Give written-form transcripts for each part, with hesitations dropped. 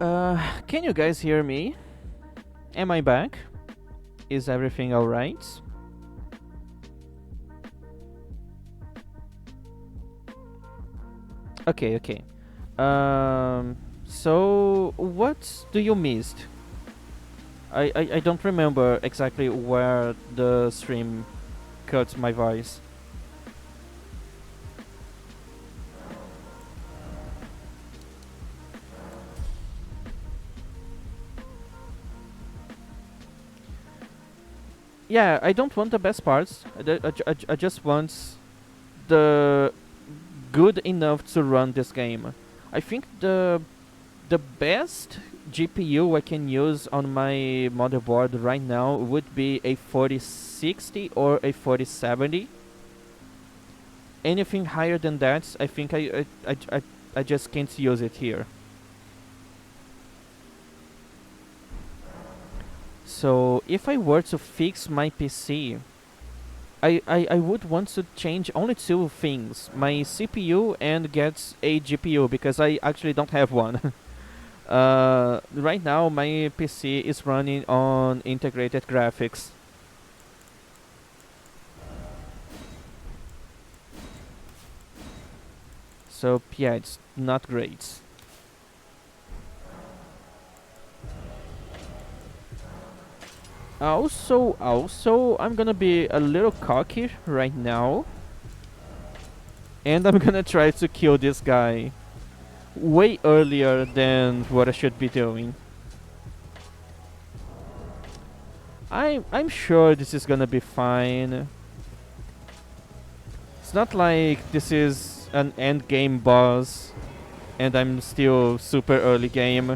Can you guys hear me? Am I back? Is everything alright? Okay, okay. So what do you missed? I don't remember exactly where the stream cut my voice. Yeah, I don't want the best parts. I just want the good enough to run this game. I think the best GPU I can use on my motherboard right now would be a 4060 or a 4070. Anything higher than that, I think I just can't use it here. So if I were to fix my PC, I would want to change only two things: my CPU and get a GPU, because I actually don't have one. Right now my PC is running on integrated graphics. So yeah, it's not great. Also, I'm gonna be a little cocky right now, and I'm gonna try to kill this guy way earlier than what I should be doing. I'm sure this is gonna be fine. It's not like this is an end game boss and I'm still super early game.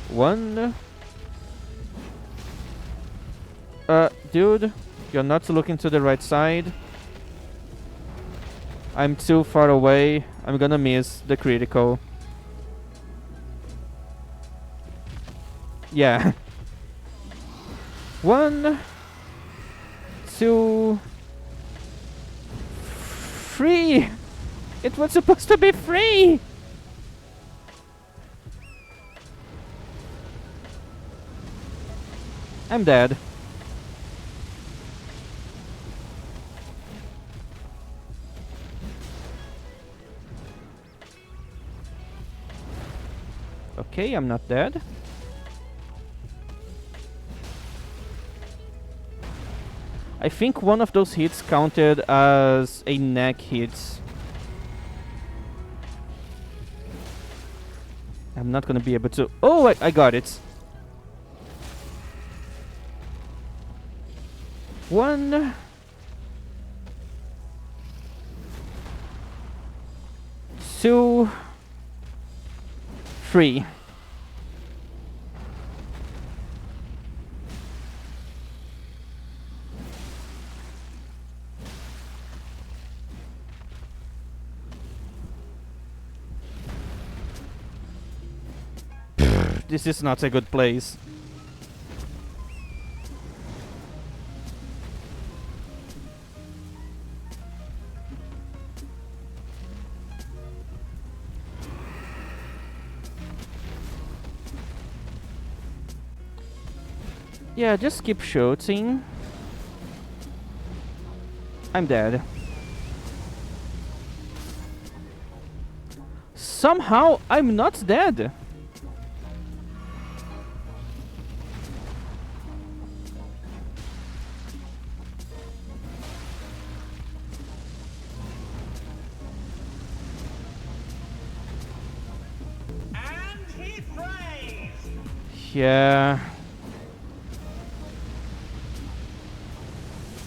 One. Dude, you're not looking to the right side. I'm too far away. I'm gonna miss the critical. Yeah. One, two, three. It was supposed to be free. I'm dead. Okay, I'm not dead. I think one of those hits counted as a neck hit. I'm not gonna be able to... Oh, I got it. One... two... three. This is not a good place. Yeah, just keep shooting. I'm dead. Somehow, I'm not dead. Yeah.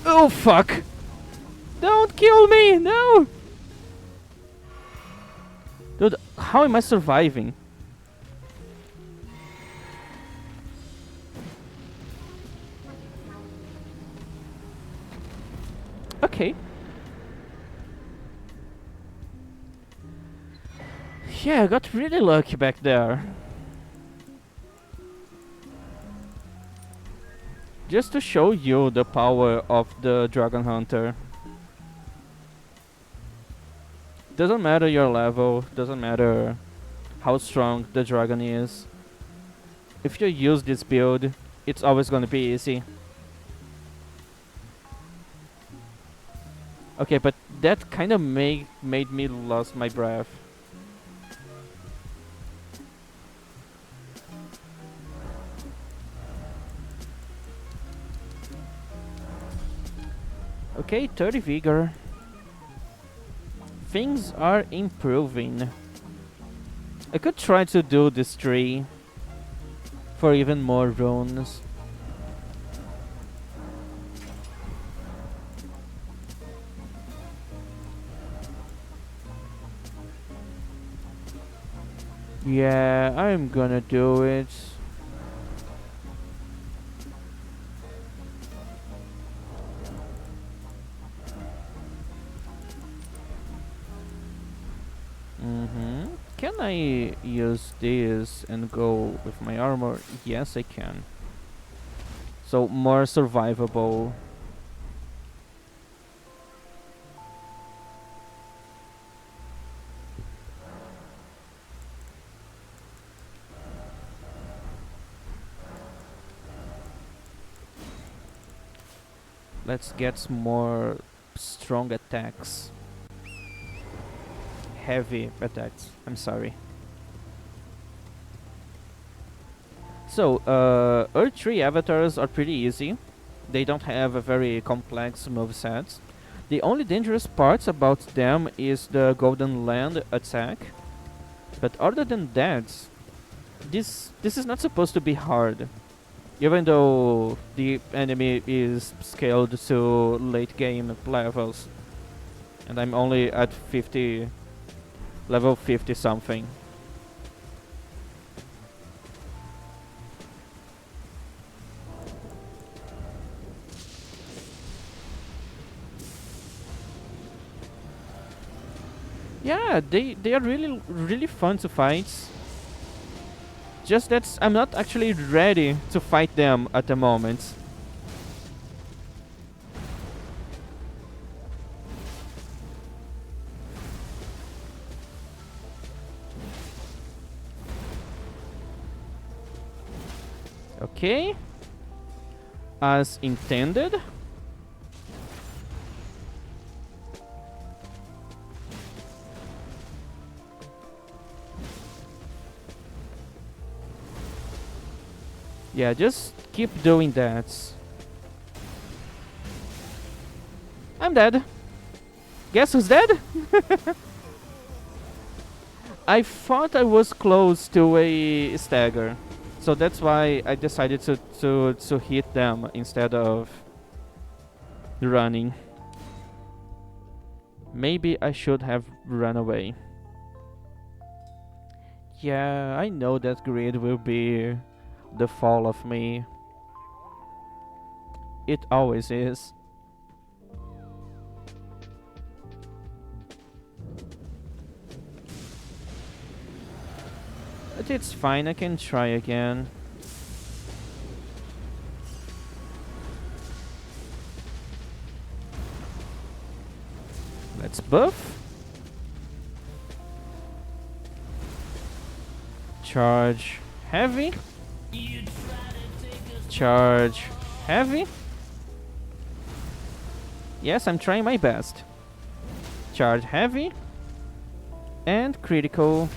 Oh, fuck. Don't kill me, no! Dude, how am I surviving? Okay. Yeah, I got really lucky back there. Just to show you the power of the Dragon Hunter. Doesn't matter your level, doesn't matter how strong the dragon is. If you use this build, it's always gonna be easy. Okay, but that kind of made me lose my breath. Okay, 30 vigor. Things are improving. I could try to do this tree for even more runes. Yeah, I'm gonna do it. Can I use this and go with my armor? Yes, I can. So more survivable. Let's get some more strong attacks. Heavy attacks. I'm sorry. So, Earth 3 avatars are pretty easy. They don't have a very complex moveset. The only dangerous parts about them is the Golden Land attack. But other than that, this is not supposed to be hard. Even though the enemy is scaled to late game levels. And I'm only at 50, level 50 something. Yeah, they are really fun to fight. Just that I'm not actually ready to fight them at the moment. Okay. As intended. Yeah, just keep doing that. I'm dead. Guess who's dead? I thought I was close to a stagger. So that's why I decided to hit them instead of running. Maybe I should have run away. Yeah, I know that grid will be the fall of me. It always is. But it's fine, I can try again. Let's buff. Charge heavy. Charge heavy. Yes, I'm trying my best. Charge heavy. And critical.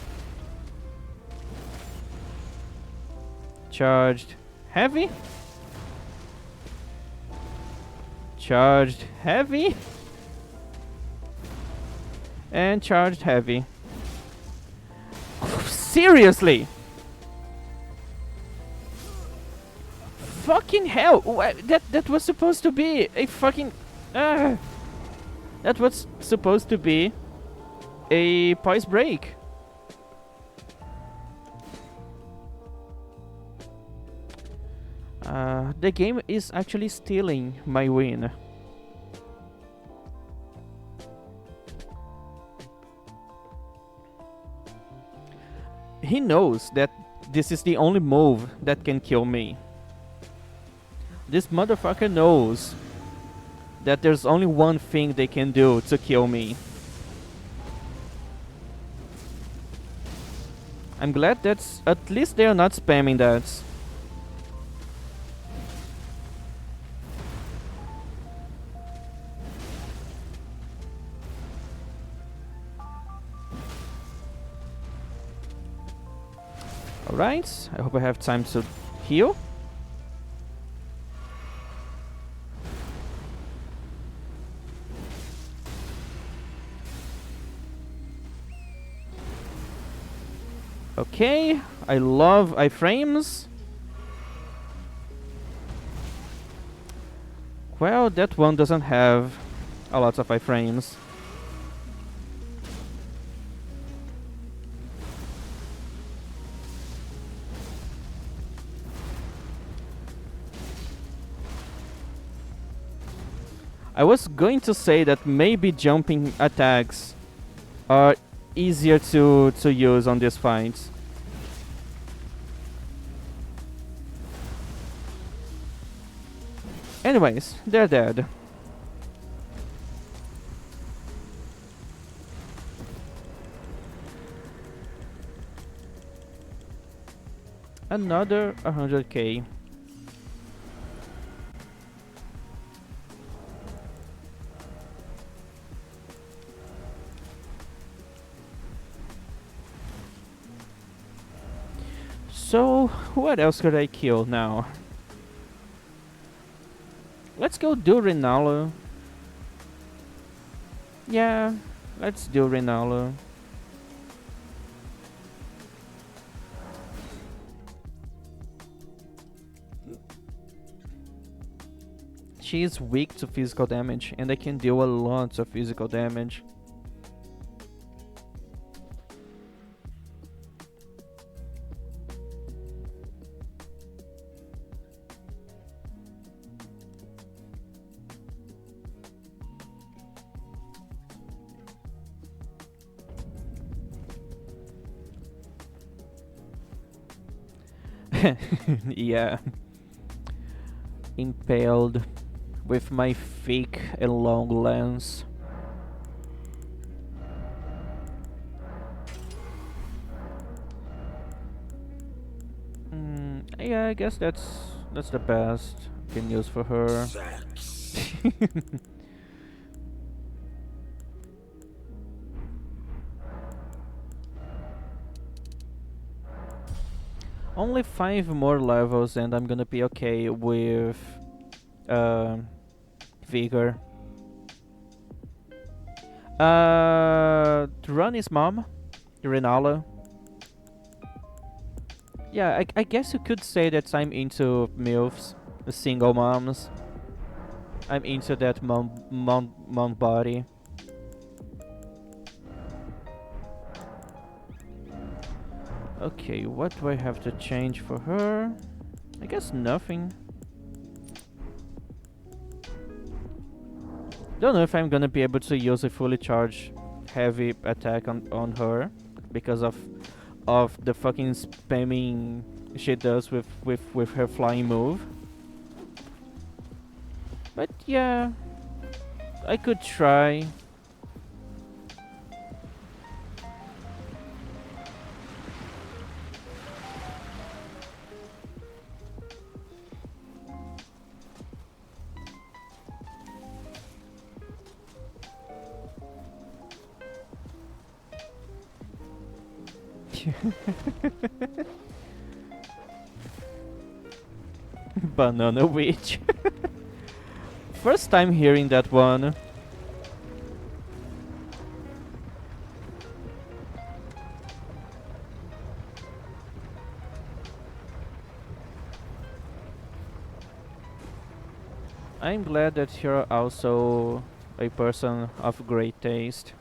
Charged heavy. Charged heavy. And charged heavy. Seriously! Fucking hell! That was supposed to be a fucking... that was supposed to be a poise break. The game is actually stealing my win. He knows that this is the only move that can kill me. This motherfucker knows that there's only one thing they can do to kill me. I'm glad that's at least they are not spamming that. Alright, I hope I have time to heal. Okay, I love iframes. Well, that one doesn't have a lot of iframes. I was going to say that maybe jumping attacks are easier to use on these fights. Anyways, they're dead. Another 100k. So, what else could I kill now? Let's go do Rinalo. Yeah, let's do Rinalo. She is weak to physical damage, and I can deal a lot of physical damage. Yeah. Impaled with my fake and long lance. Yeah, I guess that's the best I can use for her. Only 5 more levels and I'm gonna be okay with Vigor. Ronnie's mom, Rinala. Yeah, I guess you could say that I'm into MILFs, the single moms. I'm into that mom body. Okay, what do I have to change for her? I guess nothing. Don't know if I'm gonna be able to use a fully charged heavy attack on her because of the fucking spamming she does with her flying move. But yeah, I could try. Banana Witch. First time hearing that one. I'm glad that you're also a person of great taste.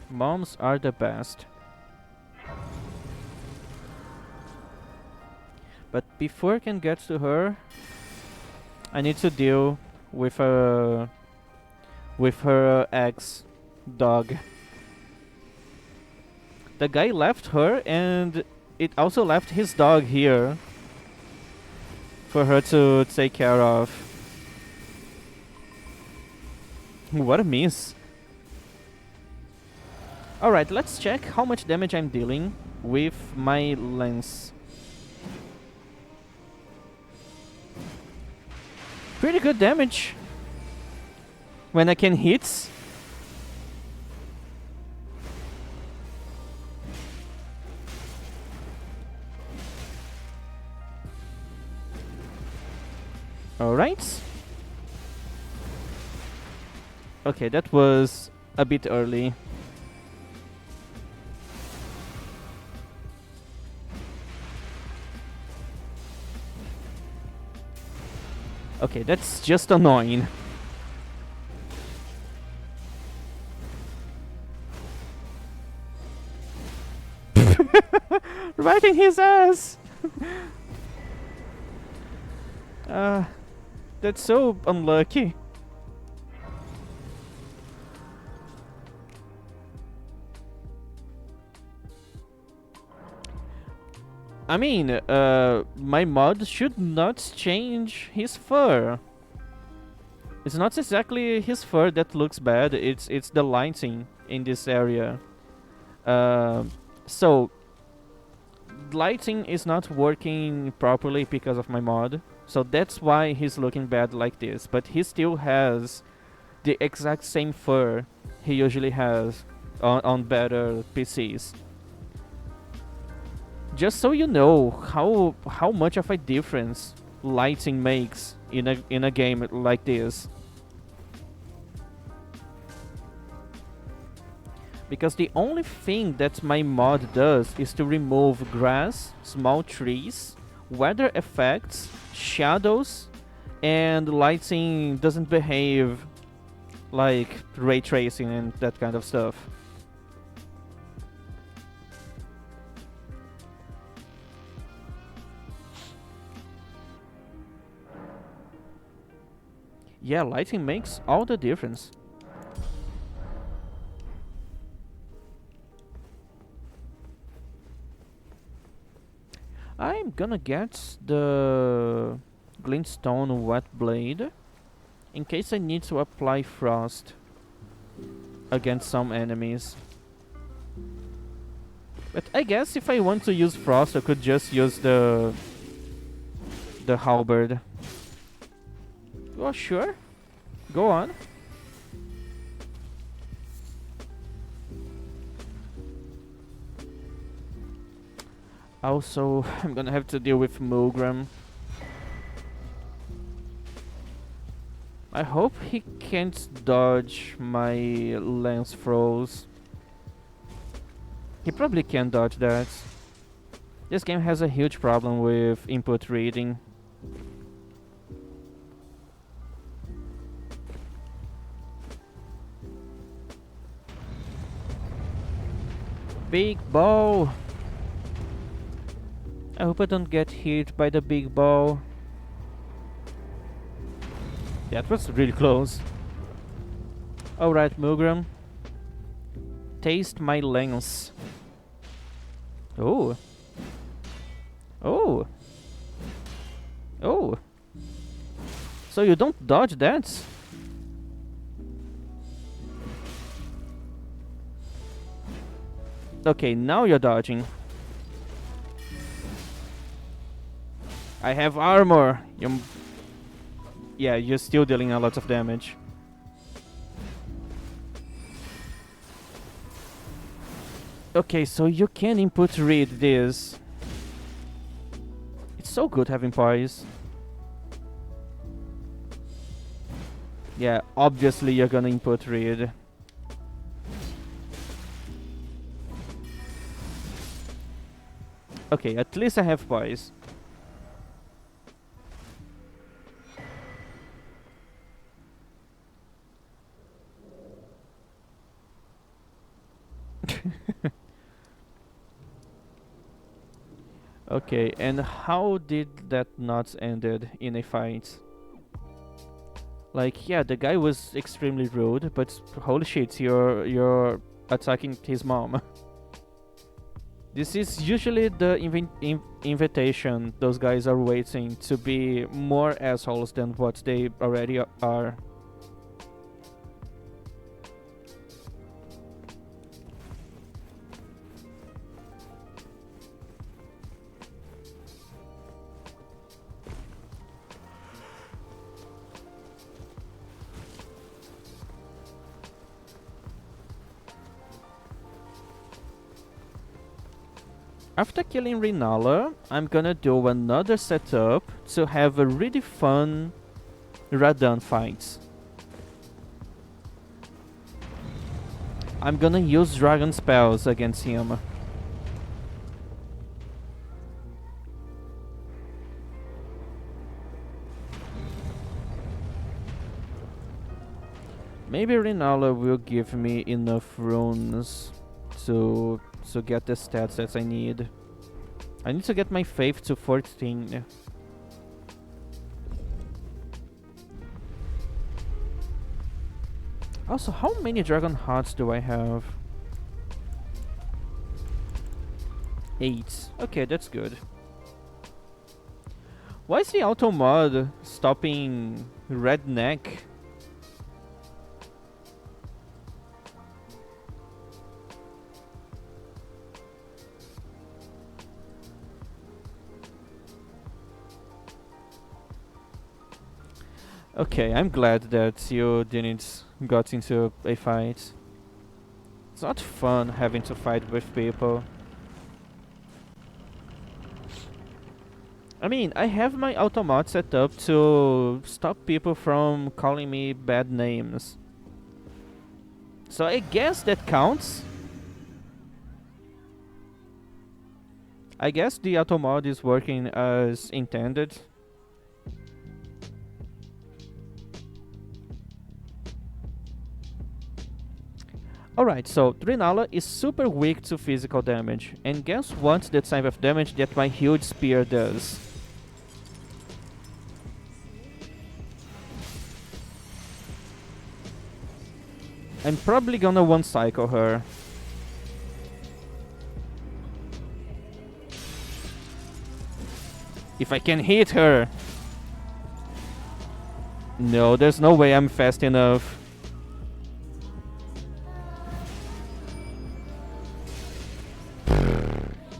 Moms are the best. But before I can get to her, I need to deal with her ex dog. The guy left her and it also left his dog here for her to take care of. What a miss. Alright, let's check how much damage I'm dealing with my lance. Pretty good damage when I can hit. Alright. Okay, that was a bit early. Okay, that's just annoying. Right in his ass! That's so unlucky. I mean, my mod should not change his fur. It's not exactly his fur that looks bad, it's the lighting in this area. So, lighting is not working properly because of my mod. So that's why he's looking bad like this. But he still has the exact same fur he usually has on better PCs. Just so you know how much of a difference lighting makes in a game like this. Because the only thing that my mod does is to remove grass, small trees, weather effects, shadows, and lighting doesn't behave like ray tracing and that kind of stuff. Yeah, lighting makes all the difference. I'm gonna get the glintstone wet blade in case I need to apply frost against some enemies. But I guess if I want to use frost, I could just use the halberd. Oh, sure. Go on. Also, I'm gonna have to deal with Mulgrim. I hope he can't dodge my lance throws. He probably can't dodge that. This game has a huge problem with input reading. Big bow! I hope I don't get hit by the big bow. That was really close. Alright, Mulgrim. Taste my lance. Oh. Oh. Oh. So you don't dodge that? Okay, now you're dodging. I have armor. Yeah, you're still dealing a lot of damage. Okay, so you can input read this. It's so good having pies. Yeah, obviously you're gonna input read. Okay, at least I have pies. Okay, and how did that not ended in a fight? Like, yeah, the guy was extremely rude, but holy shit, you're attacking his mom. This is usually the invitation those guys are waiting to be more assholes than what they already are. After killing Renala, I'm gonna do another setup to have a really fun Radan fight. I'm gonna use dragon spells against him. Maybe Renala will give me enough runes to get the stats that I need. I need to get my faith to 14. Also, how many dragon hearts do I have? 8. Okay, that's good. Why is the auto mod stopping Redneck? Okay, I'm glad that you didn't got into a fight. It's not fun having to fight with people. I mean, I have my automat set up to stop people from calling me bad names. So I guess that counts. I guess the automod is working as intended. Alright, so Renala is super weak to physical damage. And guess what the type of damage that my huge spear does? I'm probably gonna one-cycle her. If I can hit her! No, there's no way I'm fast enough.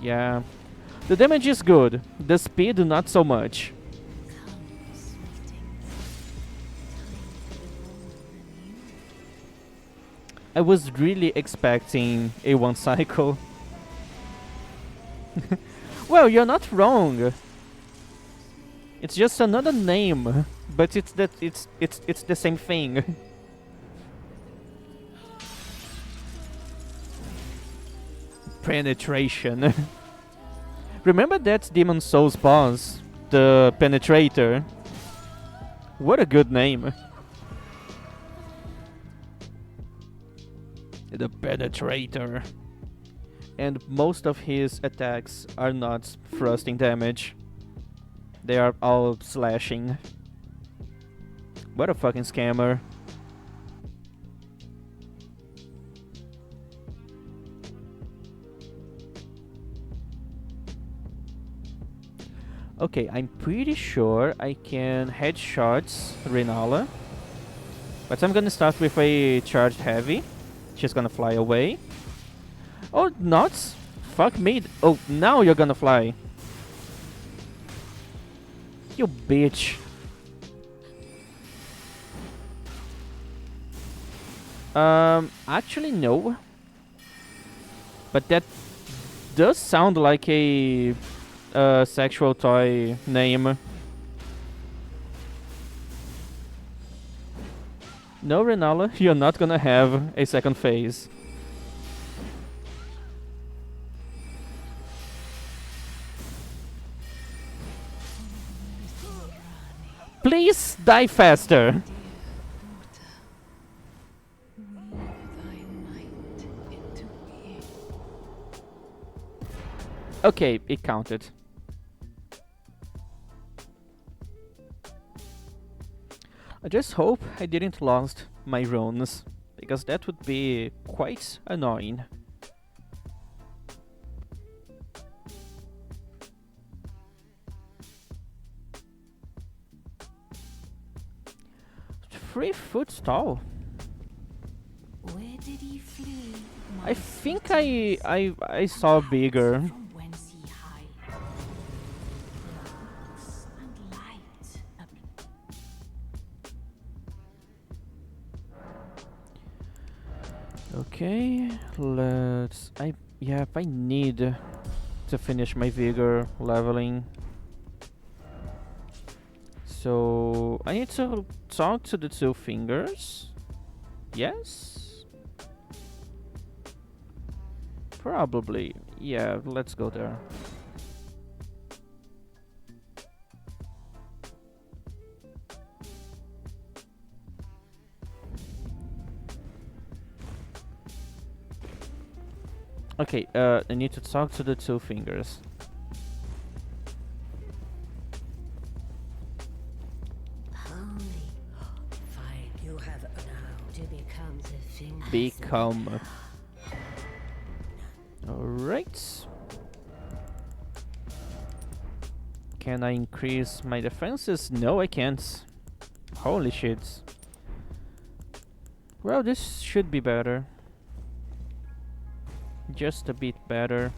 Yeah. The damage is good. The speed, not so much. I was really expecting a one-cycle. Well, you're not wrong. It's just another name, but it's the same thing. Penetration. Remember that Demon Souls boss, the Penetrator? What a good name. The Penetrator. And most of his attacks are not thrusting damage. They are all slashing. What a fucking scammer. Okay, I'm pretty sure I can headshot Renala. But I'm gonna start with a charged heavy. She's gonna fly away. Oh, not! Fuck me. Oh, now you're gonna fly. You bitch. Actually no. But that does sound like a sexual toy name. No, Renala, you're not gonna have a second phase. Please die faster. Okay, it counted. I just hope I didn't lost my runes, because that would be quite annoying. Three foot tall. Where did he flee? I think I saw bigger. From whence he hides. Darkness and light. Okay, let's. Yeah, I need to finish my vigor leveling. So I need to talk to the two fingers. Yes? Probably. Yeah, let's go there. Okay, I need to talk to the two fingers. Holy. Fine, you have now to become the finger. Become. Alright. Can I increase my defenses? No, I can't. Holy shit. Well, this should be better. Just a bit better.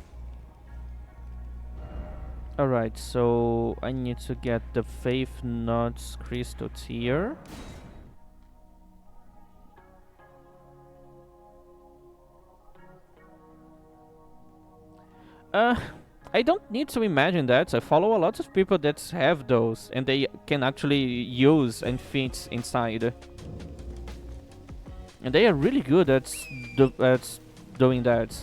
Alright, so I need to get the Faith Nuts Crystal Tear. I don't need to imagine that. I follow a lot of people that have those, and they can actually use and fit inside. And they are really good at doing that.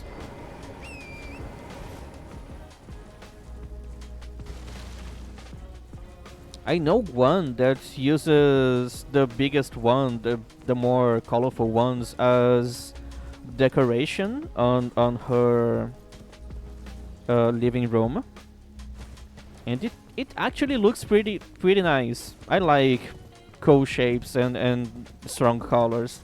I know one that uses the biggest one, the more colorful ones, as decoration on her living room, and it actually looks pretty nice. I like cool shapes and strong colors.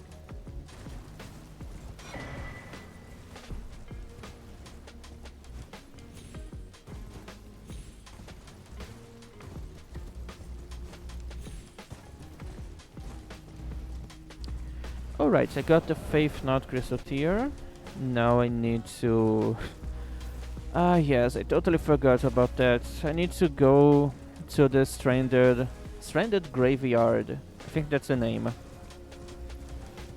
Alright, I got the Faith Knot Crystal Tear. Now I need to... Ah yes, I totally forgot about that. I need to go to the Stranded Graveyard. I think that's the name.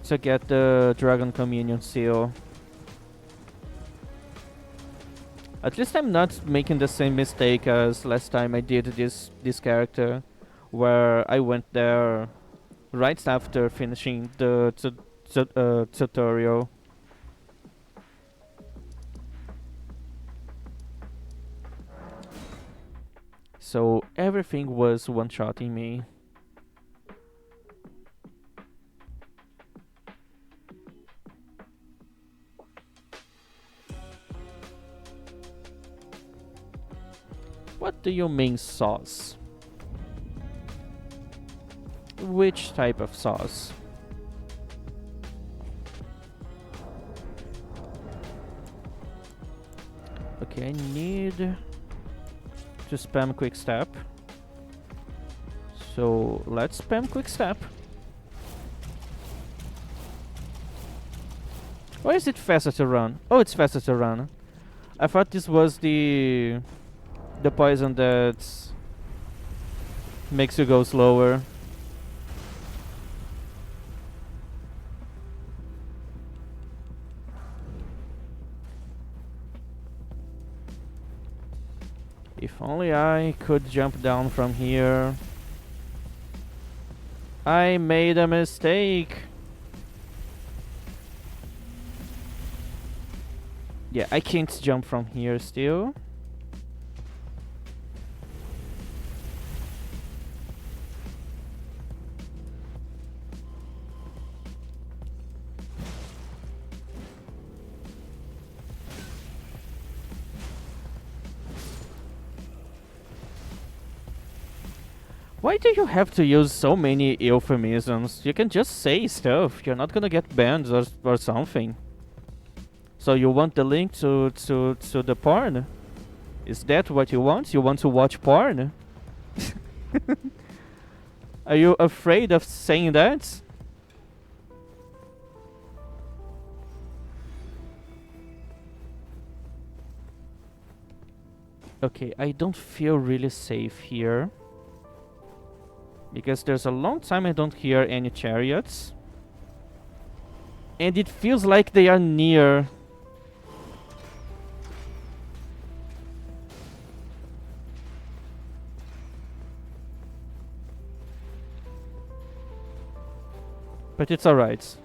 To get the Dragon Communion Seal. At least I'm not making the same mistake as last time I did this character, where I went there right after finishing the tutorial. So everything was one-shotting me. What do you mean sauce? Which type of sauce? Okay, I need to spam quick step. So let's spam quick step. Why is it faster to run? Oh, it's faster to run. I thought this was the poison that makes you go slower. If only I could jump down from here. I made a mistake. Yeah, I can't jump from here still. Why do you have to use so many euphemisms? You can just say stuff. You're not gonna get banned or something. So you want the link to the porn? Is that what you want? You want to watch porn? Are you afraid of saying that? Okay, I don't feel really safe here. Because there's a long time I don't hear any chariots. And it feels like they are near. But it's alright.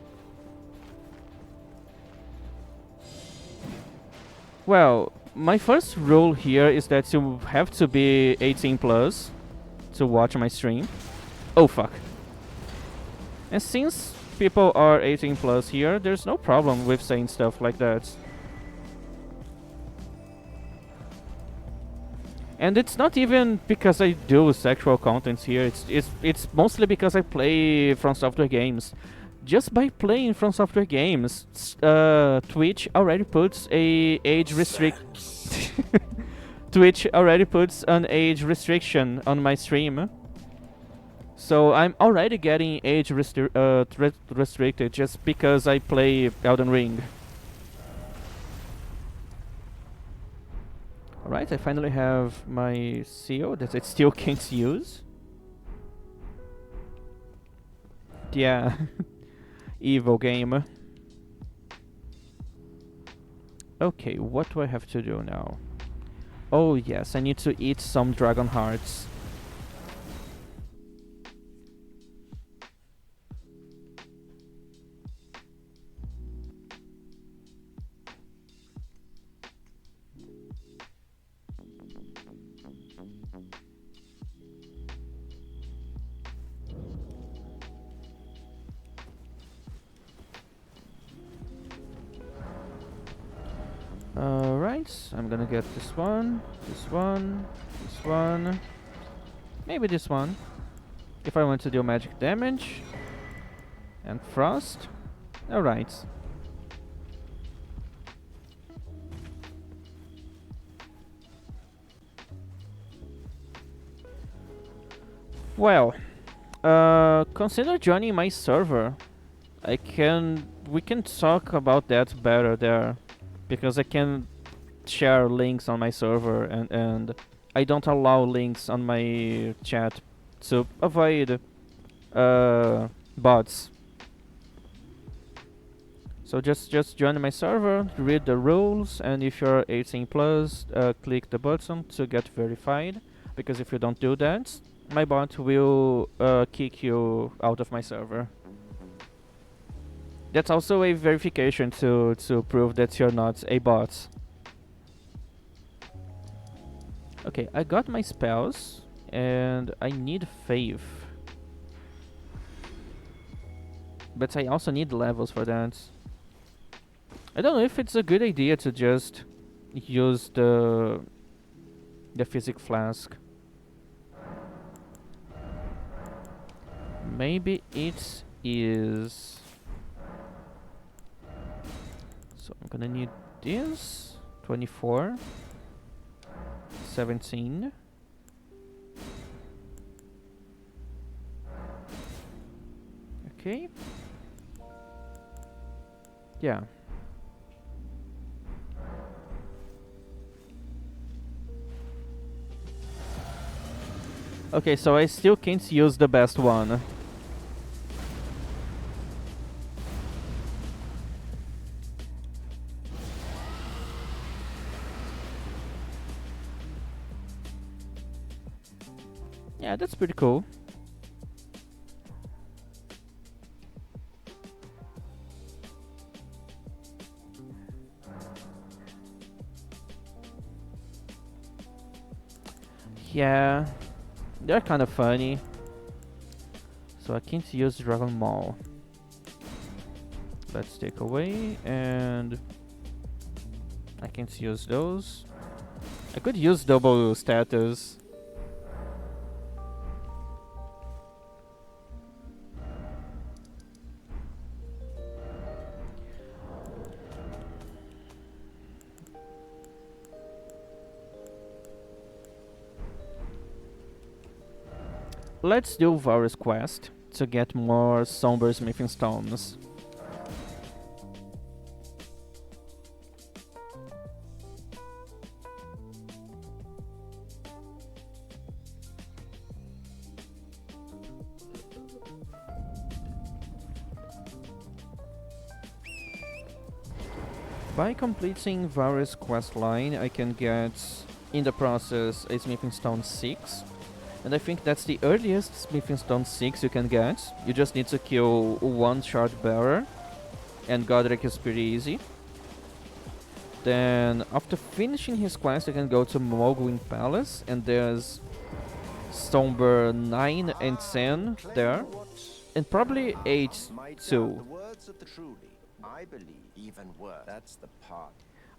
Well, my first rule here is that you have to be 18 plus to watch my stream. Oh fuck. And since people are 18 plus here, there's no problem with saying stuff like that. And it's not even because I do sexual contents here, it's mostly because I play From Software games. Just by playing From Software games, Twitch already puts a age Twitch already puts an age restriction on my stream. So I'm already getting age restricted just because I play Elden Ring. Alright, I finally have my seal that I still can't use. Yeah. Evil game. Okay, what do I have to do now? Oh yes, I need to eat some dragon hearts. Alright, I'm gonna get this one, this one, this one, maybe this one, if I want to deal magic damage, and frost. Alright. Well, consider joining my server. We can talk about that better there. Because I can share links on my server and I don't allow links on my chat to avoid bots. So just join my server, read the rules, and if you're 18 plus, click the button to get verified. Because if you don't do that, my bot will kick you out of my server. That's also a verification to prove that you're not a bot. Okay, I got my spells, and I need faith. But I also need levels for that. I don't know if it's a good idea to just use the physic flask. Maybe it is. So I'm gonna need this. 24. 17. Okay. Yeah. Okay, so I still can't use the best one. Yeah, that's pretty cool. Yeah, they're kind of funny. So I can't use Dragon Maul. Let's take away, and I can't use those. I could use double status. Let's do Varus quest to get more somber smithing stones. By completing Varus quest line, I can get, in the process, a smithing stone 6. And I think that's the earliest Smithing Stone 6 you can get. You just need to kill one shard bearer, and Godric is pretty easy. Then, after finishing his quest, you can go to Mogwin Palace, and there's Stomber 9 and 10 there, and probably 8 too. I believe even worse. That's the part.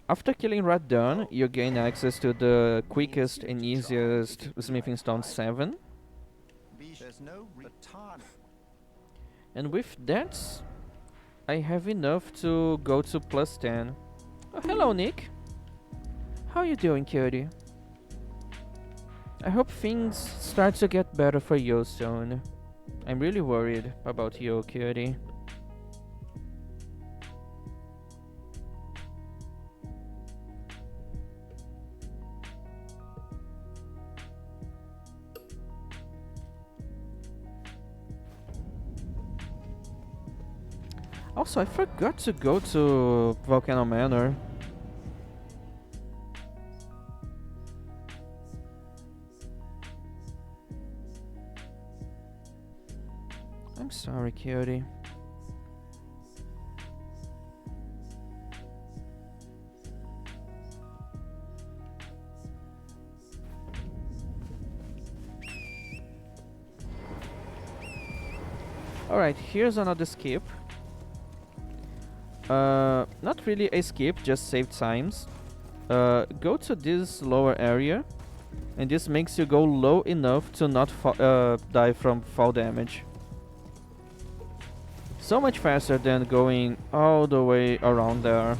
After killing Radon, you gain access to the quickest and easiest Smithing Stone 7. There's no baton. And with that, I have enough to go to plus 10. Oh, hello, Nick. How you doing, cutie? I hope things start to get better for you soon. I'm really worried about you, cutie. Also, I forgot to go to Volcano Manor. I'm sorry, cutie. Alright, here's another skip. Not really a skip, just save times. Go to this lower area, and this makes you go low enough to not die from fall damage. So much faster than going all the way around there.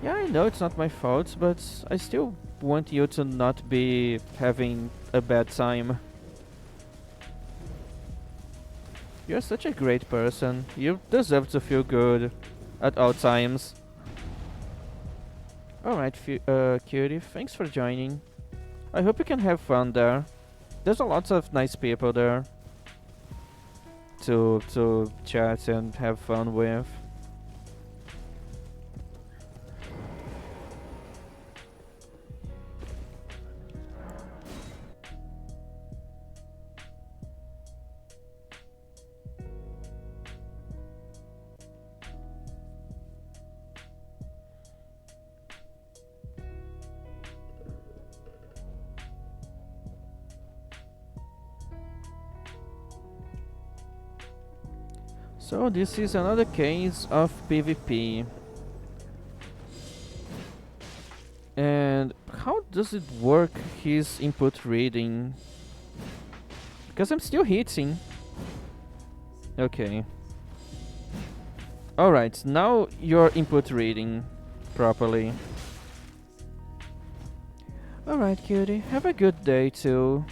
Yeah, I know it's not my fault, but I still want you to not be having a bad time. You're such a great person. You deserve to feel good at all times. Alright, cutie, thanks for joining. I hope you can have fun there. There's a lot of nice people there to chat and have fun with. So this is another case of PvP. And how does it work, his input reading? Because I'm still hitting. Okay. Alright, now you're input reading properly. Alright, cutie, have a good day too.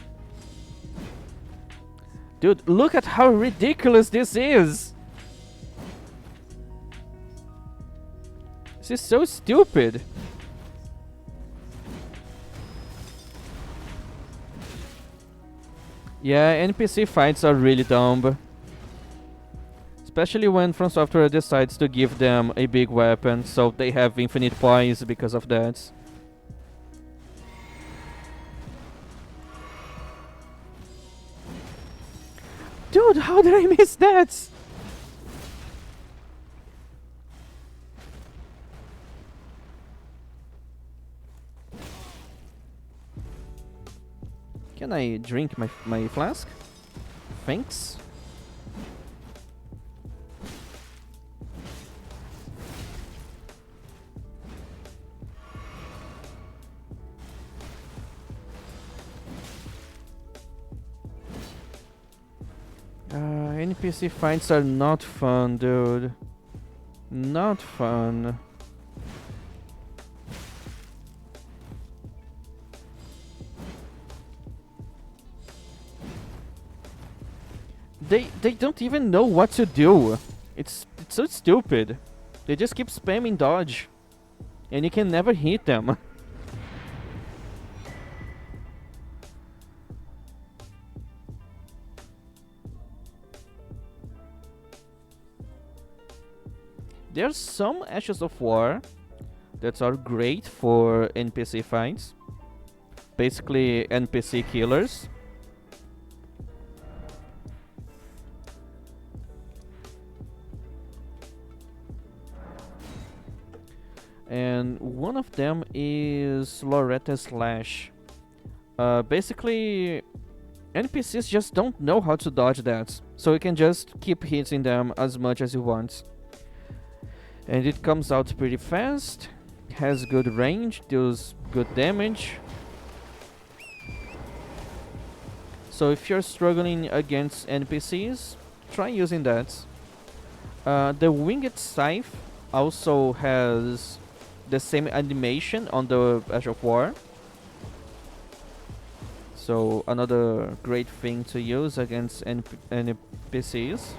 Dude, look at how ridiculous this is! This is so stupid. Yeah, NPC fights are really dumb. Especially when From Software decides to give them a big weapon, so they have infinite poise because of that. Dude, how did I miss that? Can I drink my flask? Thanks. NPC fights are not fun, dude. Not fun. They don't even know what to do. It's so stupid. They just keep spamming dodge, and you can never hit them. There's some Ashes of War that are great for NPC fights. basically NPC killers. And one of them is Loretta Slash. Basically, NPCs just don't know how to dodge that, so you can just keep hitting them as much as you want. And it comes out pretty fast, has good range, deals good damage. So if you're struggling against NPCs, try using that. The Winged Scythe also has the same animation on the Edge of War. So another great thing to use against NPCs.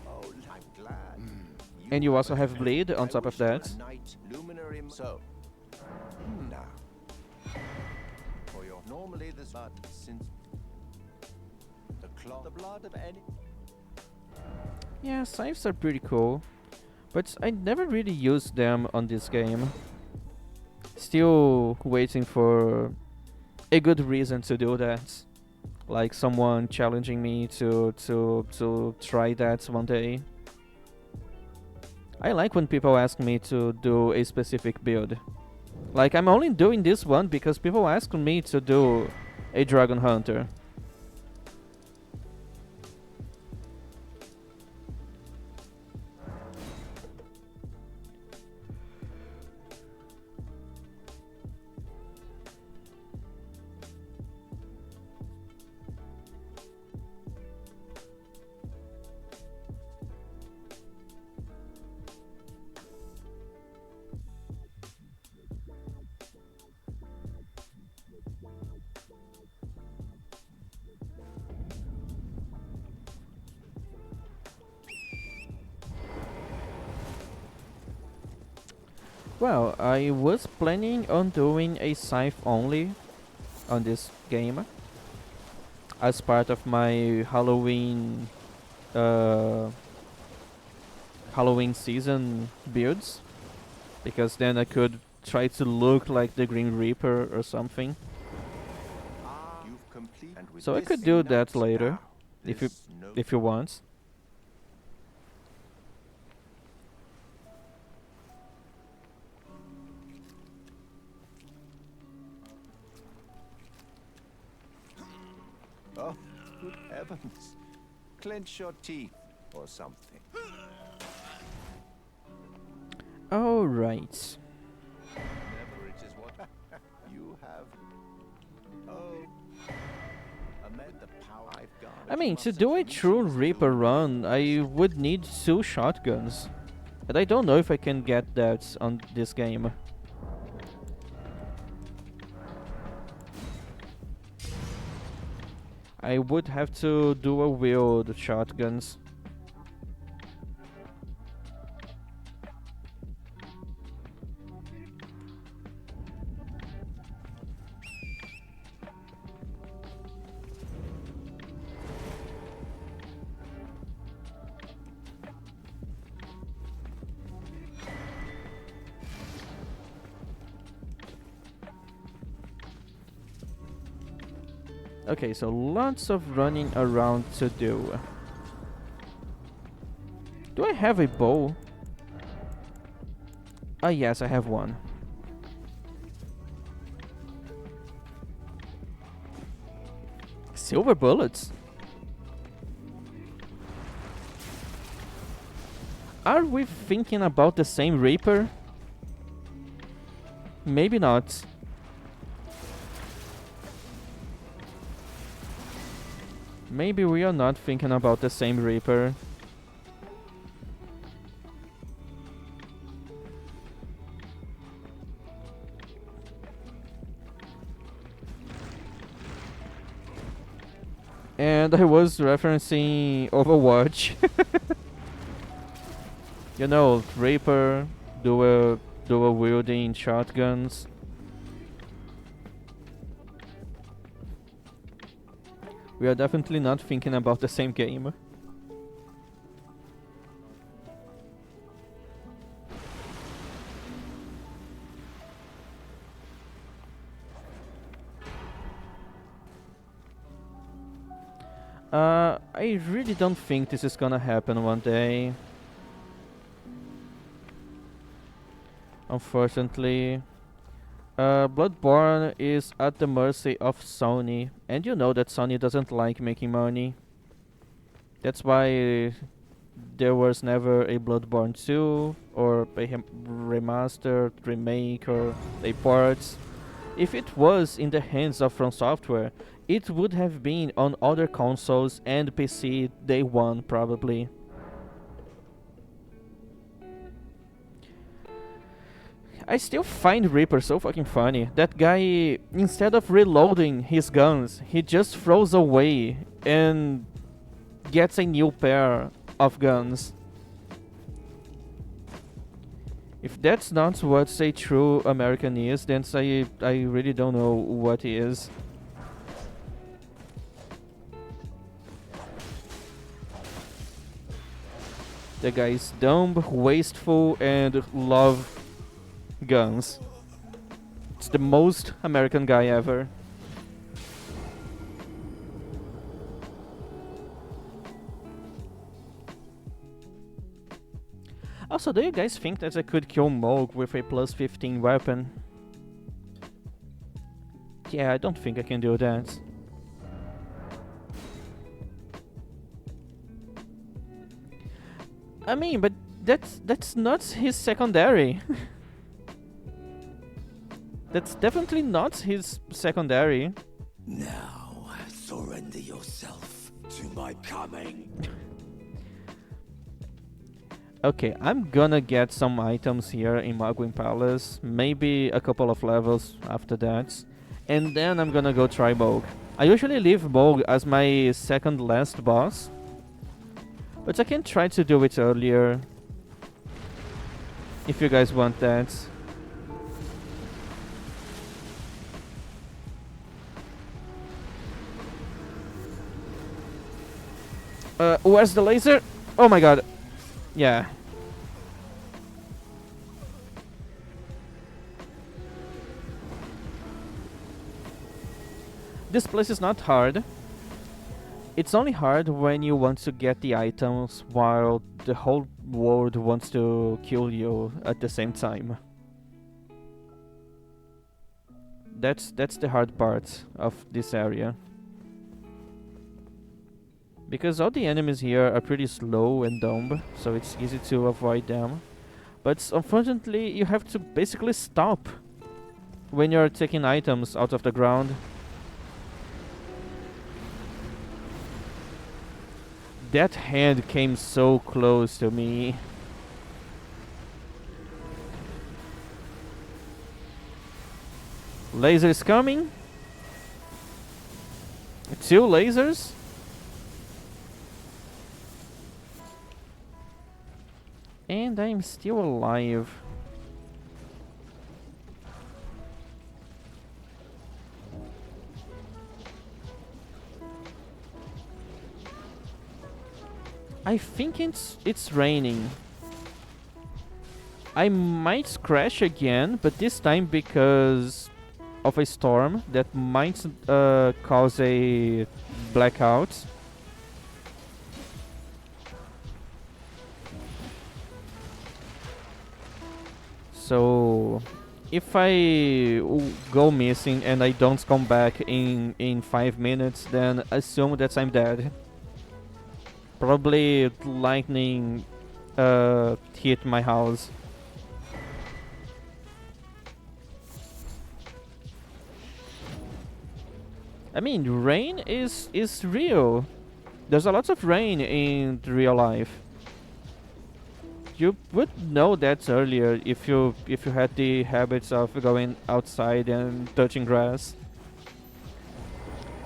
Oh, I'm glad. And you also have bleed on I top of wish to that. unite luminary so. Now. For your normally this blood since the blood of any. Yeah, scythes are pretty cool, but I never really used them on this game. Still waiting for a good reason to do that. Like someone challenging me to try that one day. I like when people ask me to do a specific build. Like, I'm only doing this one because people ask me to do a Dragon Hunter. Well, I was planning on doing a scythe only on this game as part of my uh, Halloween season builds, because then I could try to look like the Green Reaper or something. You've complete and with So I this could do that nuts later now, if you this no if you want. Oh, good heavens. Clench your teeth or something. All right. Never it is what you have. Oh. Amid the power I've got. I mean, to do a true Reaper run, I would need 2 shotguns. But I don't know if I can get that on this game. I would have to dual wield shotguns. Okay, so lots of running around to do. Do I have a bow? Ah, yes, I have one. Silver bullets? Are we thinking about the same Reaper? Maybe not. Maybe we are not thinking about the same Reaper. And I was referencing Overwatch. You know, Reaper, dual wielding shotguns. We are definitely not thinking about the same game. I really don't think this is gonna happen one day. Unfortunately. Bloodborne is at the mercy of Sony, and you know that Sony doesn't like making money. That's why there was never a Bloodborne 2, or a remastered, remake, or a port. If it was in the hands of From Software, it would have been on other consoles and PC day one probably. I still find Reaper so fucking funny. That guy, instead of reloading his guns, he just throws away and gets a new pair of guns. If that's not what a true American is, then I really don't know what is. The guy is dumb, wasteful, and love guns. It's the most American guy ever. Also, do you guys think that I could kill Moog with a plus 15 weapon? Yeah, I don't think I can do that. I mean, but that's not his secondary. That's definitely not his secondary. Now, surrender yourself to my coming. Okay, I'm gonna get some items here in Magwin Palace, maybe a couple of levels after that, and then I'm gonna go try Moog. I usually leave Moog as my second last boss, but I can try to do it earlier, if you guys want that. Where's the laser? Oh my god. Yeah. This place is not hard. It's only hard when you want to get the items while the whole world wants to kill you at the same time. That's the hard part of this area. Because all the enemies here are pretty slow and dumb, so it's easy to avoid them. But unfortunately, you have to basically stop when you're taking items out of the ground. That hand came so close to me. Laser is coming. 2 lasers. And I'm still alive. I think it's raining. I might crash again, but this time because of a storm that might cause a blackout. So if I go missing and I don't come back in 5 minutes, then assume that I'm dead. Probably lightning hit my house. I mean, rain is real. There's a lot of rain in real life. You would know that earlier if you had the habits of going outside and touching grass.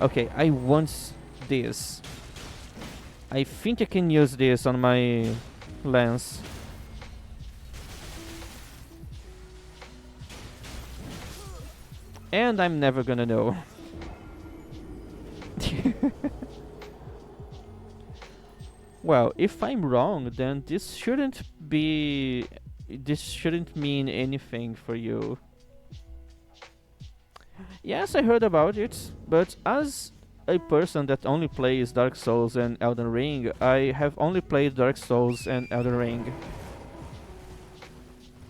Okay, I want this. I think I can use this on my lens. And I'm never gonna know. Well, if I'm wrong, then this shouldn't mean anything for you. Yes, I heard about it, but as a person that only plays Dark Souls and Elden Ring, I have only played Dark Souls and Elden Ring.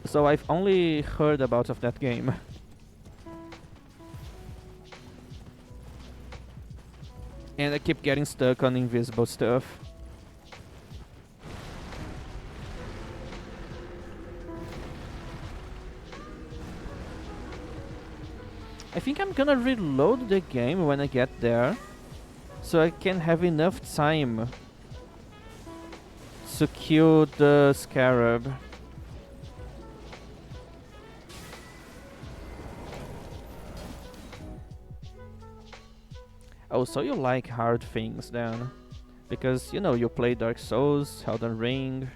So I've only heard about of that game. And I keep getting stuck on invisible stuff. I think I'm gonna reload the game when I get there, so I can have enough time to kill the scarab. Oh, so you like hard things then? Because, you know, you play Dark Souls, Elden Ring.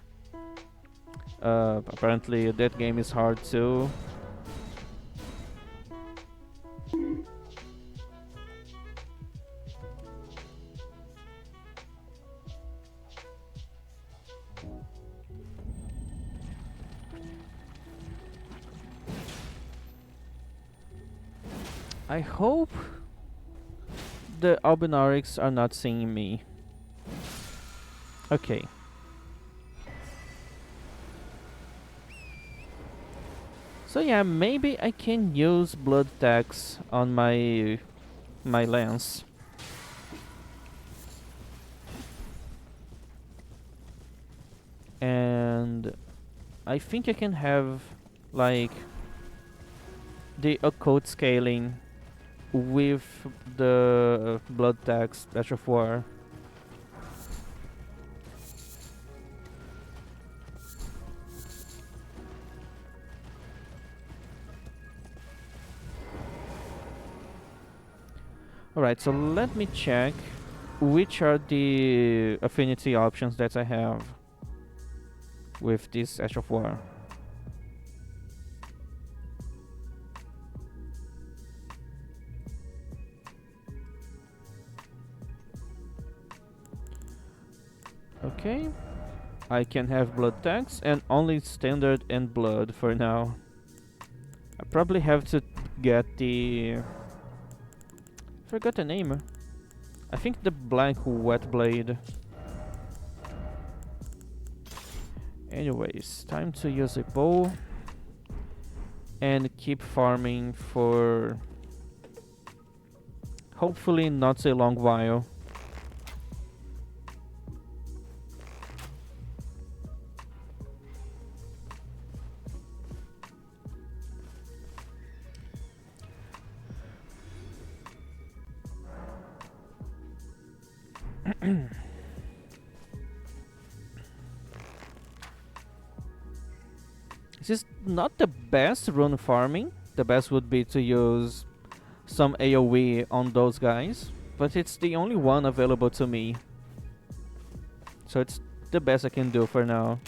Apparently that game is hard too. I hope the Albinarics are not seeing me. Okay. So yeah, maybe I can use blood tax on my lance. And I think I can have like the occult scaling with the blood tax Dash of War. Alright, so let me check which are the affinity options that I have with this Ash of War. Okay, I can have blood tax and only standard and blood for now. I probably have to get the... forgot the name. I think the black wet blade. Anyways, time to use a bow and keep farming for hopefully not a long while. This is not the best rune farming. The best would be to use some AoE on those guys, but it's the only one available to me. So it's the best I can do for now.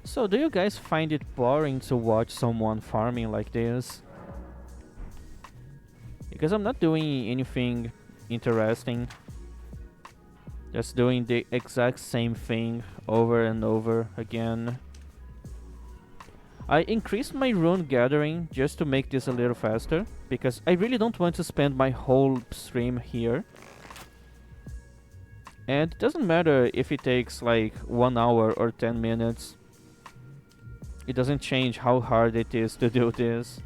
So, do you guys find it boring to watch someone farming like this? Because I'm not doing anything interesting. Just doing the exact same thing over and over again. I increased my rune gathering just to make this a little faster, because I really don't want to spend my whole stream here. And it doesn't matter if it takes like 1 hour or 10 minutes. It doesn't change how hard it is to do this.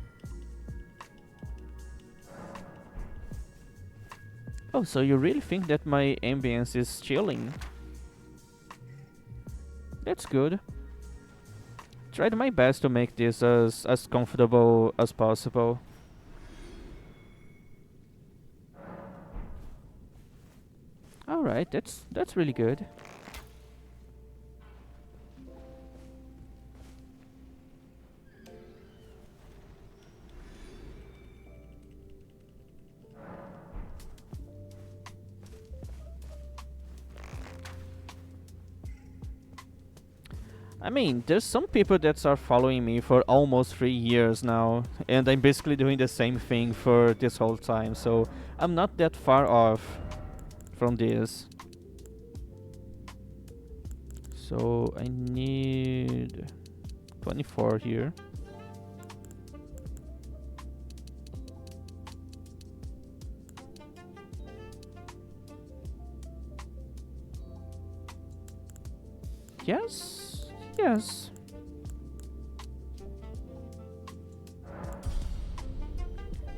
Oh, so you really think that my ambience is chilling? That's good. Tried my best to make this as comfortable as possible. Alright, that's really good. I mean, there's some people that are following me for almost 3 years now, and I'm basically doing the same thing for this whole time, so I'm not that far off from this. So I need 24 here. Yes, yes.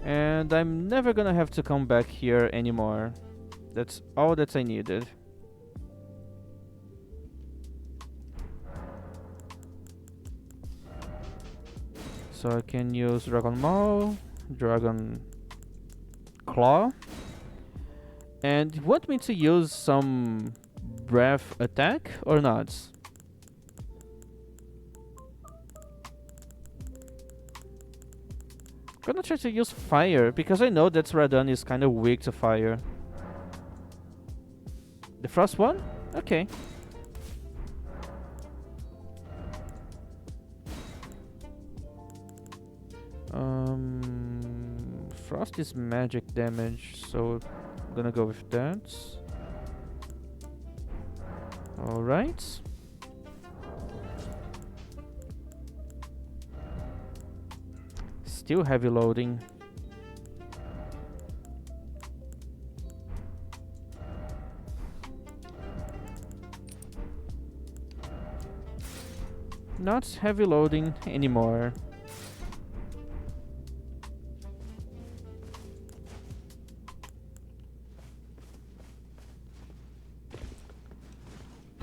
And I'm never gonna have to come back here anymore. That's all that I needed. So I can use Dragon Maul, Dragon Claw. And you want me to use some breath attack or not? I'm gonna try to use fire because I know that Radon is kind of weak to fire. The frost one? Okay. Frost is magic damage, so I'm gonna go with that. Alright. Still heavy loading. Not heavy loading anymore.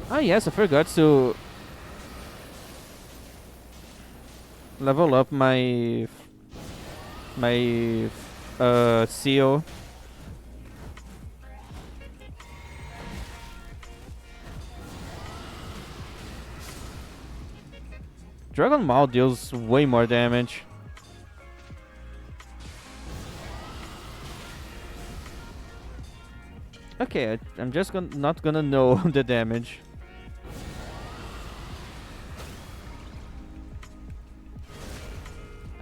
Oh yes, I forgot to level up my seal. Dragon Maul deals way more damage. Okay, I'm just not gonna know the damage.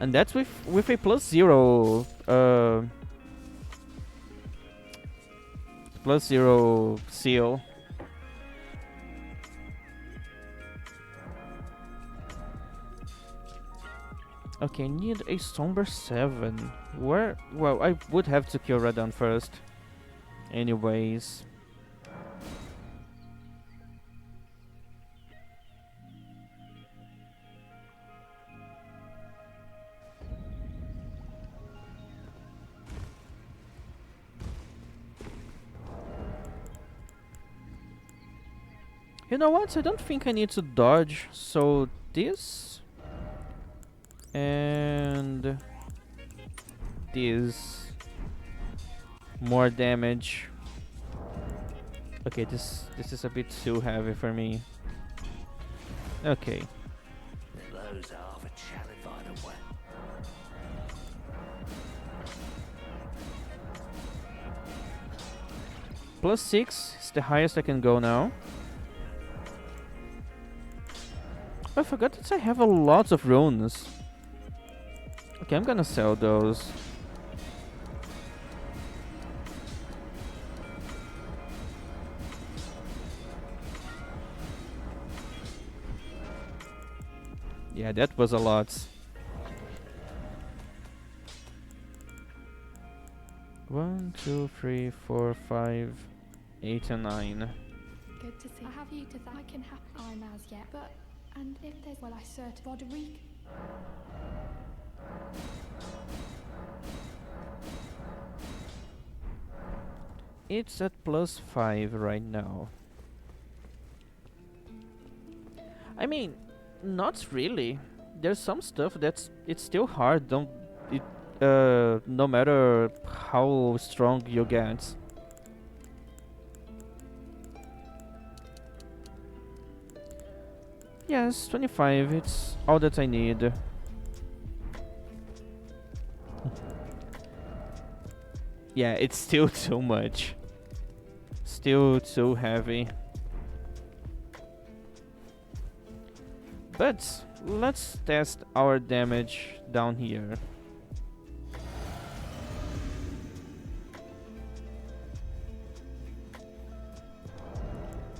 And that's with a +0 +0 seal. Okay, need a Somber 7. Where? Well, I would have to kill Radon first. Anyways. You know what? I don't think I need to dodge, so this and this more damage. Okay, this is a bit too heavy for me. Okay. Those are the challenge away. +6 is the highest I can go now. I forgot that I have a lot of runes. Okay, I'm gonna sell those. Yeah, that was a lot. 1, 2, 3, 4, 5, 8, and 9. Good to see. I have you to thank. I can have I'm as yet, but and if there's well, I certain Roderick. It's at +5 right now. I mean, not really. There's some stuff it's still hard. No matter how strong you get. Yes, 25. It's all that I need. Yeah, it's still too much. Still too heavy. But let's test our damage down here.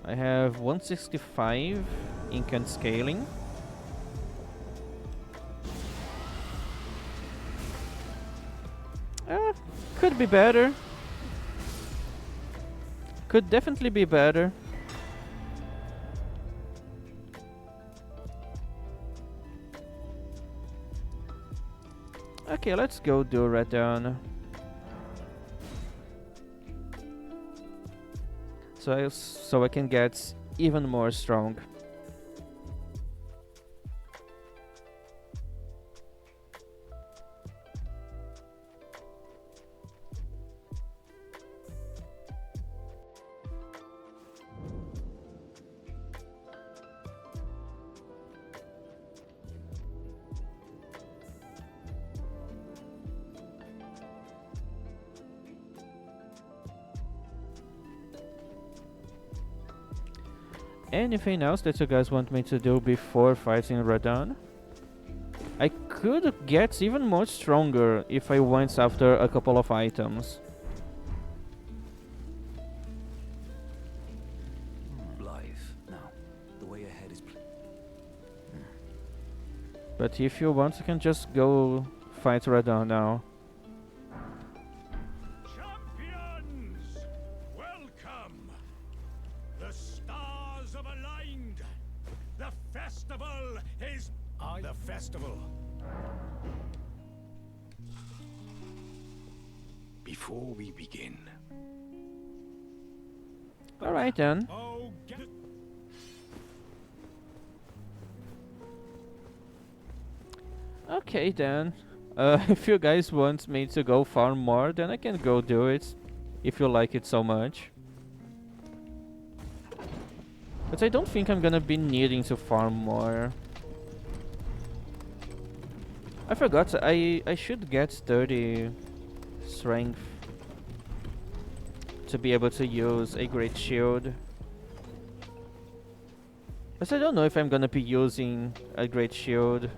I have 165 incant scaling. Could be better. Could definitely be better. Okay, let's go do Radon. So I can get even more strong. Anything else that you guys want me to do before fighting Radon? I could get even more stronger if I went after a couple of items. Life. Now, the way ahead is. But if you want, you can just go fight Radon now. Champions! Welcome! The stars have aligned! The festival is... The festival! Before we begin, Alright then. Oh, get... Okay then. If you guys want me to go farm more, then I can go do it. If you like it so much. But I don't think I'm gonna be needing to farm more. I forgot, I should get 30 strength to be able to use a great shield. But I don't know if I'm gonna be using a great shield.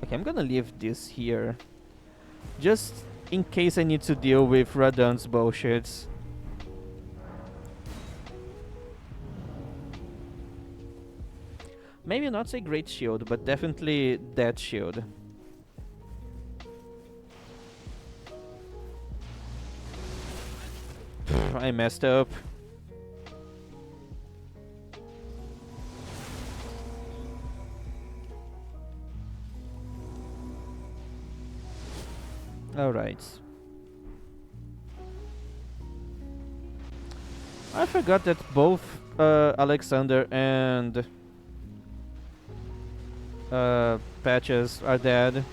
Okay, I'm gonna leave this here. Just in case I need to deal with Radon's bullshit. Maybe not a great shield, but definitely that shield. I messed up. Alright. I forgot that both Alexander and Patches are dead.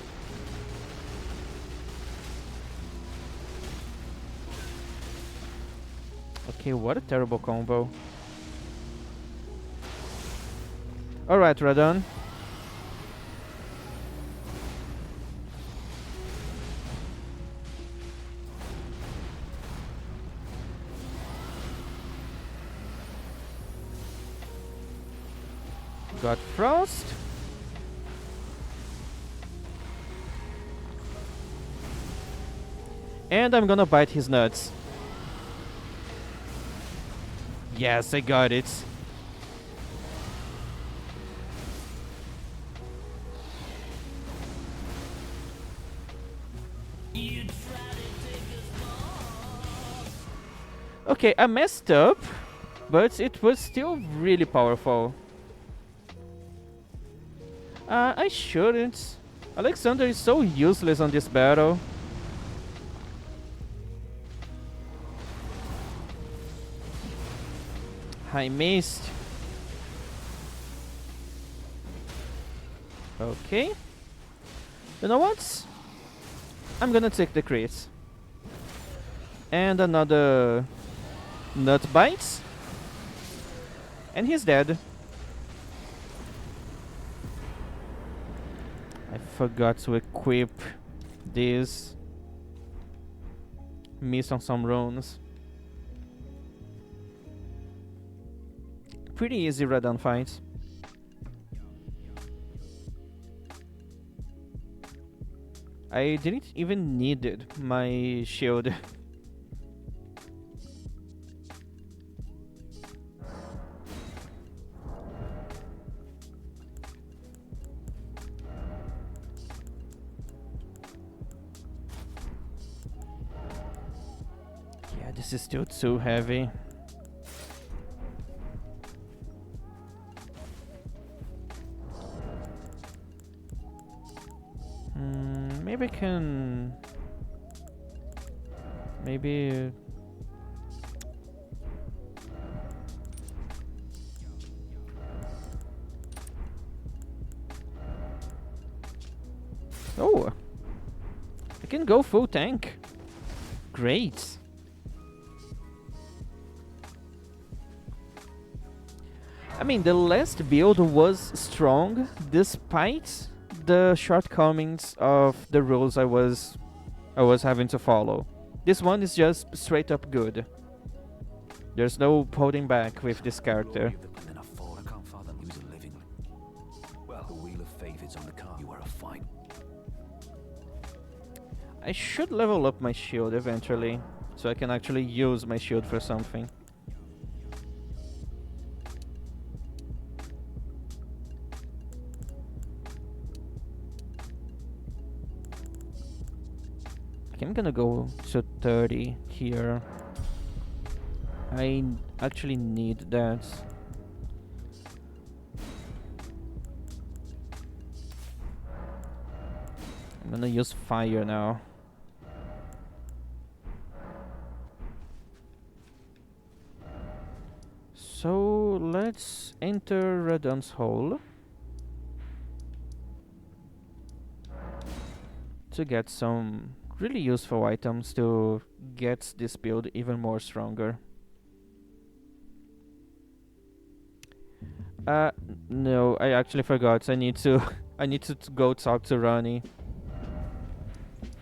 Okay, what a terrible combo. Alright, Radon. Got Frost. And I'm gonna bite his nuts. Yes, I got it. Okay, I messed up, but it was still really powerful. I shouldn't. Alexander is so useless on this battle. I missed. Okay. You know what? I'm gonna take the crit. And another nut bite. And he's dead. I forgot to equip this. Missed on some runes. pretty easy Radon fights. I didn't even need my shield. Yeah, this is still too heavy. Maybe I can... Maybe... Oh! I can go full tank. Great. I mean, the last build was strong despite the shortcomings of the rules I was having to follow. This one is just straight up good. There's no holding back with this character. Well, the wheel of fate is on the car. You are a fine. I should level up my shield eventually, so I can actually use my shield for something. I'm gonna go to 30 here. I actually need that. I'm gonna use fire now. So let's enter Radon's hole to get some really useful items to get this build even more stronger. No, I actually forgot. I need to I need to go talk to Ronnie.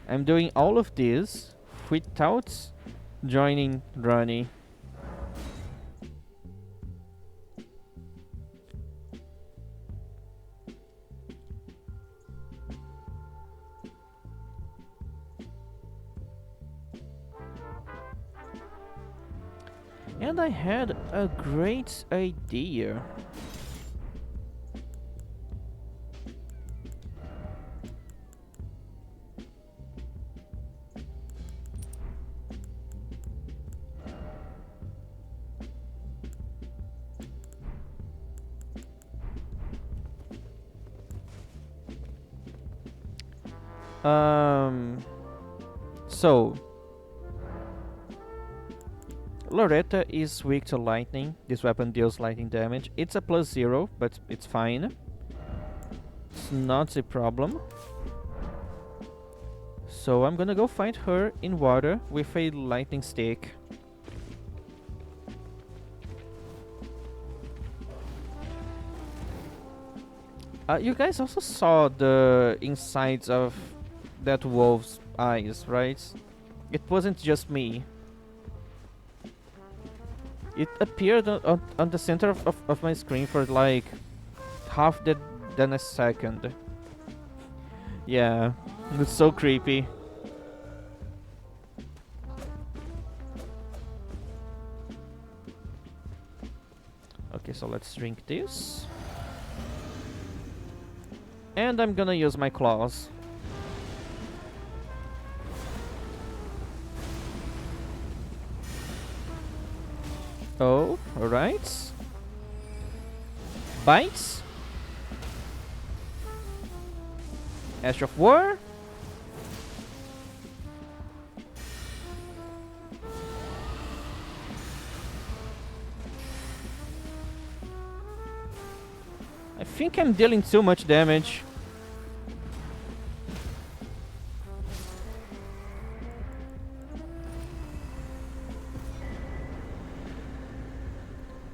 I'm doing all of this without joining Ronnie. And I had a great idea. So Loretta is weak to lightning. This weapon deals lightning damage. It's a +0, but it's fine. It's not a problem. So I'm gonna go fight her in water with a lightning stick. You guys also saw the insides of that wolf's eyes, right? It wasn't just me. It appeared on the center of my screen for like half than a second. Yeah, it's so creepy. Okay, so let's drink this. And I'm gonna use my claws. Oh, alright. Bites. Ash of War. I think I'm dealing too much damage.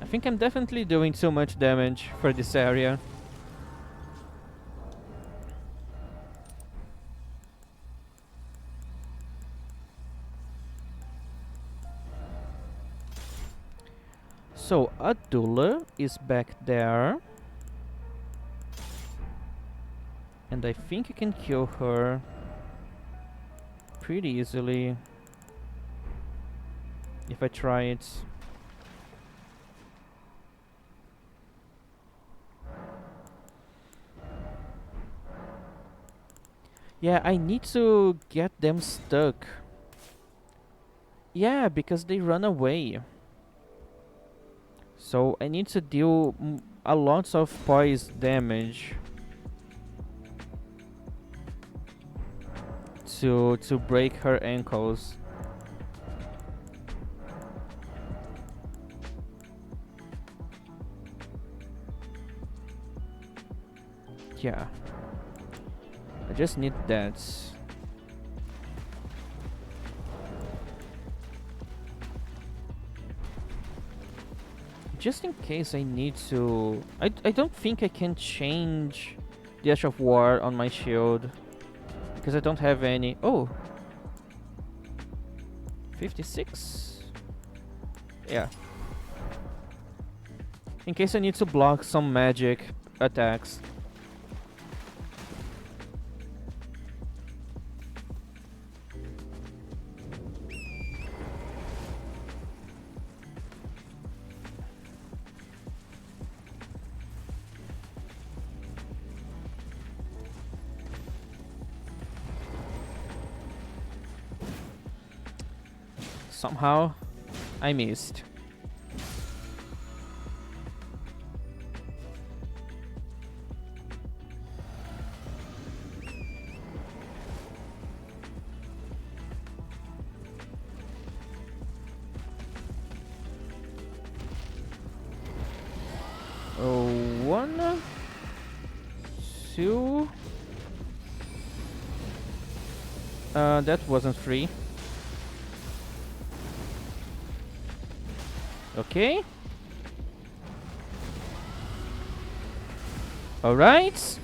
I think I'm definitely doing too much damage for this area. So Adula is back there. And I think you can kill her pretty easily if I try it. Yeah, I need to get them stuck. Yeah, because they run away. So I need to deal a lot of poise damage to break her ankles. Yeah. I just need that. Just in case I need to... I don't think I can change the Ash of War on my shield. Because I don't have any... Oh! 56? Yeah. In case I need to block some magic attacks. Somehow, I missed. Oh, 1, 2. That wasn't free. Okay. Alright.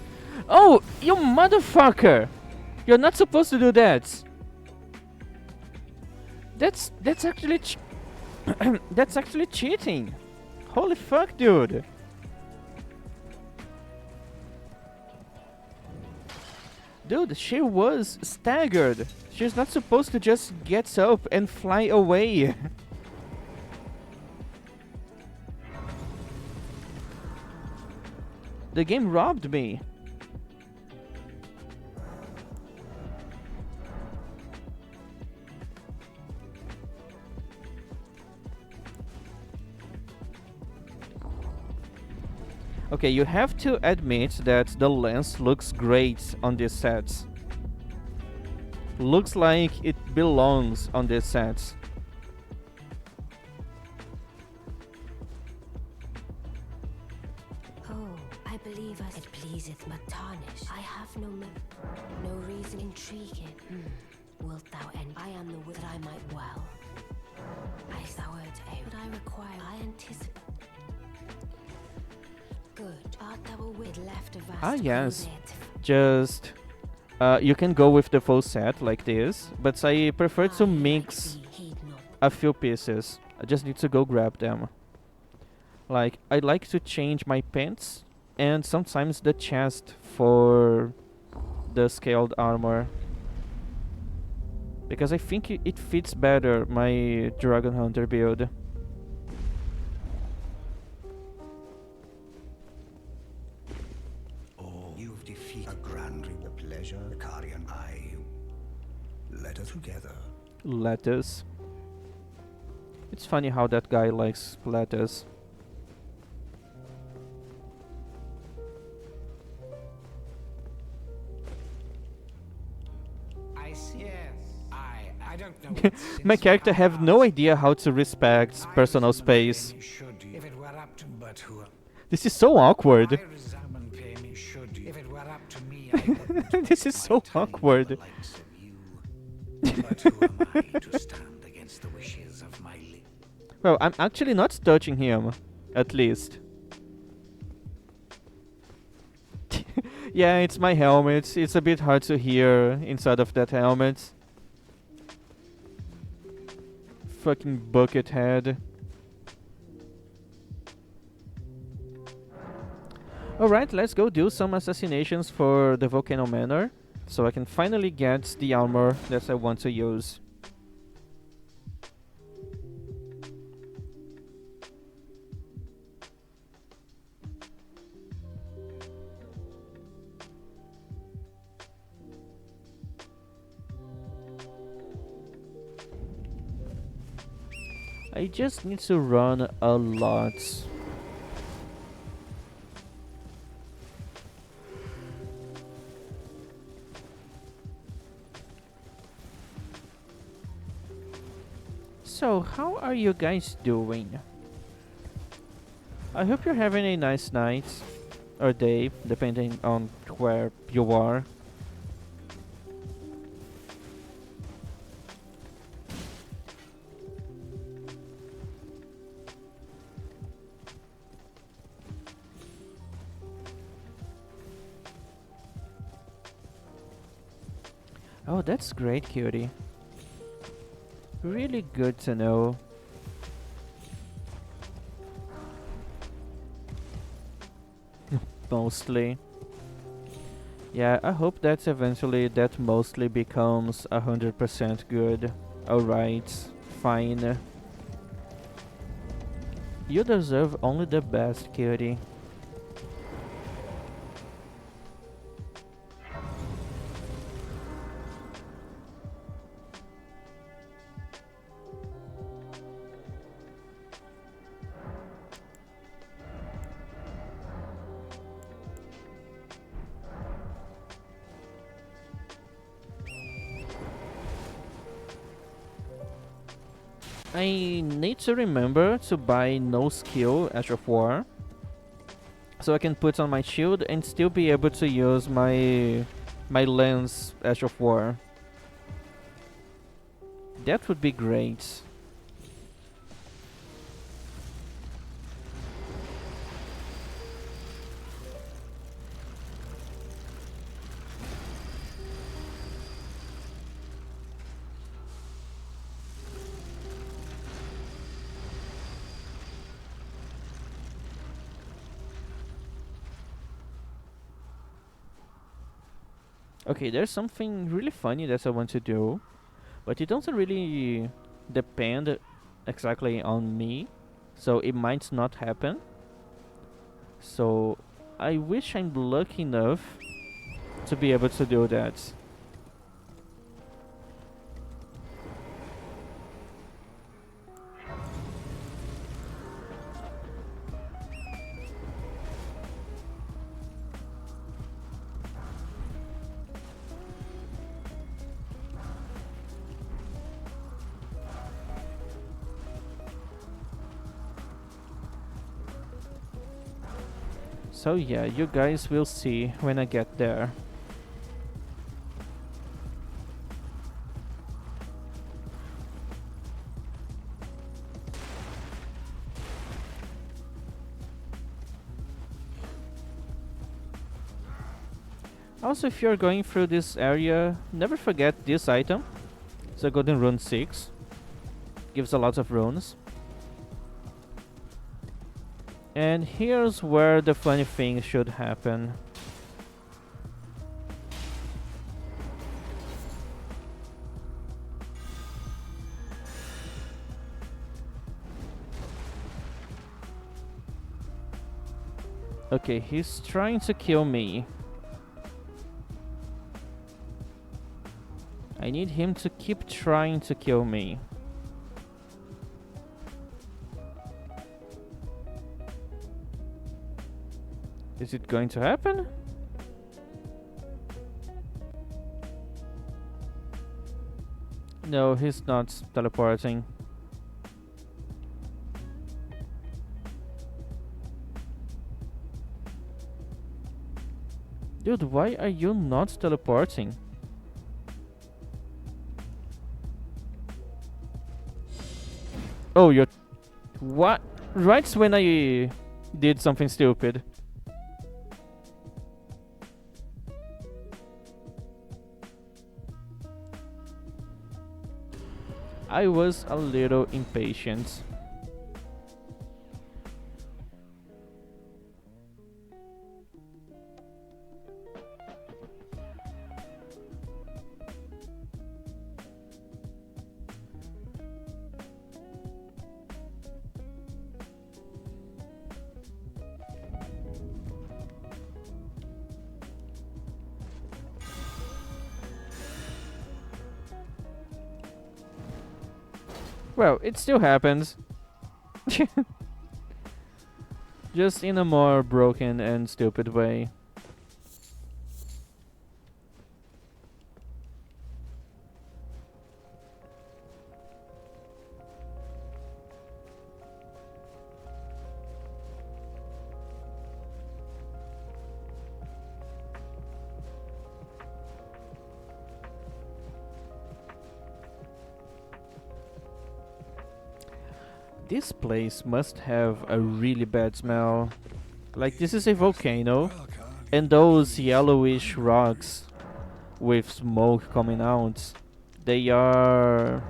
Oh, you motherfucker! You're not supposed to do that. That's actually that's actually cheating. Holy fuck, dude. Dude, she was staggered. She's not supposed to just get up and fly away. The game robbed me. Okay, you have to admit that the lens looks great on this set. Looks like it belongs on this set. I believe us. It pleaseth my tarnish. I have no reason intriguing. Wilt thou end? I am the wit that I might well. I soured a what I require. I anticipate. Good. Art thou a wit left of us? Ah, yes. Just you can go with the full set like this, but I prefer to mix a few pieces. I just need to go grab them. Like, I like to change my pants and sometimes the chest for the scaled armor. Because I think it fits better my Dragon Hunter build. Oh, you've defeated a grand the pleasure, Ikarian. Letter together. Lettuce. It's funny how that guy likes lettuce. I don't know. My character have no idea how to respect personal space. If it were up to but who This is so awkward. I resume pay me should you. If it were up to me, I wouldn't. This is so awkward. But who am I to stand against the wishes of my Well, I'm actually not touching him, at least. Yeah, it's my helmet. It's a bit hard to hear inside of that helmet. Fucking bucket head. Alright, let's go do some assassinations for the Volcano Manor, so I can finally get the armor that I want to use. I just need to run a lot. So, how are you guys doing? I hope you're having a nice night or day, depending on where you are. Oh, that's great, cutie. Really good to know. Mostly. Yeah, I hope that eventually that mostly becomes 100% good. Alright, fine. You deserve only the best, cutie. I need to remember to buy no skill Ash of War, so I can put on my shield and still be able to use my lens Ash of War. That would be great. Okay, there's something really funny that I want to do, but it doesn't really depend exactly on me, so it might not happen. So I wish I'm lucky enough to be able to do that. So yeah, you guys will see when I get there. Also, if you're going through this area, never forget this item. It's a golden rune 6. Gives a lot of runes. And here's where the funny thing should happen. Okay, he's trying to kill me. I need him to keep trying to kill me. Is it going to happen? No, he's not teleporting. Dude, why are you not teleporting? Oh, you're... What? Right when I did something stupid. I was a little impatient. Well, it still happens. Just in a more broken and stupid way. This place must have a really bad smell. Like, this is a volcano, and those yellowish rocks with smoke coming out, they are...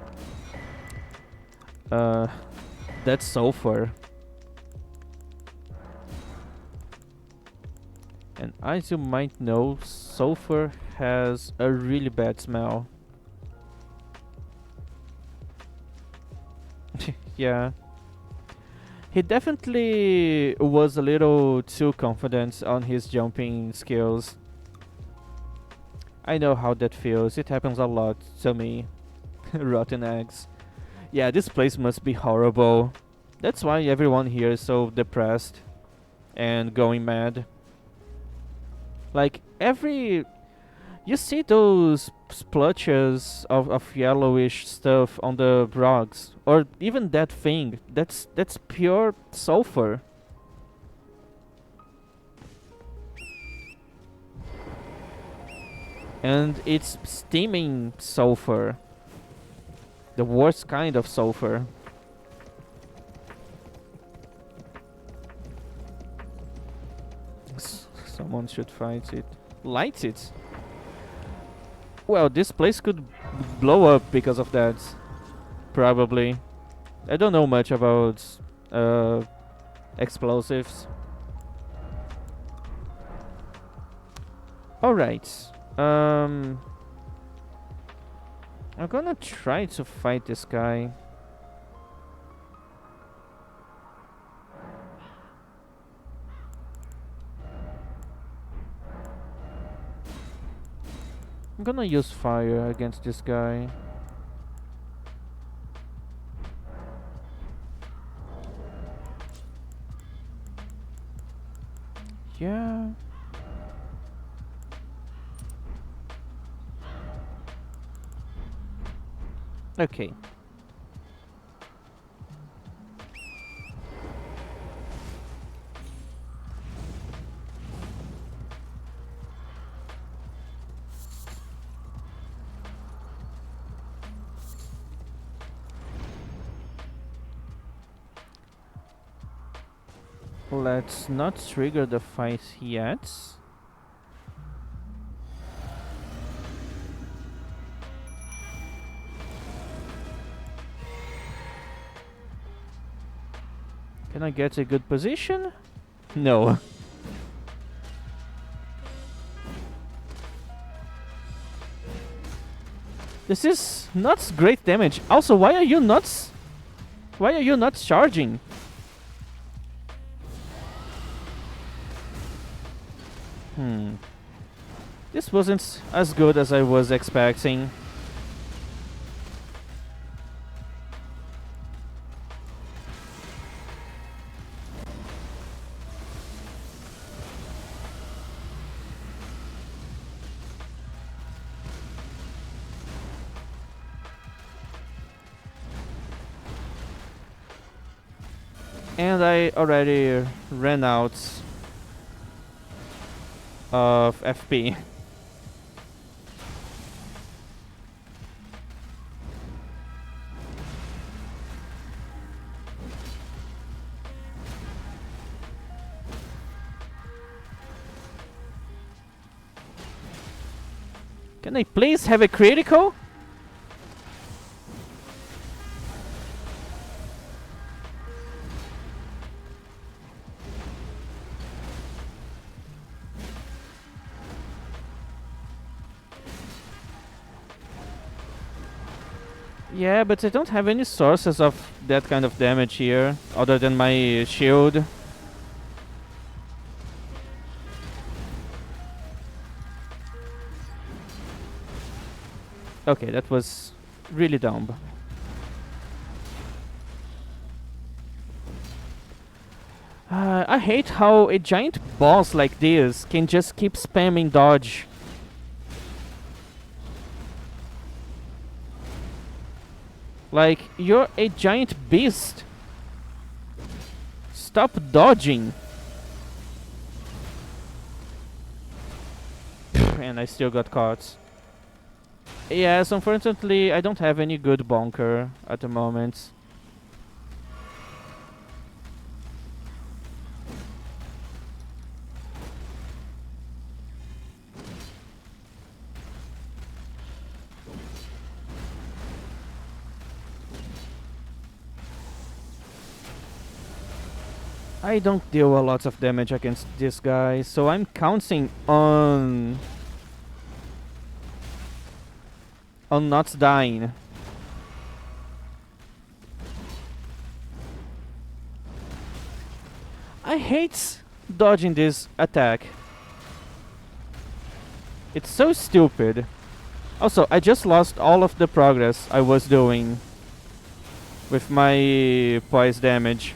that's sulfur. And as you might know, sulfur has a really bad smell. Yeah. He definitely was a little too confident on his jumping skills. I know how that feels. It happens a lot to me. Rotten eggs. Yeah, this place must be horrible. That's why everyone here is so depressed and going mad. Like, you see those splotches of yellowish stuff on the rocks, or even that thing. That's pure sulfur. And it's steaming sulfur. The worst kind of sulfur. Someone should fight it. Light it? Well, this place could blow up because of that. Probably. I don't know much about explosives. Alright. I'm gonna try to fight this guy. I'm gonna use fire against this guy. Yeah. Okay. Let's not trigger the fight yet. Can I get a good position? No. This is not great damage. Also, why are you not charging? This wasn't as good as I was expecting. And I already ran out of FP. Can I please have a critical? Yeah, but I don't have any sources of that kind of damage here, other than my shield. Okay, that was really dumb. I hate how a giant boss like this can just keep spamming dodge. Like, you're a giant beast. Stop dodging. And I still got caught. Yes, unfortunately, I don't have any good bunker at the moment. I don't deal a lot of damage against this guy, so I'm counting on not dying. I hate dodging this attack. It's so stupid. Also, I just lost all of the progress I was doing with my poise damage.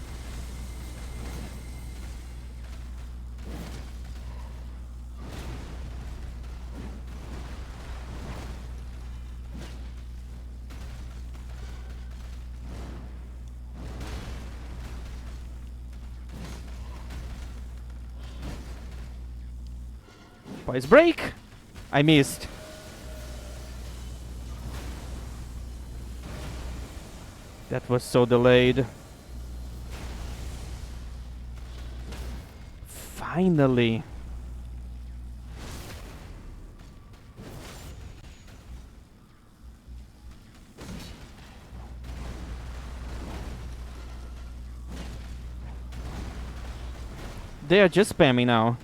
Poise break! I missed. That was so delayed. Finally. They are just spamming now.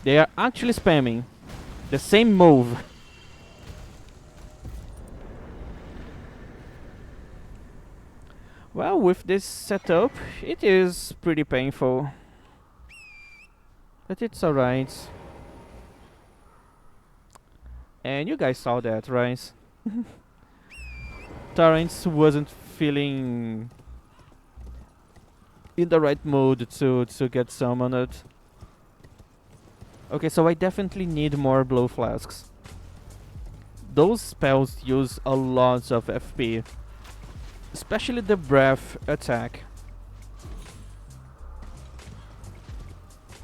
They are actually spamming the same move. Well, with this setup, it is pretty painful. But it's alright. And you guys saw that, right? Torrents wasn't feeling in the right mood to get summoned. Okay, so I definitely need more blow flasks. Those spells use a lot of FP. Especially the breath attack.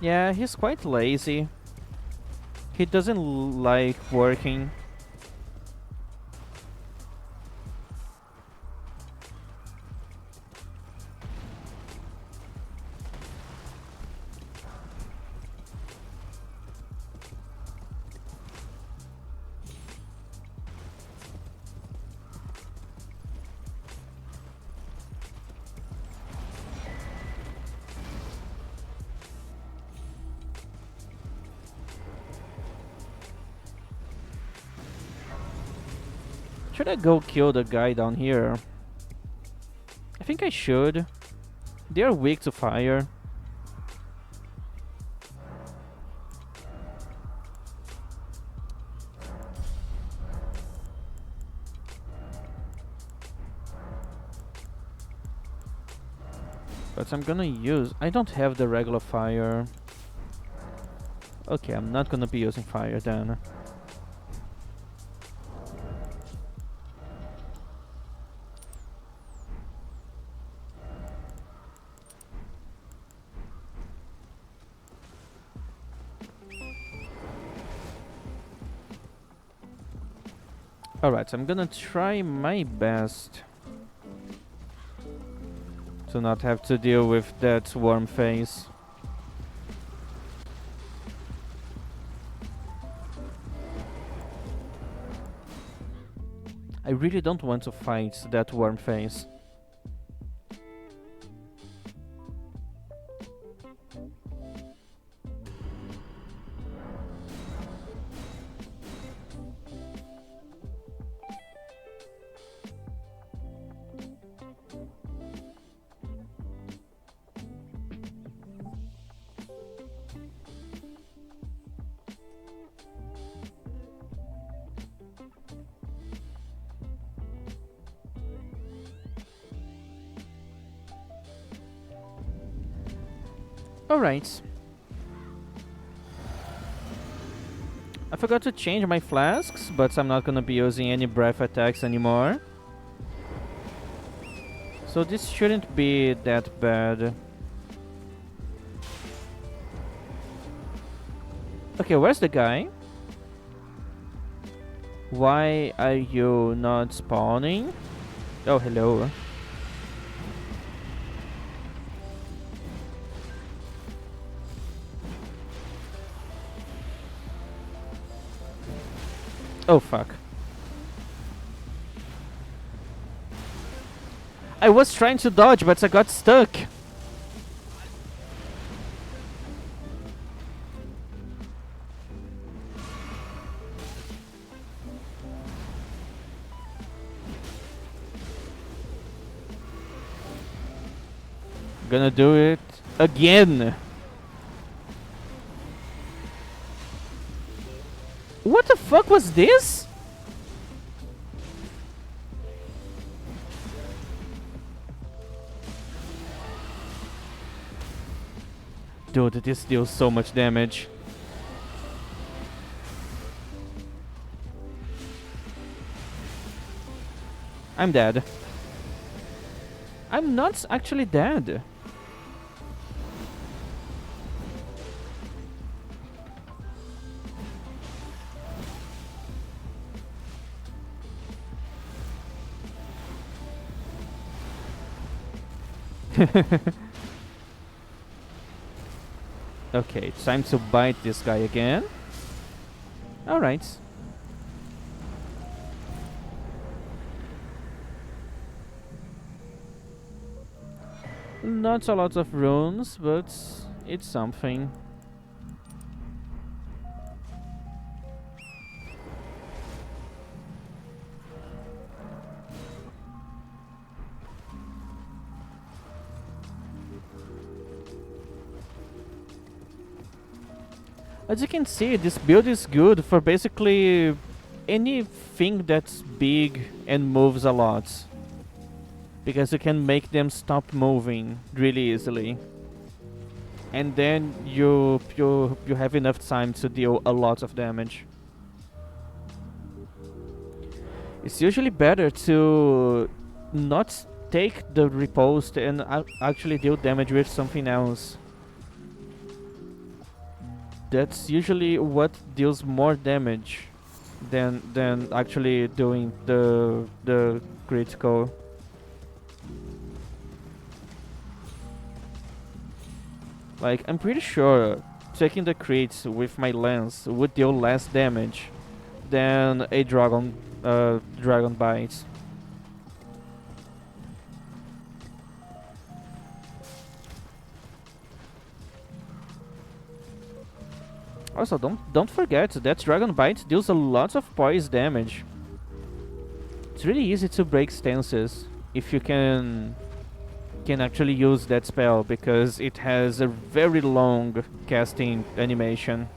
Yeah, he's quite lazy. He doesn't like working. Should I go kill the guy down here? I think I should. They are weak to fire. But I'm gonna use... I don't have the regular fire. Okay, I'm not gonna be using fire then. Alright, so I'm gonna try my best to not have to deal with that worm face. I really don't want to fight that worm face. Alright. I forgot to change my flasks, but I'm not gonna be using any breath attacks anymore. So this shouldn't be that bad. Okay, where's the guy? Why are you not spawning? Oh, hello. Oh, fuck. I was trying to dodge, but I got stuck. Gonna do it again. What the fuck was this? Dude, this deals so much damage. I'm dead. I'm not actually dead. Okay, it's time to bite this guy again. Alright. Not a lot of runes, but it's something. As you can see, this build is good for basically anything that's big and moves a lot. Because you can make them stop moving really easily. And then you have enough time to deal a lot of damage. It's usually better to not take the riposte and actually deal damage with something else. That's usually what deals more damage than actually doing the critical. Like, I'm pretty sure taking the crits with my lance would deal less damage than a dragon bite. Also, don't forget that Dragon Bite deals a lot of poise damage. It's really easy to break stances if you can actually use that spell, because it has a very long casting animation.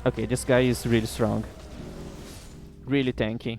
Okay, this guy is really strong. Really tanky.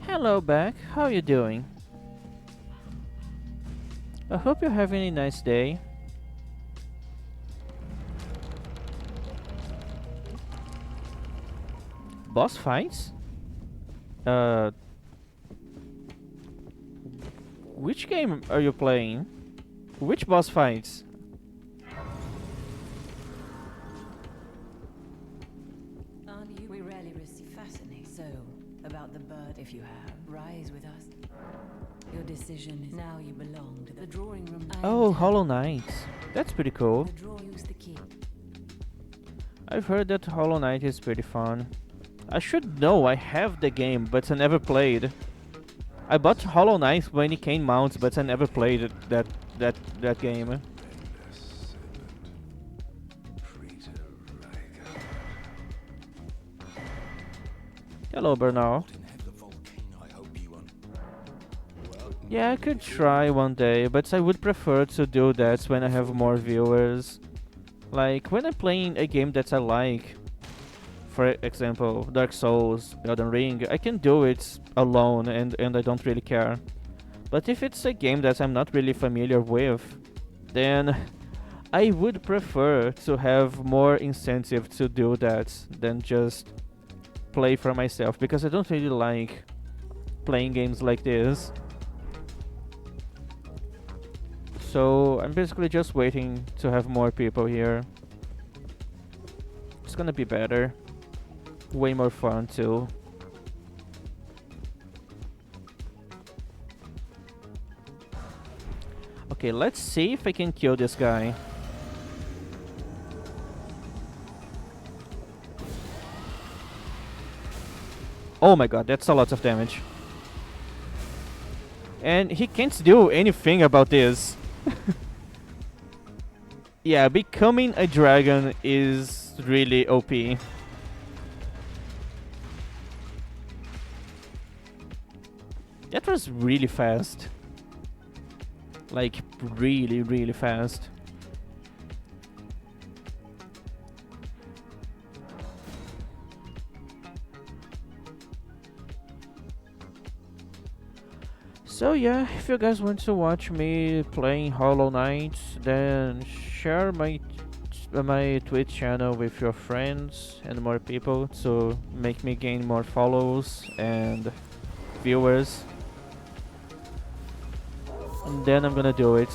Hello back, how are you doing? I hope you're having a nice day. Boss fights? Which game are you playing? Which boss fights? We rarely receive fascinating, so about the bird if you have. Rise with us. Your decision is now you belong to the drawing room. Oh, Hollow Knight. That's pretty cool. The draw use the key. I've heard that Hollow Knight is pretty fun. I should know, I have the game, but I never played. I bought Hollow Knight when it came out, but I never played that game. Hello, Bernal. Yeah, I could try one day, but I would prefer to do that when I have more viewers. Like, when I'm playing a game that I like, for example, Dark Souls, Elden Ring, I can do it alone and I don't really care. But if it's a game that I'm not really familiar with, then I would prefer to have more incentive to do that than just play for myself, because I don't really like playing games like this. So I'm basically just waiting to have more people here. It's gonna be better. Way more fun too. Okay, let's see if I can kill this guy. Oh my god, that's a lot of damage. And he can't do anything about this. Yeah, becoming a dragon is really OP. That was really fast. Like, really, really fast. So yeah, if you guys want to watch me playing Hollow Knight, then share my Twitch channel with your friends and more people to make me gain more follows and viewers. And then I'm gonna do it.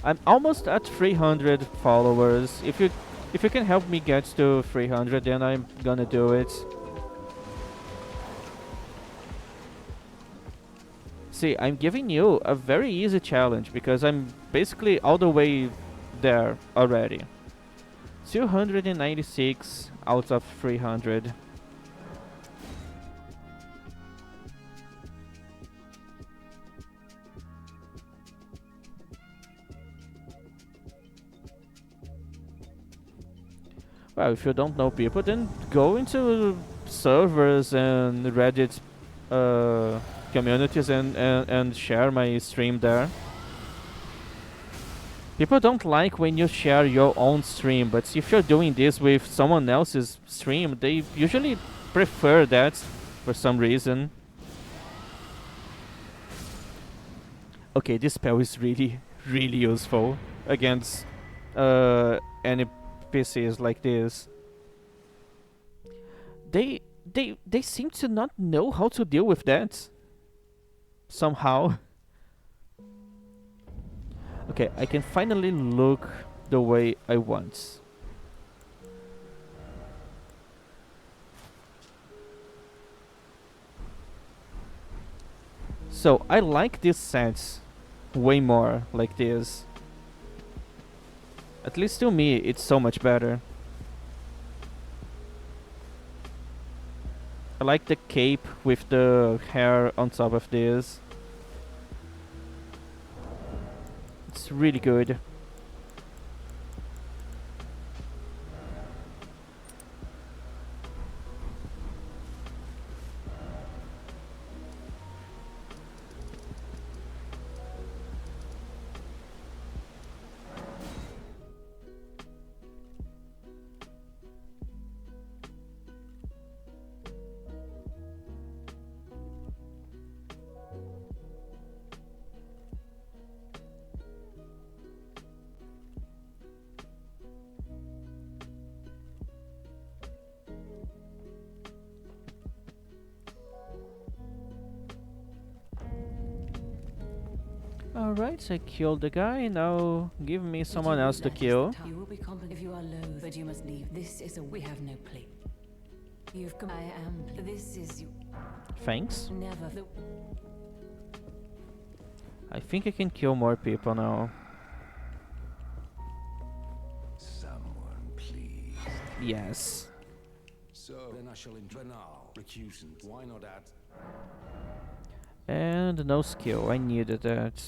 I'm almost at 300 followers. If you can help me get to 300, then I'm gonna do it. See, I'm giving you a very easy challenge because I'm basically all the way there already. 296 out of 300. Well, if you don't know people, then go into servers and Reddit communities and share my stream there. People don't like when you share your own stream, but if you're doing this with someone else's stream, they usually prefer that for some reason. Okay, this spell is really, really useful against NPCs like this. They seem to not know how to deal with that. Somehow. Okay, I can finally look the way I want. So, I like this set way more like this. At least to me, it's so much better. I like the cape with the hair on top of this. It's really good. Alright, I killed the guy, now give me someone else to kill. You will be competent if you are loath, but you must leave. This is a we have no plea. You've come. I am. This is Thanks. never the. I think I can kill more people now. Someone please. Yes. So then I shall Drenal, recusant. Why not add? And no skill. I needed that.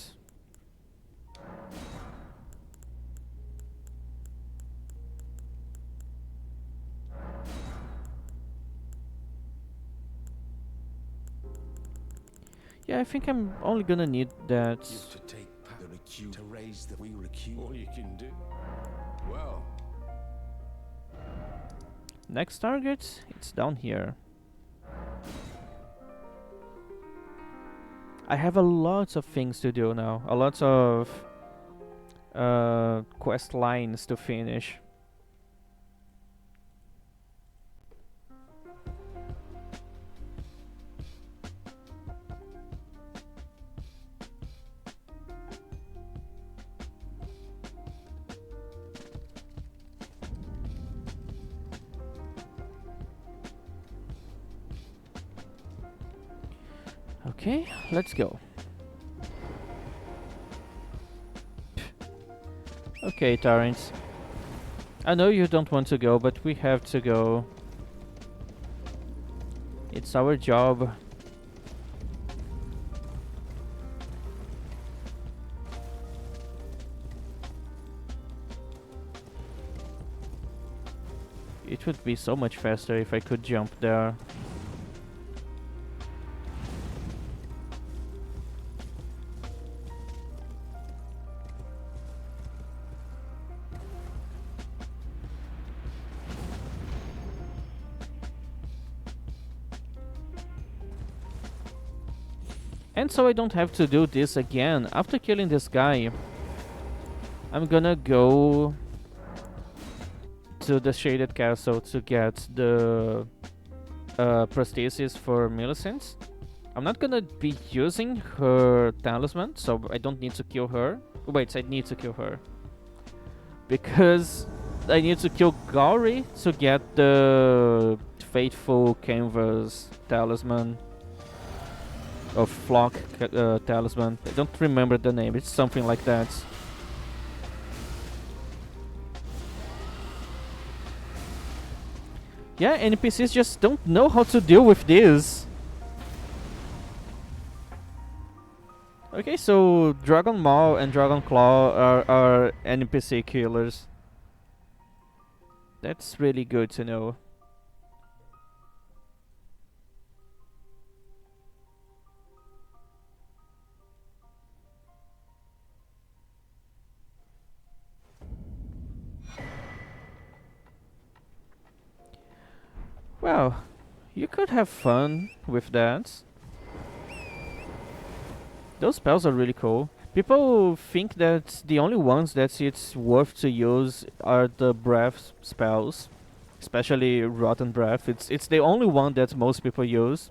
Yeah, I think I'm only gonna need that. To take the recuse to raise the we recuse. All you can do. Well, Next target, it's down here. I have a lot of things to do now. A lot of quest lines to finish. Okay, let's go. Okay, Tarrants. I know you don't want to go, but we have to go. It's our job. It would be so much faster if I could jump there. And so I don't have to do this again. After killing this guy, I'm gonna go to the Shaded Castle to get the prosthesis for Millicent. I'm not gonna be using her talisman, so I don't need to kill her. Wait, I need to kill her. Because I need to kill Gauri to get the Fateful Canvas talisman. Of Flock talisman. I don't remember the name, it's something like that. Yeah, NPCs just don't know how to deal with this. Okay, so Dragon Maw and Dragon Claw are NPC killers. That's really good to know. Well, you could have fun with that. Those spells are really cool. People think that the only ones that it's worth to use are the breath spells, especially Rotten Breath. It's the only one that most people use,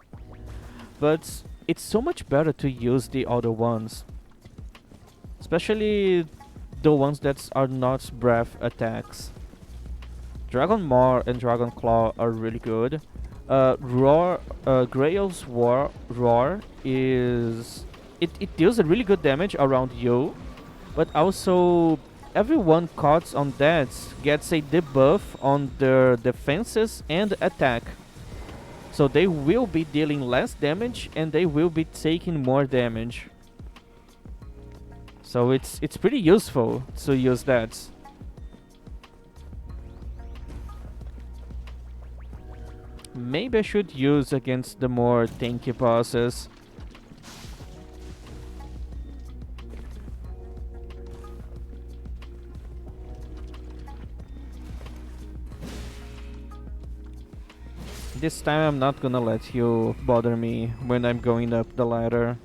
but it's so much better to use the other ones, especially the ones that are not breath attacks. Dragon Maw and Dragon Claw are really good. Grail's Roar is... It deals a really good damage around you, but also everyone caught on that gets a debuff on their defenses and attack. So they will be dealing less damage and they will be taking more damage. So it's pretty useful to use that. Maybe I should use against the more tanky bosses. This time I'm not gonna let you bother me when I'm going up the ladder.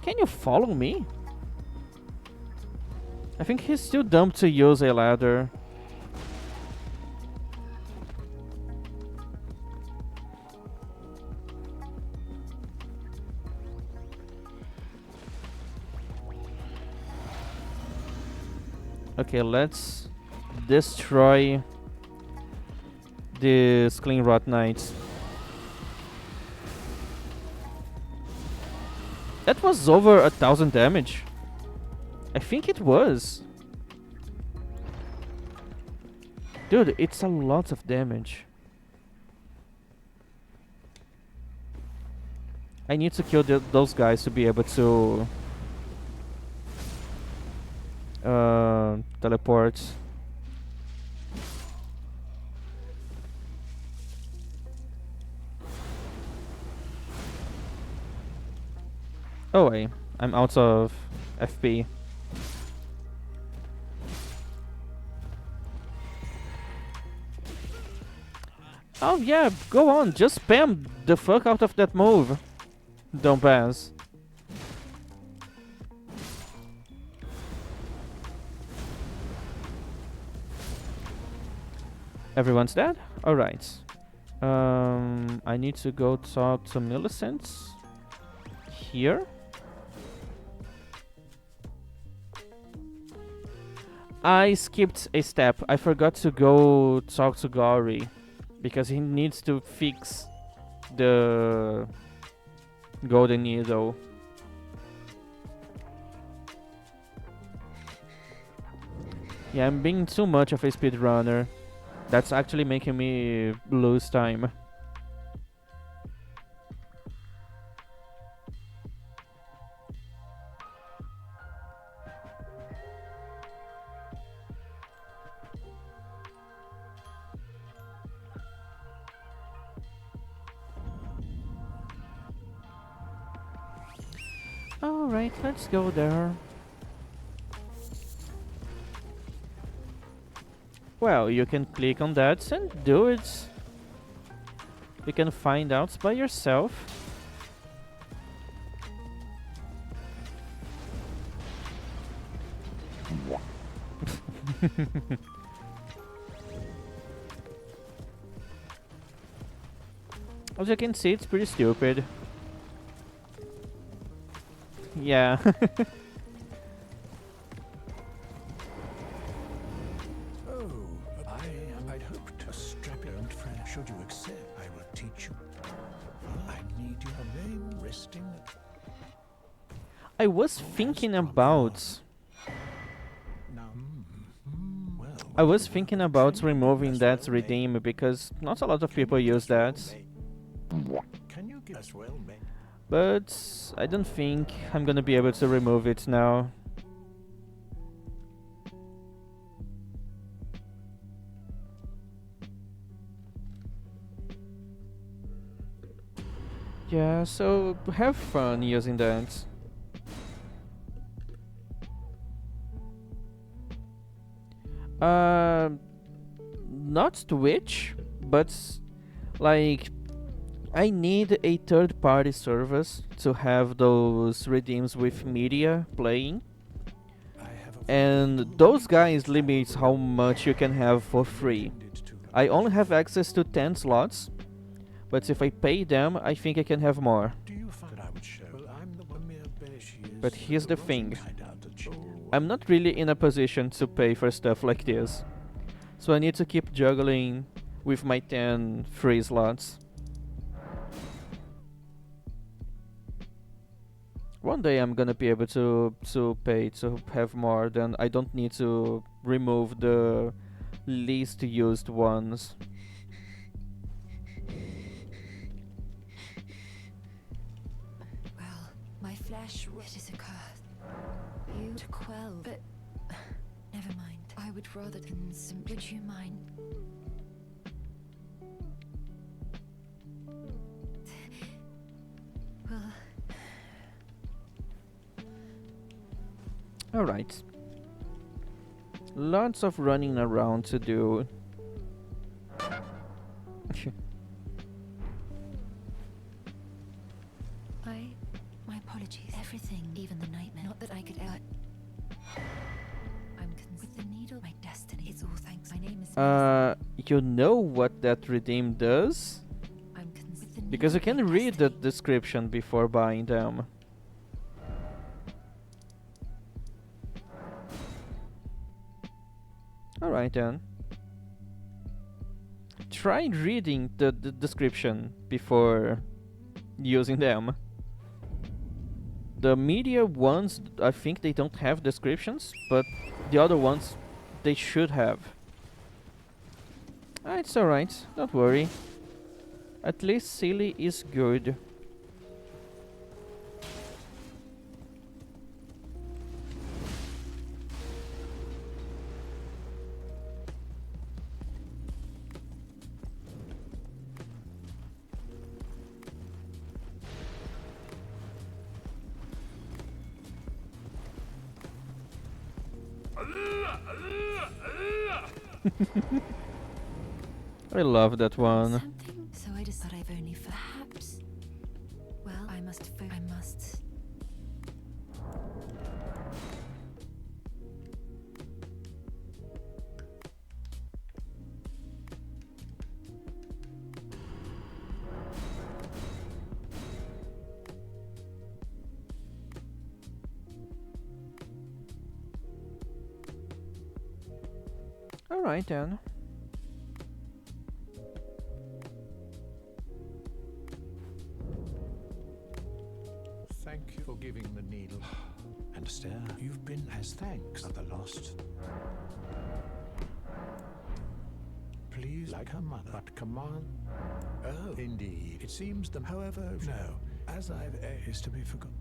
Can you follow me? I think he's too dumb to use a ladder. Okay, let's destroy these clean rot knights. That was over 1,000 damage. I think it was. Dude, it's a lot of damage. I need to kill those guys to be able to teleport. Oh wait, I'm out of FP. Oh yeah, go on, just spam the fuck out of that move. Don't pass. Everyone's dead? Alright. I need to go talk to Millicent. Here? I skipped a step. I forgot to go talk to Gori. Because he needs to fix the golden needle. Yeah, I'm being too much of a speedrunner. That's actually making me lose time. Alright, let's go there. Well, you can click on that and do it. You can find out by yourself. As you can see, it's pretty stupid. Yeah. I'd hoped a strapping friend. Should you accept, I will teach you. I need your name resting. I was thinking about... Well, I was thinking about removing that redeem because not a lot of people use that. can you give us well, mate? But I don't think I'm gonna be able to remove it now. Yeah, so have fun using that. Not Twitch, but like I need a third-party service to have those redeems with media playing. And those guys limit how much you can have for free. I only have access to 10 slots, but if I pay them, I think I can have more. Do you find I would show? Well, I'm the mere bear she is. But here's the thing. I doubt that she- I'm not really in a position to pay for stuff like this. So I need to keep juggling with my 10 free slots. One day I'm gonna be able to pay to have more, then I don't need to remove the least used ones. Well, my flesh, it is a curse. You to quell, but never mind. I would rather than would you mind? Well, Alright. Lots of running around to do. my apologies. Everything, even the nightmare. Not that I could ever. I'm with the needle, my destiny. It's all thanks. My name is. You know what that redeem does? I'm with the Because you needle, can my read the destiny. description before buying them. Alright then. Try reading the description before using them. The media ones, I think they don't have descriptions, but the other ones, they should have. It's alright, don't worry. At least silly is good. I love that one. Something. So I decided I've only perhaps. Well, I must. Alright then. Thank you for giving the needle. And Esther, you've been as thanks for the lost. Please, like her mother, but command. Oh, indeed. It seems them, however, no, as I've is to be forgotten.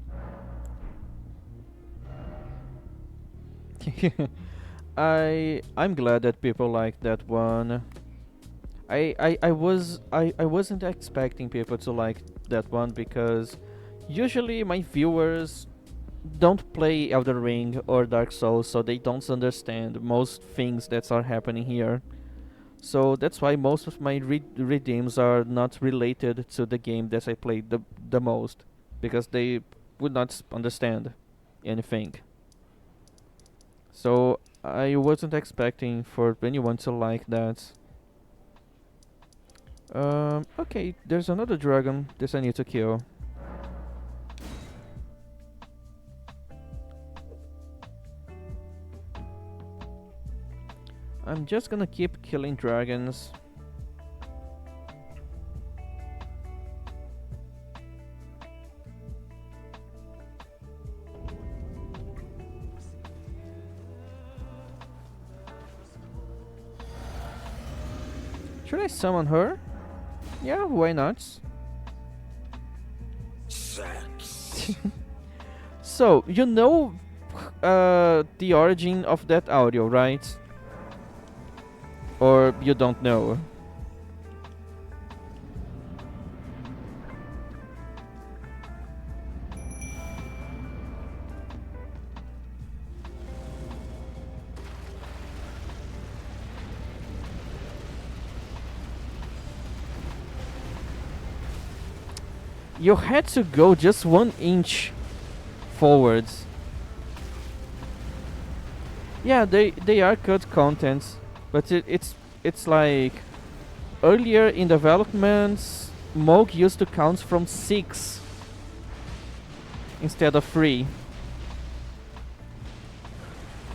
I'm glad that people like that one. I wasn't expecting people to like that one because usually my viewers don't play Elden Ring or Dark Souls, so they don't understand most things that are happening here. So that's why most of my redeems are not related to the game that I played the most, because they would not understand anything. So I wasn't expecting for anyone to like that. Okay, there's another dragon that I need to kill. I'm just gonna keep killing dragons. Should I summon her? Yeah, why not? Sex. So, you know the origin of that audio, right? Or you don't know? You had to go just 1 inch forwards. Yeah, they are cut contents, but it's like earlier in developments, Moog used to count from 6 instead of 3.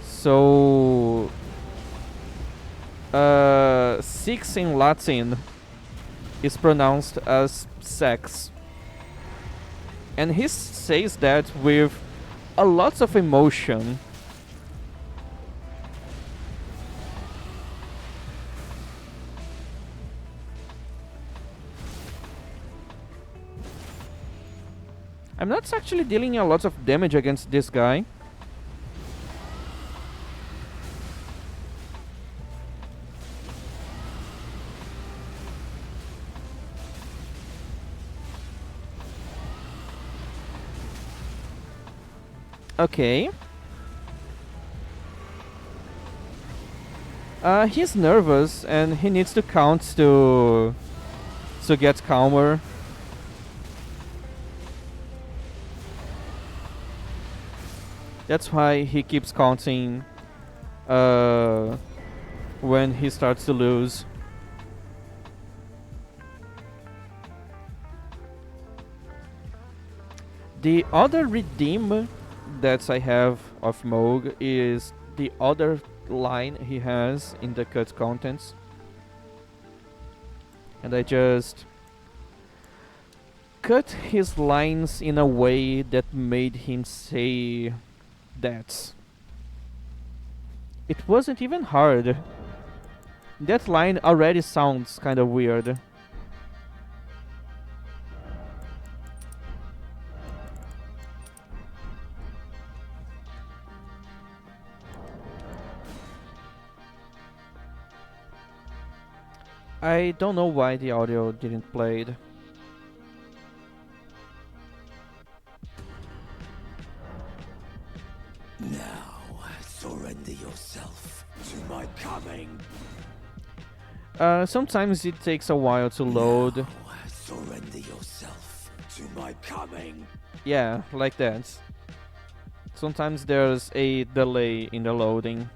So 6 in Latin is pronounced as sex. And he says that with a lot of emotion. I'm not actually dealing a lot of damage against this guy. Okay. He's nervous and he needs to count to get calmer. That's why he keeps counting when he starts to lose. The other redeem that I have of Moog is the other line he has in the cut contents, and I just cut his lines in a way that made him say that. It wasn't even hard. That line already sounds kind of weird. I don't know why the audio didn't play it. Now, surrender yourself to my coming. Sometimes it takes a while to load. Now, surrender yourself to my coming. Yeah, like that. Sometimes there's a delay in the loading.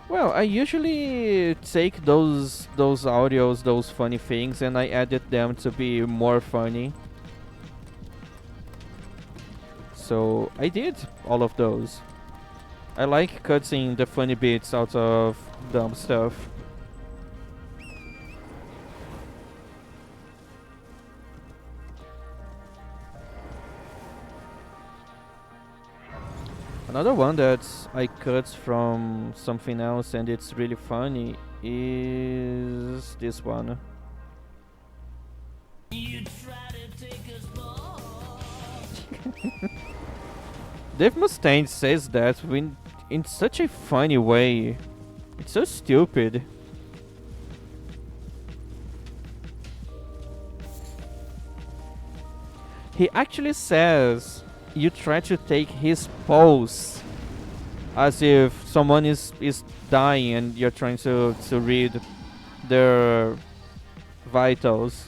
Well, I usually take those audios, those funny things, and I edit them to be more funny. So I did all of those. I like cutting the funny bits out of dumb stuff. Another one that I cut from something else and it's really funny is this one. Dave Mustaine says that in such a funny way. It's so stupid. He actually says you try to take his pulse as if someone is dying and you're trying to read their vitals.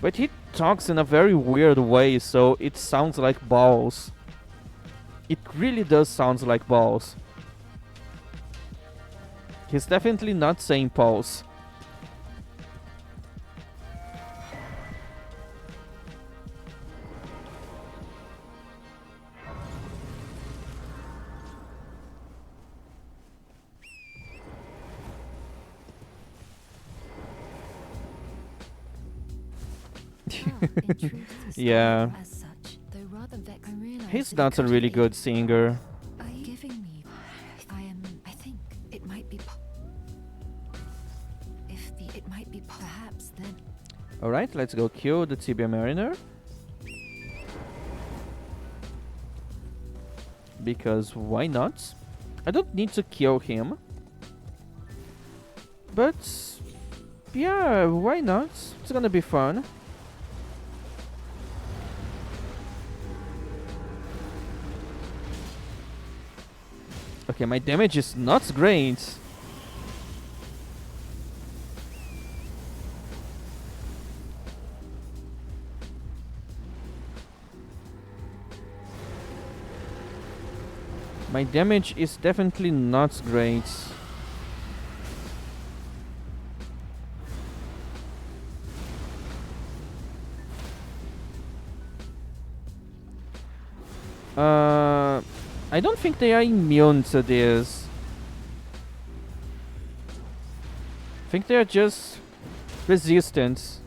But he talks in a very weird way, so it sounds like balls. It really does sound like balls. He's definitely not saying pulse. Yeah. As such, though rather I realize He's that not a it really could good singer. be- Are you giving me? I think it might be. It might be perhaps then. Alright, let's go kill the Tibia Mariner. Because why not? I don't need to kill him. But yeah, why not? It's gonna be fun. Okay, my damage is not great. My damage is definitely not great. I don't think they are immune to this. I think they're just resistant.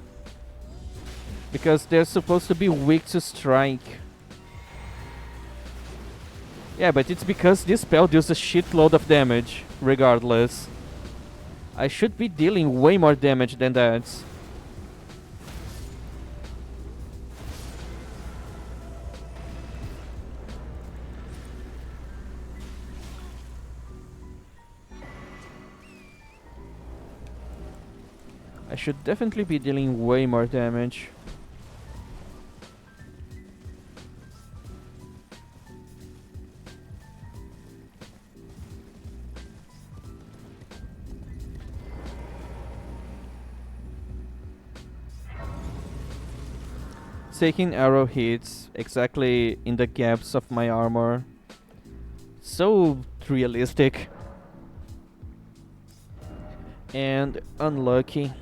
Because they're supposed to be weak to strike. Yeah, but it's because this spell deals a shitload of damage, regardless. I should be dealing way more damage than that. I should definitely be dealing way more damage. taking arrow hits exactly in the gaps of my armor. So realistic. And unlucky.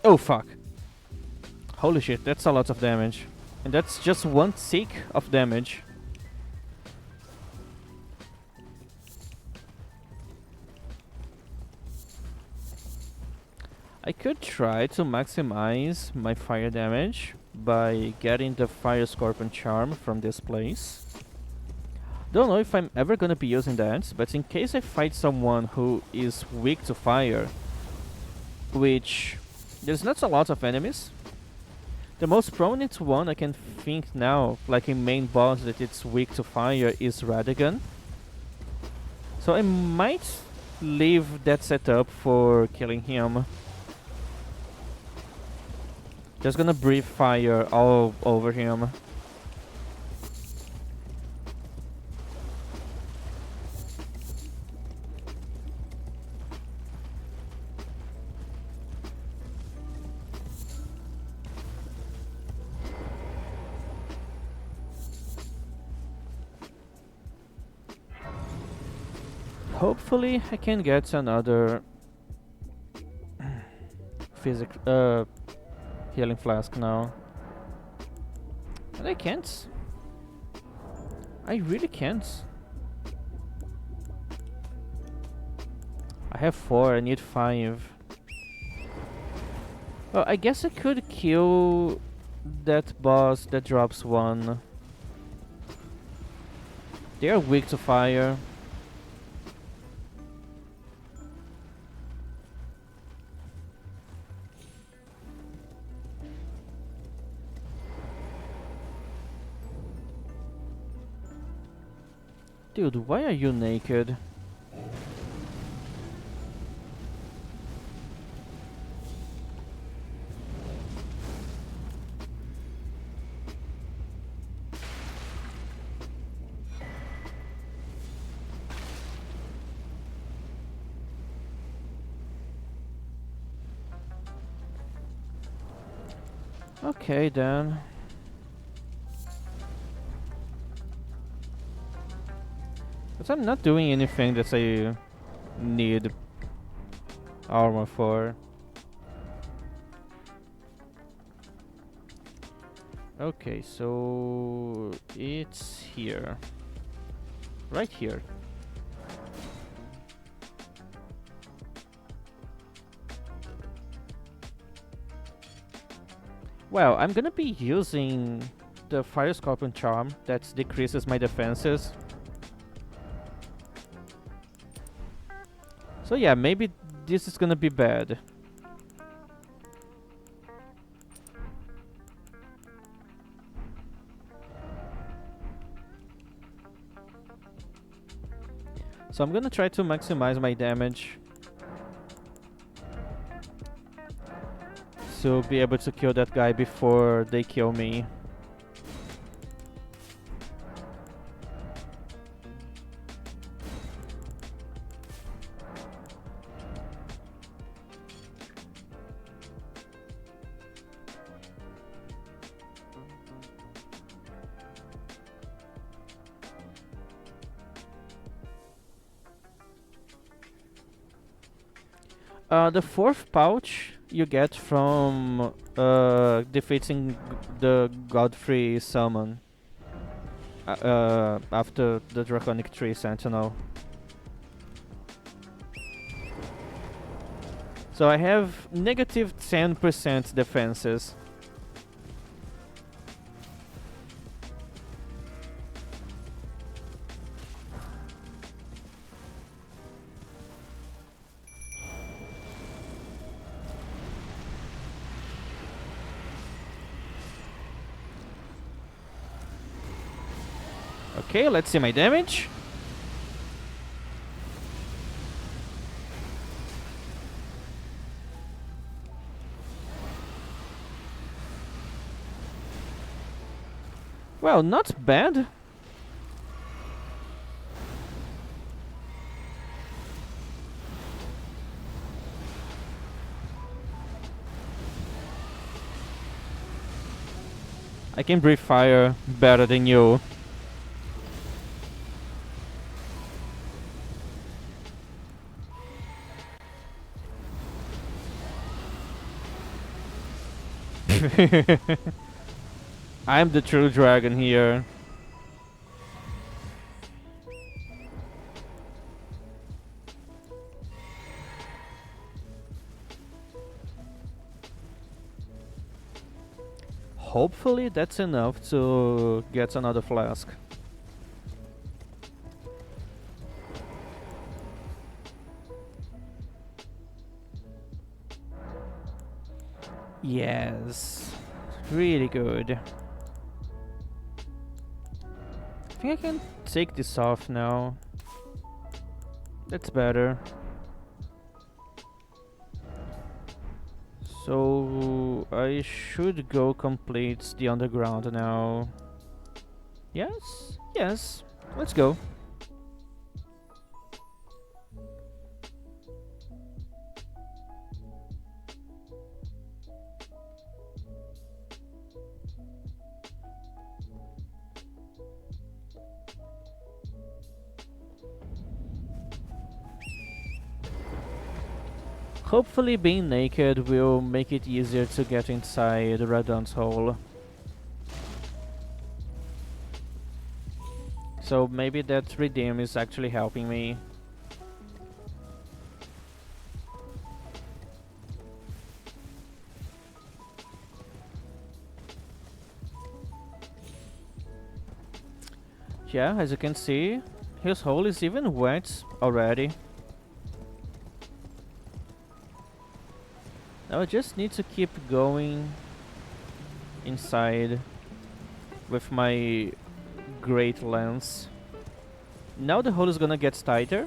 Oh fuck. Holy shit, that's a lot of damage. And that's just one tick of damage. I could try to maximize my fire damage by getting the Fire Scorpion charm from this place. Don't know if I'm ever gonna be using that, but in case I fight someone who is weak to fire, which there's not a lot of enemies. The most prominent one I can think now, like a main boss that it's weak to fire, is Radagon. So I might leave that setup for killing him. Just gonna breathe fire all over him. Hopefully I can get another healing flask now. But I can't. I really can't. I have 4, I need 5. Well, I guess I could kill that boss that drops 1. They are weak to fire. Dude, why are you naked? Okay then. But I'm not doing anything that I need armor for. Okay, so it's here. Right here. Well, I'm gonna be using the Fire Scorpion charm that decreases my defenses. So yeah, maybe this is gonna be bad. So I'm gonna try to maximize my damage to be able to kill that guy before they kill me. The 4th pouch you get from defeating the Godfrey summon after the Draconic Tree Sentinel. So I have negative 10% defenses. Okay, let's see my damage. Well, not bad. I can breathe fire better than you. I'm the true dragon here. Hopefully that's enough to get another flask. Yes, really good. I think I can take this off now. That's better. So I should go complete the underground now. Yes? Yes. Let's go. Hopefully being naked will make it easier to get inside Radon's hole. So maybe that redeem is actually helping me. Yeah, as you can see, his hole is even wet already. Now I just need to keep going inside with my great lance. Now the hole is gonna get tighter,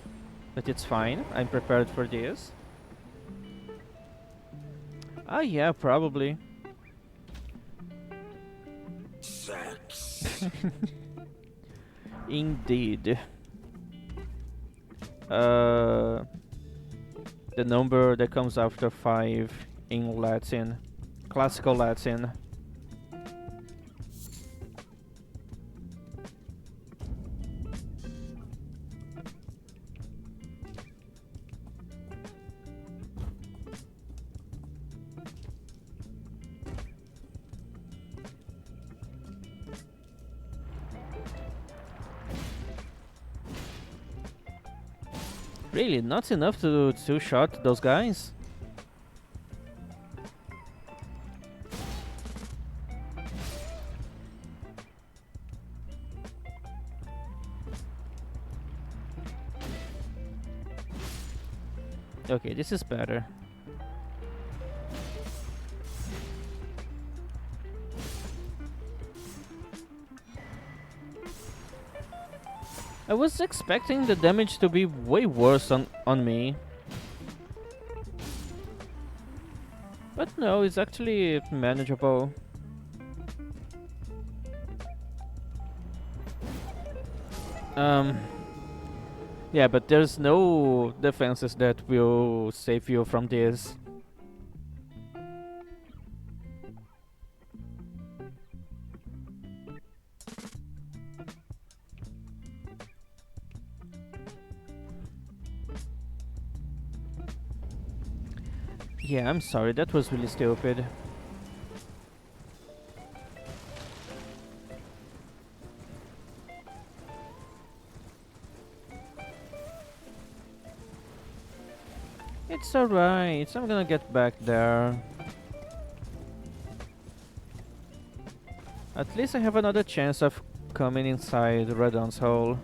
but it's fine. I'm prepared for this. Ah, yeah, probably. Sex. Indeed. The number that comes after 5 in Latin. Classical Latin. Really, not enough to two-shot those guys? Okay, this is better. I was expecting the damage to be way worse on me. But no, it's actually manageable. Yeah, but there's no defenses that will save you from this. Yeah, I'm sorry, that was really stupid. It's alright, I'm gonna get back there. At least I have another chance of coming inside Radon's hole.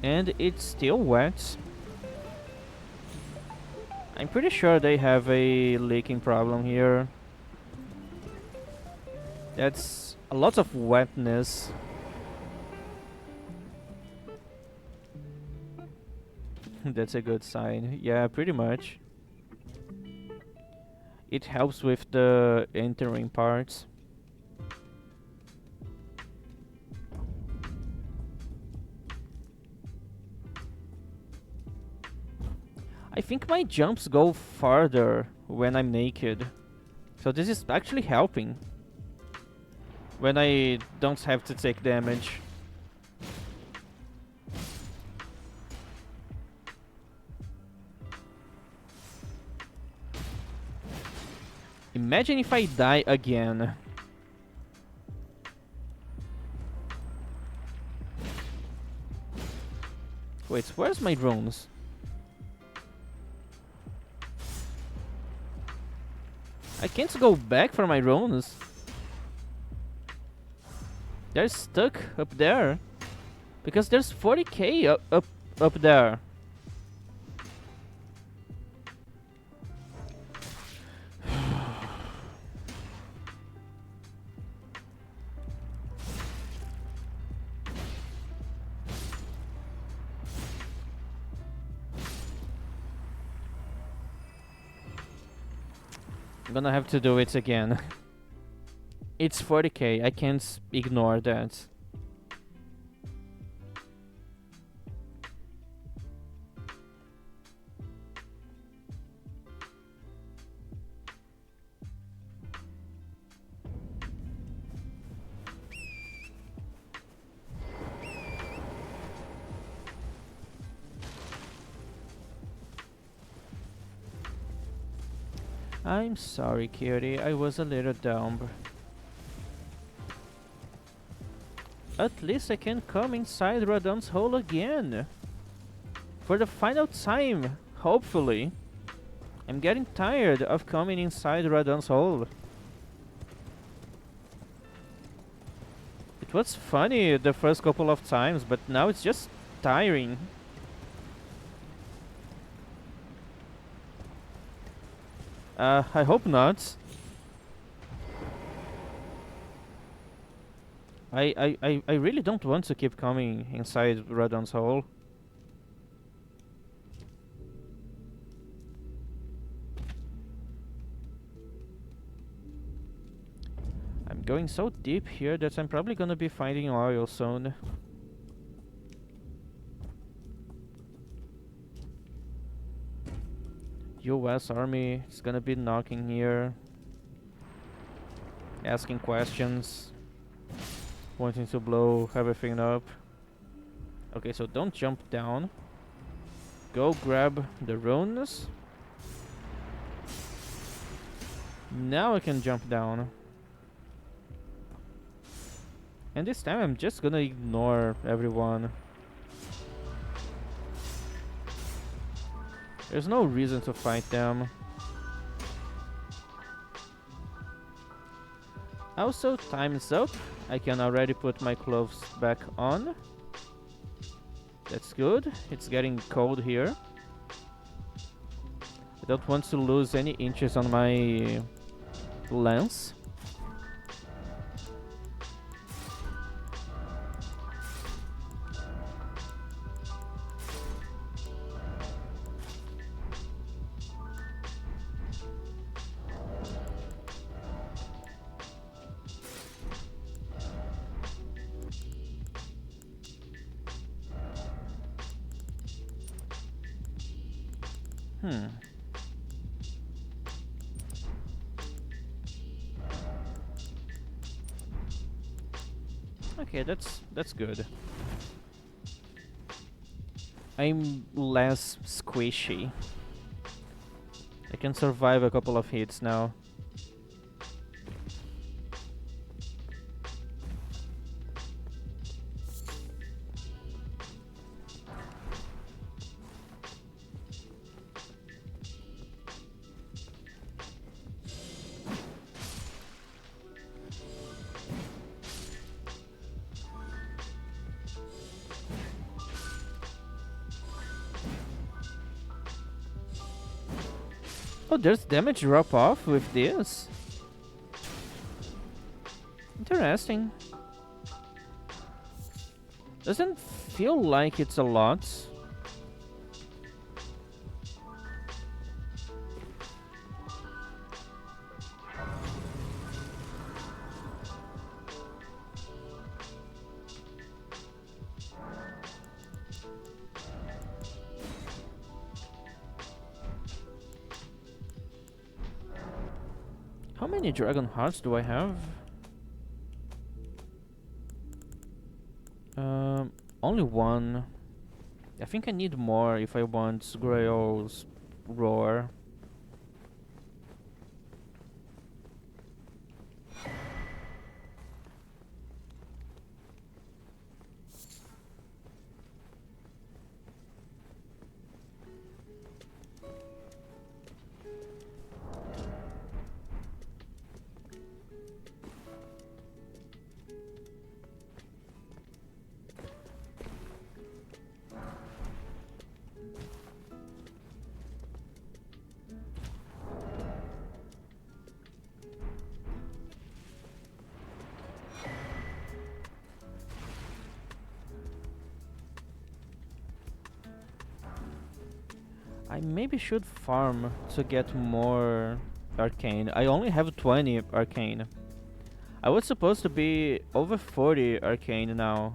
And it's still wet. I'm pretty sure they have a leaking problem here. That's a lot of wetness. That's a good sign. Yeah, pretty much. It helps with the entering parts. I think my jumps go farther when I'm naked. So this is actually helping. When I don't have to take damage. Imagine if I die again. Wait, where's my runes? I can't go back for my runes. They're stuck up there. Because there's 40k up there. I'm gonna have to do it again. It's 40k, I can't ignore that. I'm sorry, cutie, I was a little dumb. At least I can come inside Radon's hole again. For the final time, hopefully. I'm getting tired of coming inside Radon's hole. It was funny the first couple of times, but now it's just tiring. I hope not. I really don't want to keep coming inside Radon's hole. I'm going so deep here that I'm probably gonna be finding oil soon. US Army is gonna be knocking here, asking questions, wanting to blow everything up. Okay, so don't jump down. Go grab the runes. Now I can jump down. And this time I'm just gonna ignore everyone. There's no reason to fight them. Also, time is up. I can already put my clothes back on. That's good. It's getting cold here. I don't want to lose any inches on my lens. Okay, that's good. I'm less squishy. I can survive a couple of hits now. Oh, there's damage drop off with this? Interesting. Doesn't feel like it's a lot. How many dragon hearts do I have? Only one. I think I need more if I want Grail's roar. I maybe should farm to get more arcane. I only have 20 arcane. I was supposed to be over 40 arcane now,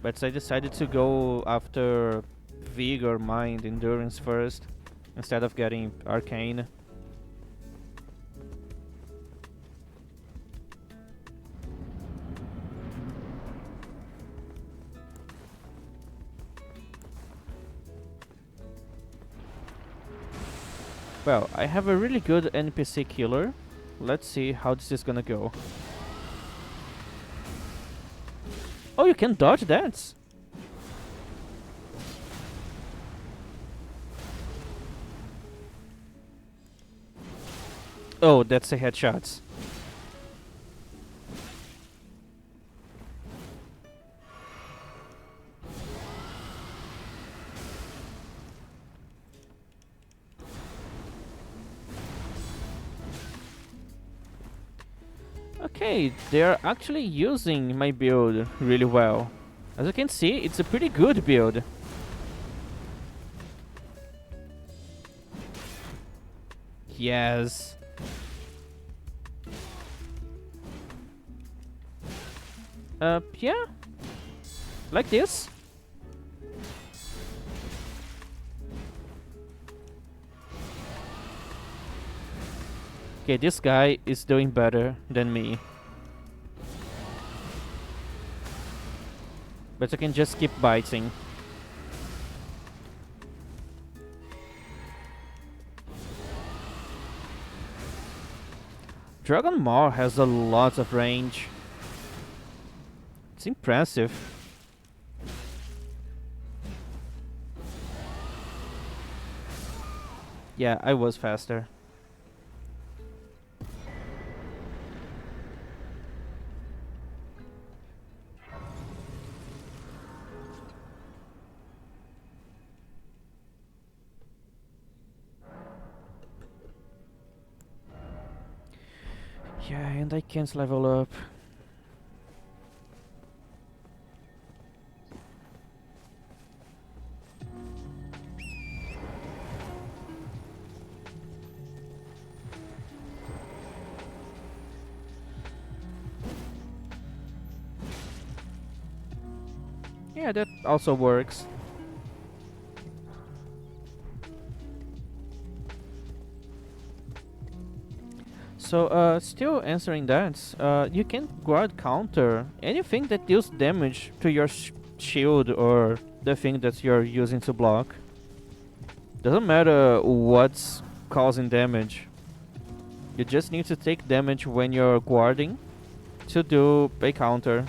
but I decided to go after vigor, mind, endurance first instead of getting arcane. Well, I have a really good NPC killer. Let's see how this is gonna go. Oh, you can dodge that! Oh, that's a headshot. Okay, they're actually using my build really well. As you can see, it's a pretty good build. Yes. Yeah. Like this. Okay, this guy is doing better than me. But I can just keep biting. Dragon Maw has a lot of range. It's impressive. Yeah, I was faster. Yeah, and I can't level up. Yeah, that also works. So, still answering that, you can guard counter anything that deals damage to your shield or the thing that you're using to block. Doesn't matter what's causing damage. You just need to take damage when you're guarding to do a counter.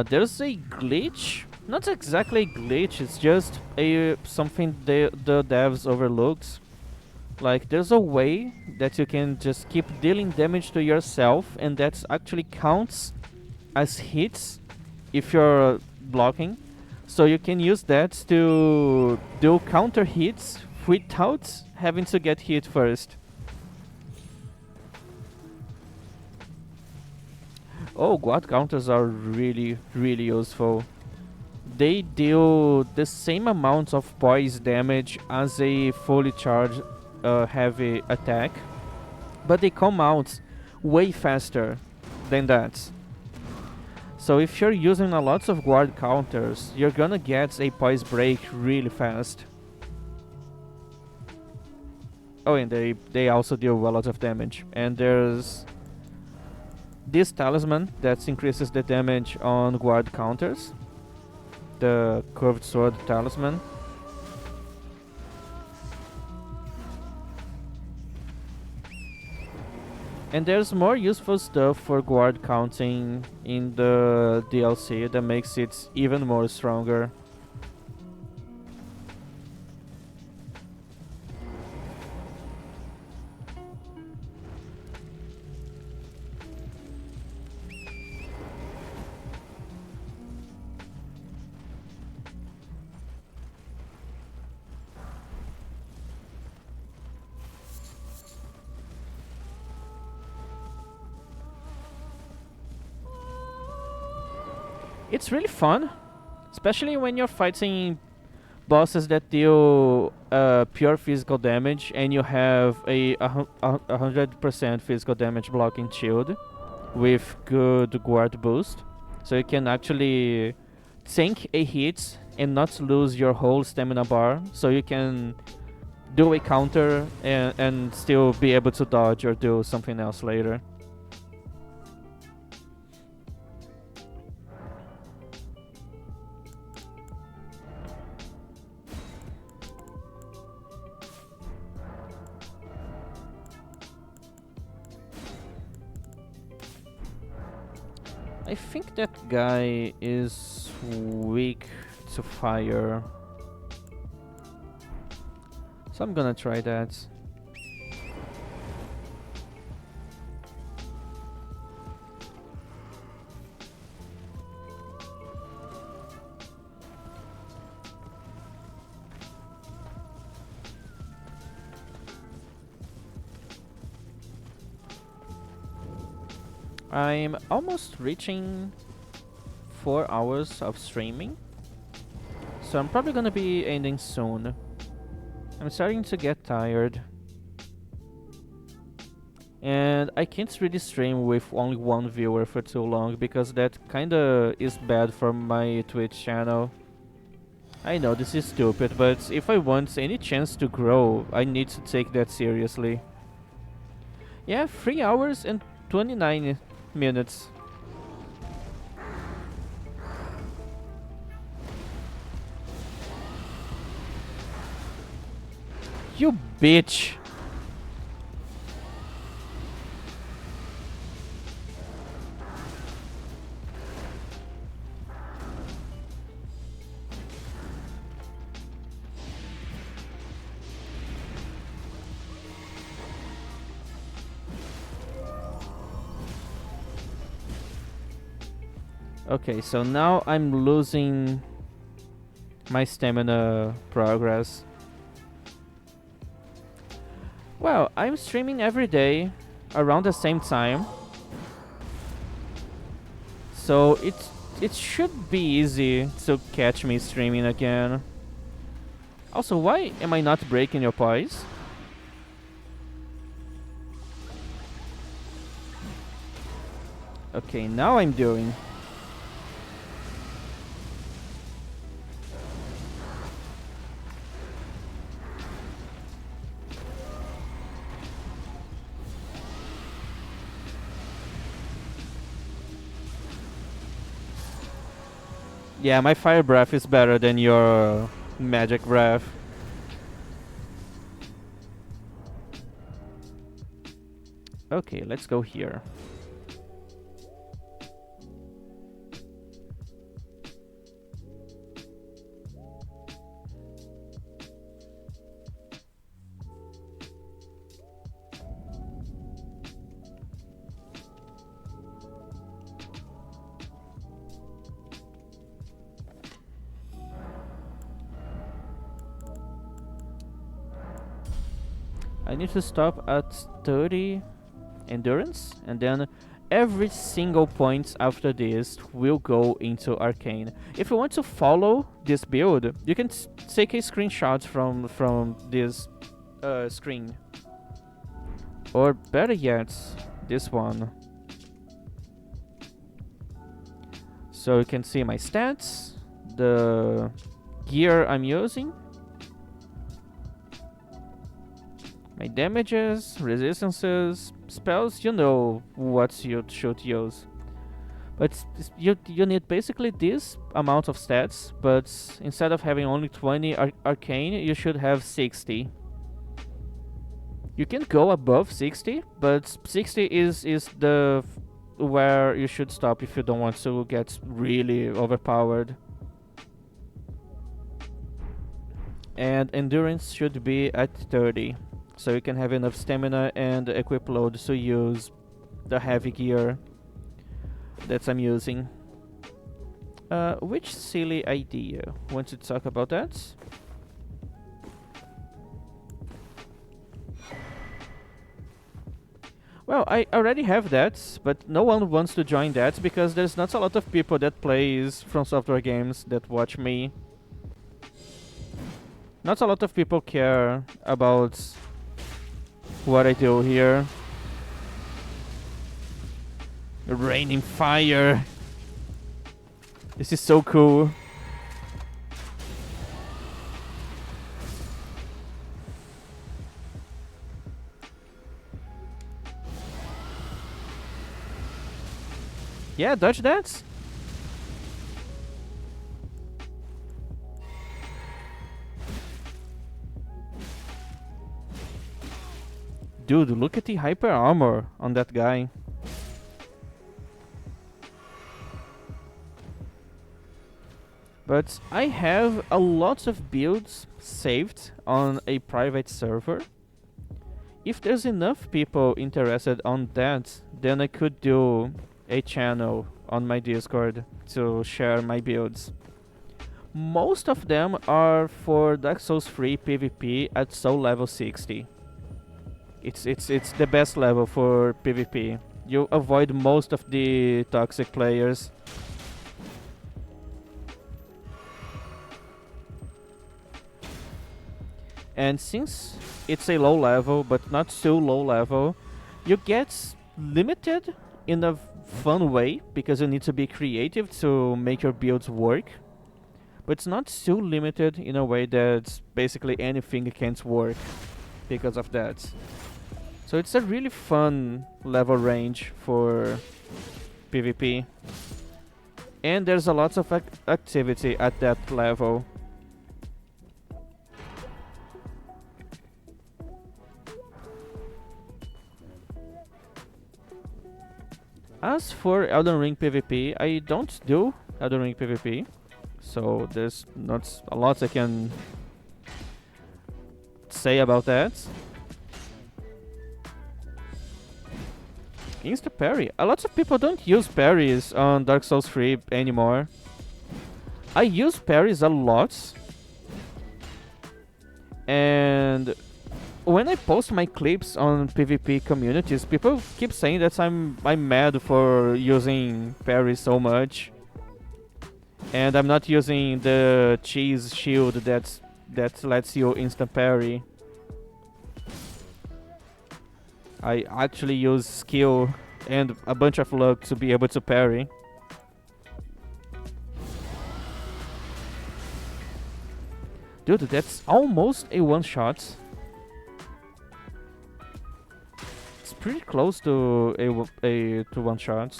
There's a glitch. Not exactly a glitch, it's just a something the devs overlooked. Like, there's a way that you can just keep dealing damage to yourself, and that actually counts as hits if you're blocking. So you can use that to do counter hits without having to get hit first. Oh, guard counters are really, really useful. They deal the same amount of poise damage as a fully charged heavy attack, but they come out way faster than that. So if you're using a lot of guard counters, you're gonna get a poise break really fast. Oh, and they also deal a lot of damage. And there's this talisman that increases the damage on guard counters. The curved sword talisman. And there's more useful stuff for guard counting in the DLC that makes it even more stronger. It's really fun, especially when you're fighting bosses that deal pure physical damage and you have a 100% physical damage blocking shield with good guard boost. So you can actually tank a hit and not lose your whole stamina bar. So you can do a counter and still be able to dodge or do something else later. I think that guy is weak to fire. So I'm gonna try that. I'm almost reaching 4 hours of streaming, so I'm probably gonna be ending soon. I'm starting to get tired, and I can't really stream with only one viewer for too long because that kinda is bad for my Twitch channel. I know this is stupid, but if I want any chance to grow, I need to take that seriously. Yeah, 3 hours and 29 minutes. You bitch! Okay, so now I'm losing my stamina progress. Well, I'm streaming every day around the same time, so it should be easy to catch me streaming again. Also, why am I not breaking your poise? Okay, now I'm doing. Yeah, my fire breath is better than your magic breath. Okay, let's go here. I need to stop at 30 endurance, and then every single point after this will go into arcane. If you want to follow this build, you can take a screenshot from this screen, or better yet, this one. So you can see my stats, the gear I'm using, my damages, resistances, spells. You know what you should use. But you need basically this amount of stats, but instead of having only 20 arcane, you should have 60. You can go above 60, but 60 is the where you should stop if you don't want to get really overpowered. And endurance should be at 30, so you can have enough stamina and equip load to use the heavy gear that I'm using. Which silly idea? Want to talk about that? Well, I already have that, but no one wants to join that because there's not a lot of people that plays From Software games that watch me. Not a lot of people care about what I do here. Raining fire. This is so cool. Yeah, dodge that. Dude, look at the hyper armor on that guy. But I have a lot of builds saved on a private server. If there's enough people interested on that, then I could do a channel on my Discord to share my builds. Most of them are for Dark Souls 3 PvP at soul level 60. It's the best level for PvP. You avoid most of the toxic players. And since it's a low level, but not so low level, you get limited in a fun way, because you need to be creative to make your builds work. But it's not so limited in a way that basically anything can't work because of that. So it's a really fun level range for PvP. And there's a lot of activity at that level. As for Elden Ring PvP, I don't do Elden Ring PvP, so there's not a lot I can say about that. Insta parry. A lot of people don't use parries on Dark Souls 3 anymore. I use parries a lot, and when I post my clips on PvP communities, people keep saying that I'm mad for using parry so much, and I'm not using the cheese shield that lets you instant parry. I actually use skill and a bunch of luck to be able to parry. Dude, that's almost a one-shot. Pretty close to a one shot.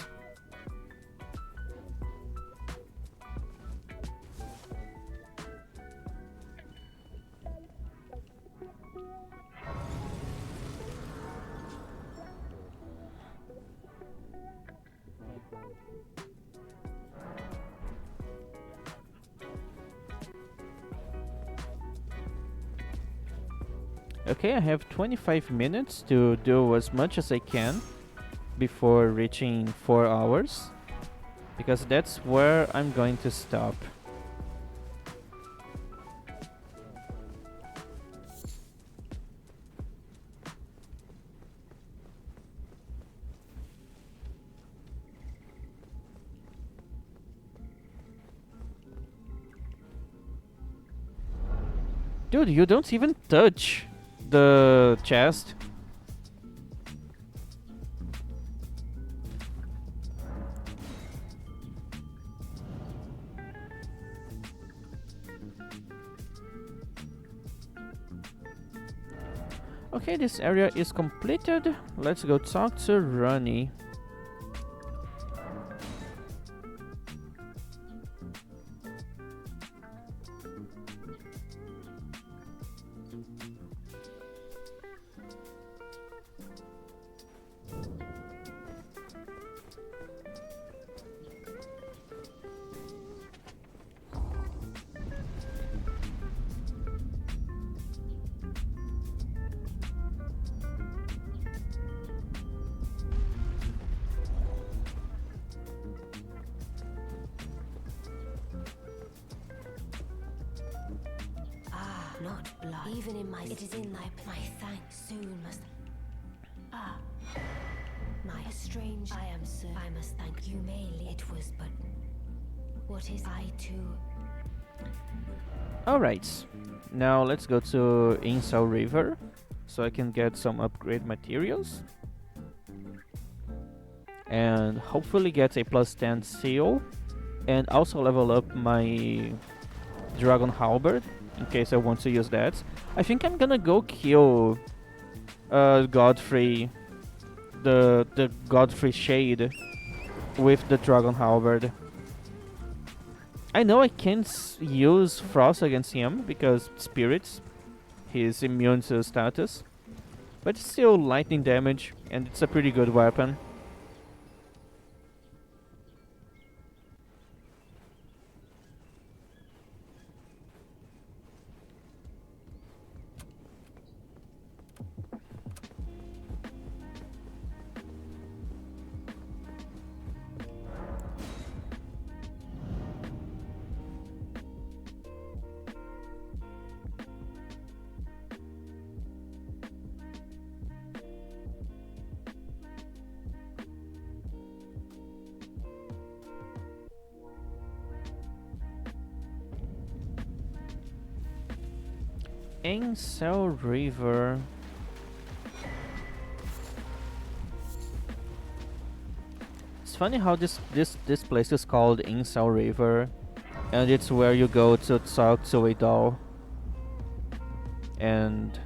Okay, I have 25 minutes to do as much as I can before reaching 4 hours, because that's where I'm going to stop. Dude, you don't even touch the chest. Okay, this area is completed. Let's go talk to Ronnie. Not blood. Even in my... It is in my thanks. Soon must... Ah. My strange... I am sir. I must thank you. Mainly it was but... What is I too? Alright. Now let's go to Incel River. So I can get some upgrade materials. And hopefully get a +10 seal. And also level up my Dragon Halberd, in case I want to use that. I think I'm gonna go kill Godfrey, the Godfrey Shade, with the Dragon Halberd. I know I can't use Frost against him because spirits, he's immune to status, but it's still lightning damage and it's a pretty good weapon. Incel River. It's funny how this place is called Incel River, and it's where you go to talk to a doll. And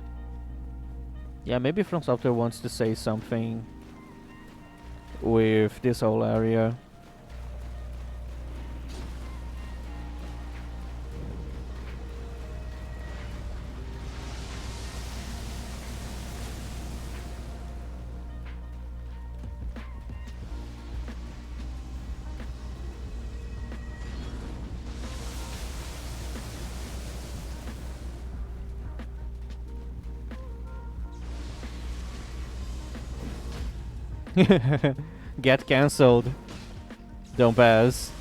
yeah, maybe From Software wants to say something with this whole area. Get cancelled. Don't pass.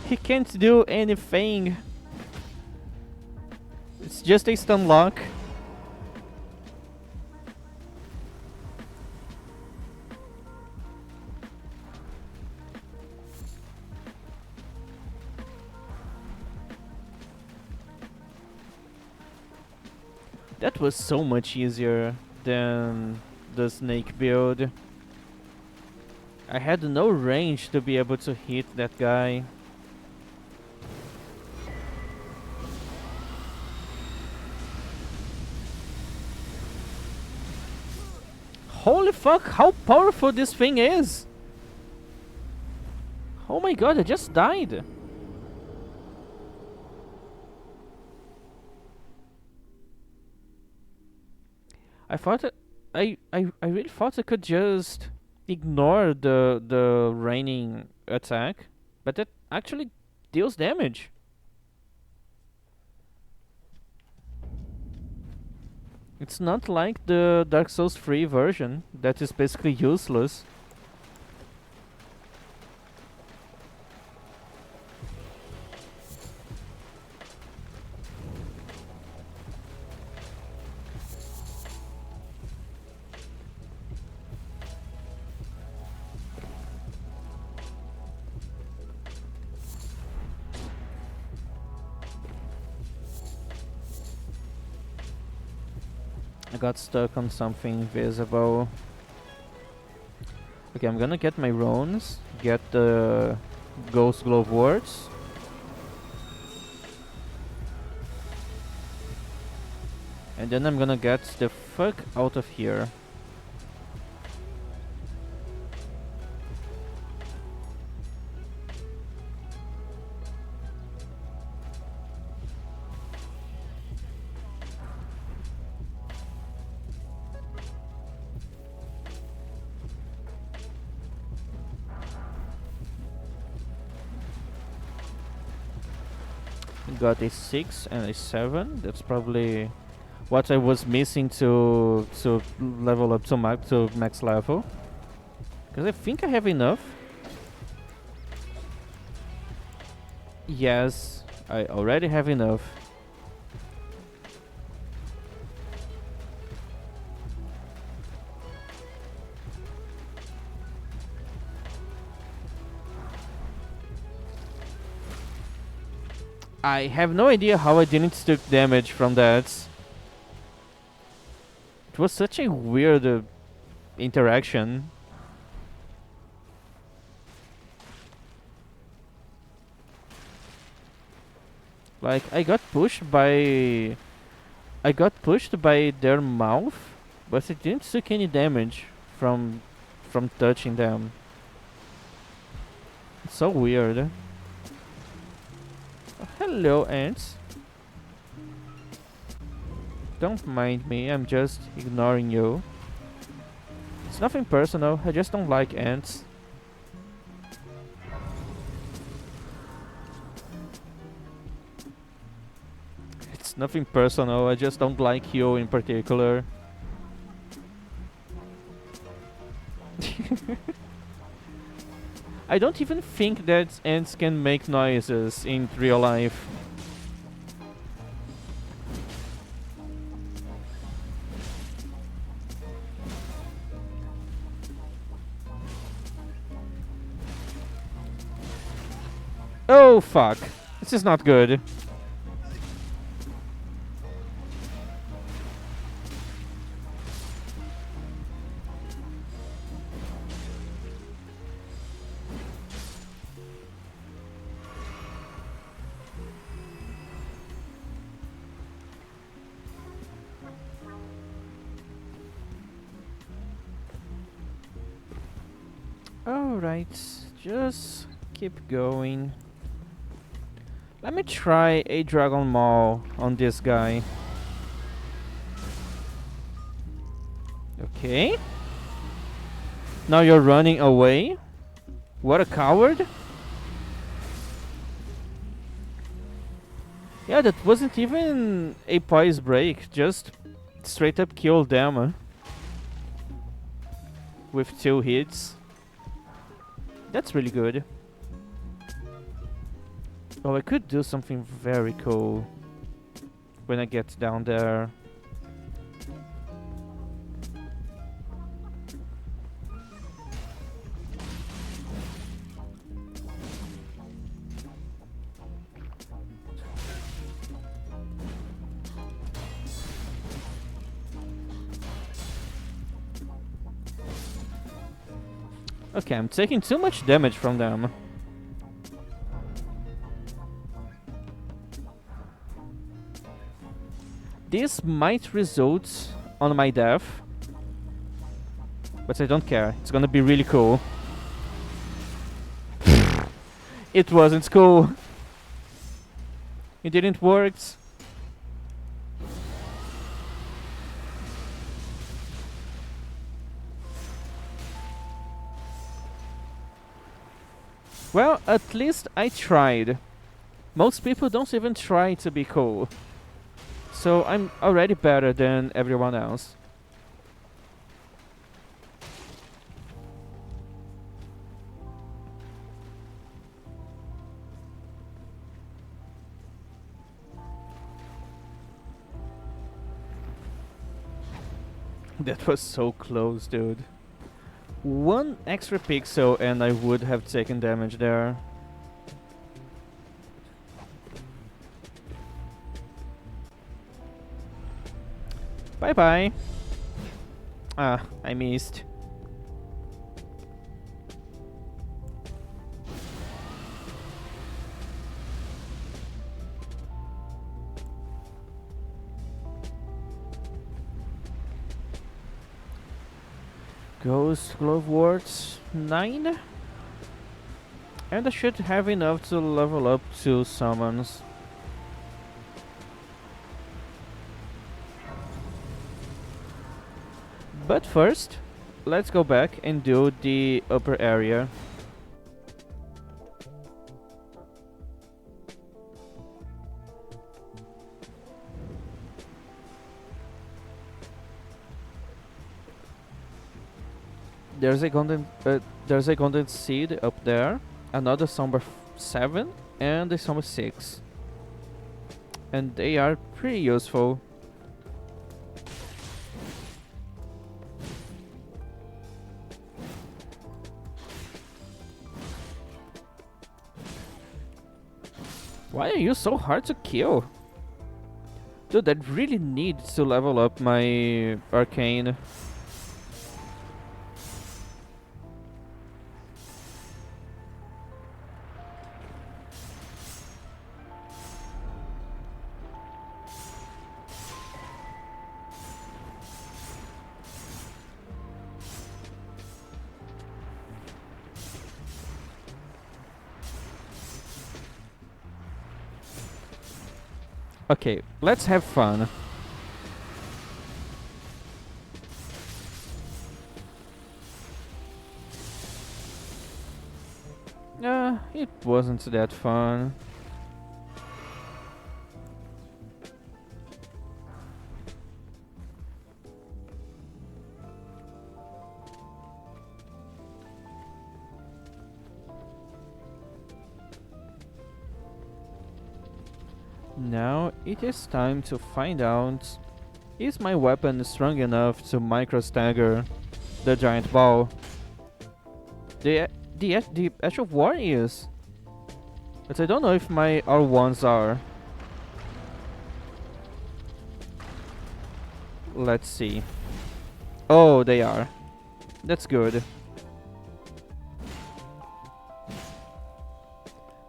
He can't do anything. It's just a stun lock. That was so much easier than the snake build. I had no range to be able to hit that guy. Holy fuck, how powerful this thing is! Oh my god, I just died! I really thought I could just ignore the raining attack, but it actually deals damage. It's not like the Dark Souls 3 version that is basically useless. I got stuck on something invisible. Okay, I'm gonna get my runes, get the ghost glove words. And then I'm gonna get the fuck out of here. Got a 6 and a 7. That's probably what I was missing to level up to max level. Because I think I have enough. Yes, I already have enough. I have no idea how I didn't take damage from that. It was such a weird interaction. Like I got pushed by their mouth, but it didn't take any damage from touching them. It's so weird. Hello, ants. Don't mind me, I'm just ignoring you. It's nothing personal, I just don't like ants. It's nothing personal, I just don't like you in particular. I don't even think that ants can make noises in real life. Oh fuck. This is not good. Alright, just keep going. Let me try a Dragon Maul on this guy. Okay. Now you're running away? What a coward. Yeah, that wasn't even a poise break, just straight up killed them with 2 hits. That's really good. Oh, I could do something very cool when I get down there. Okay, I'm taking too much damage from them. This might result on my death, but I don't care. It's gonna be really cool. It wasn't cool. It didn't work. Well, at least I tried. Most people don't even try to be cool. So I'm already better than everyone else. That was so close, dude. 1 extra pixel and I would have taken damage there. Bye bye. Ah, I missed. Ghost Glove Words 9. And I should have enough to level up 2 summons. But first, let's go back and do the upper area. There's a golden seed up there, another Somber 7, and a Somber 6. And they are pretty useful. Why are you so hard to kill? Dude, I really need to level up my arcane. Okay, let's have fun. It wasn't that fun. Now it is time to find out, is my weapon strong enough to micro stagger the giant ball? The Ash of War is, but I don't know if my R1s are. Let's see. Oh, they are. That's good.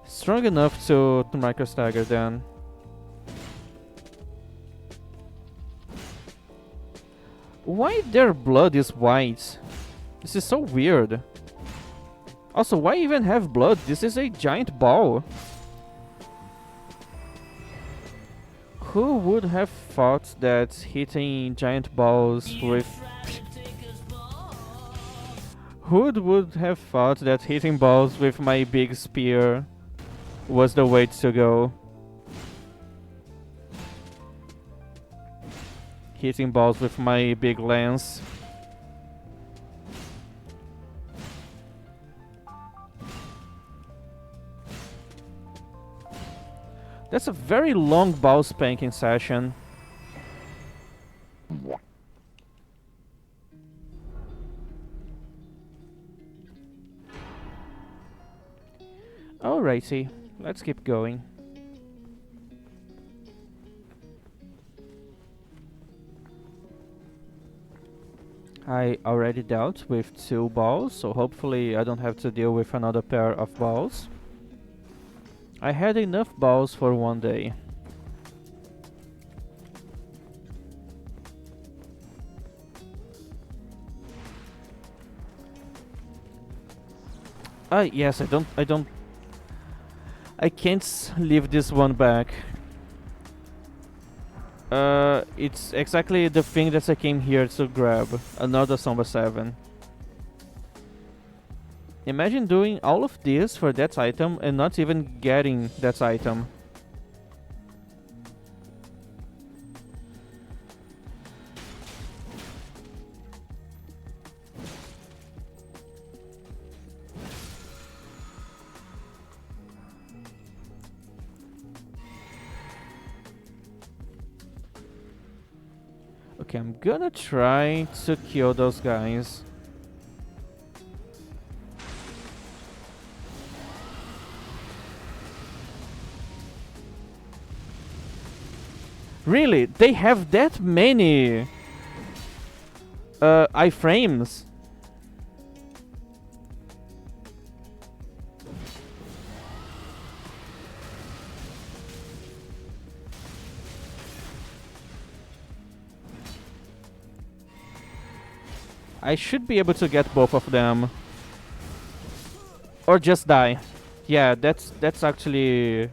Strong enough to micro stagger then. Why their blood is white? This is so weird. Also, why even have blood? This is a giant ball. Who would have thought that hitting giant balls with... Who would have thought that hitting balls with my big spear was the way to go? Hitting balls with my big lance. That's a very long ball spanking session. Alrighty, let's keep going. I already dealt with 2 balls, so hopefully I don't have to deal with another pair of balls. I had enough balls for one day. Yes, I can't leave this one back. It's exactly the thing that I came here to grab. Another Somber 7. Imagine doing all of this for that item and not even getting that item. Okay, I'm gonna try to kill those guys. Really? They have that many iframes. I should be able to get both of them. Or just die. Yeah, that's actually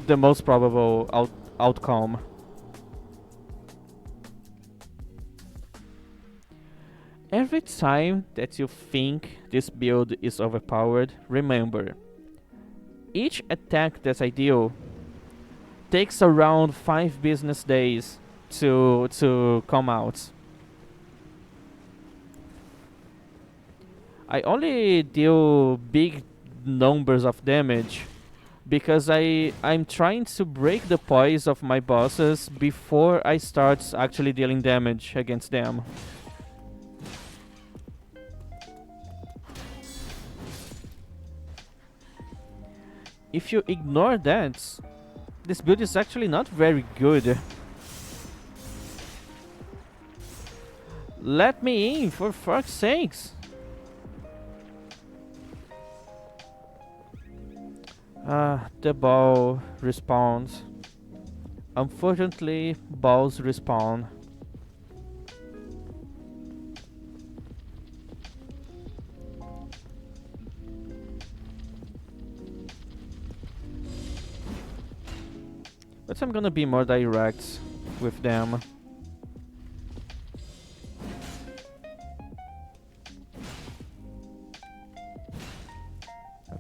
the most probable outcome. Every time that you think this build is overpowered, remember, each attack that I deal takes around 5 business days to come out. I only deal big numbers of damage because I'm trying to break the poise of my bosses before I start actually dealing damage against them. If you ignore that, this build is actually not very good. Let me in, for fuck's sakes! The ball respawns. Unfortunately, balls respawn. But I'm gonna be more direct with them.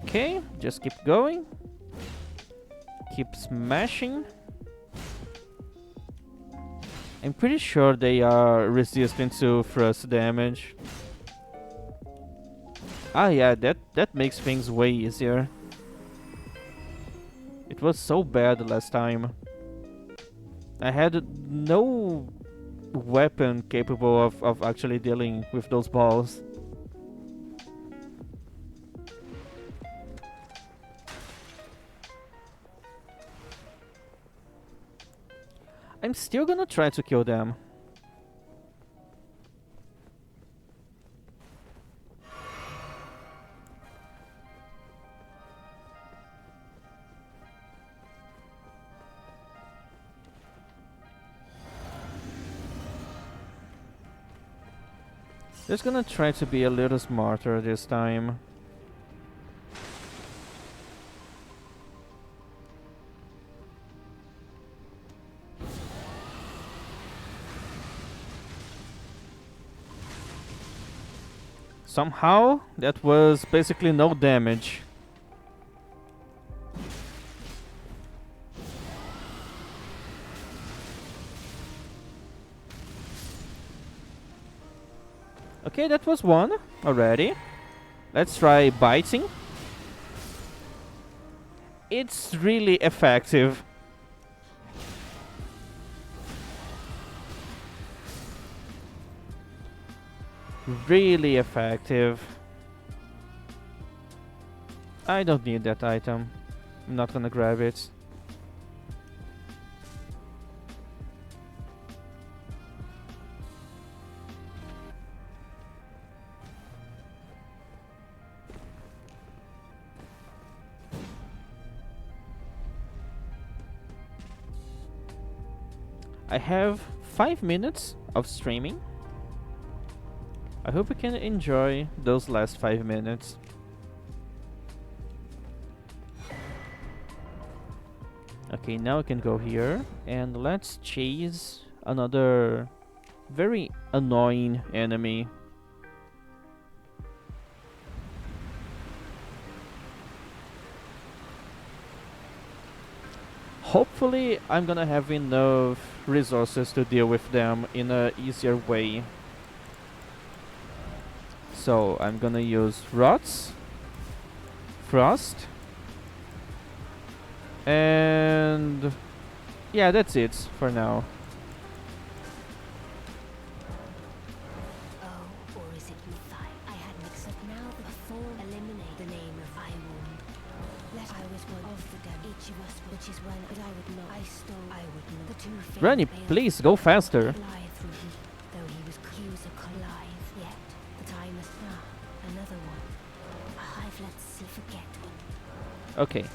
Okay, just keep going. Keep smashing. I'm pretty sure they are resistant to thrust damage. Ah yeah, that makes things way easier. It was so bad last time. I had no weapon capable of actually dealing with those balls. I'm still gonna try to kill them. Just gonna try to be a little smarter this time. Somehow, that was basically no damage. Okay, that was one already. Let's try biting. It's really effective. Really effective. I don't need that item. I'm not gonna grab it. I have 5 minutes of streaming. I hope you can enjoy those last 5 minutes. Okay, now I can go here and let's chase another very annoying enemy. Hopefully I'm gonna have enough resources to deal with them in a easier way. So I'm gonna use rots, frost, and yeah, that's it for now. Oh, or is it Mathai? I had mixed up now before eliminate the name of I wound. Let I was one of the dead. Each of us, which is when, but I would not. I stole. I would not. The two Granny, please go faster. fly through him, though he was accused of Okay.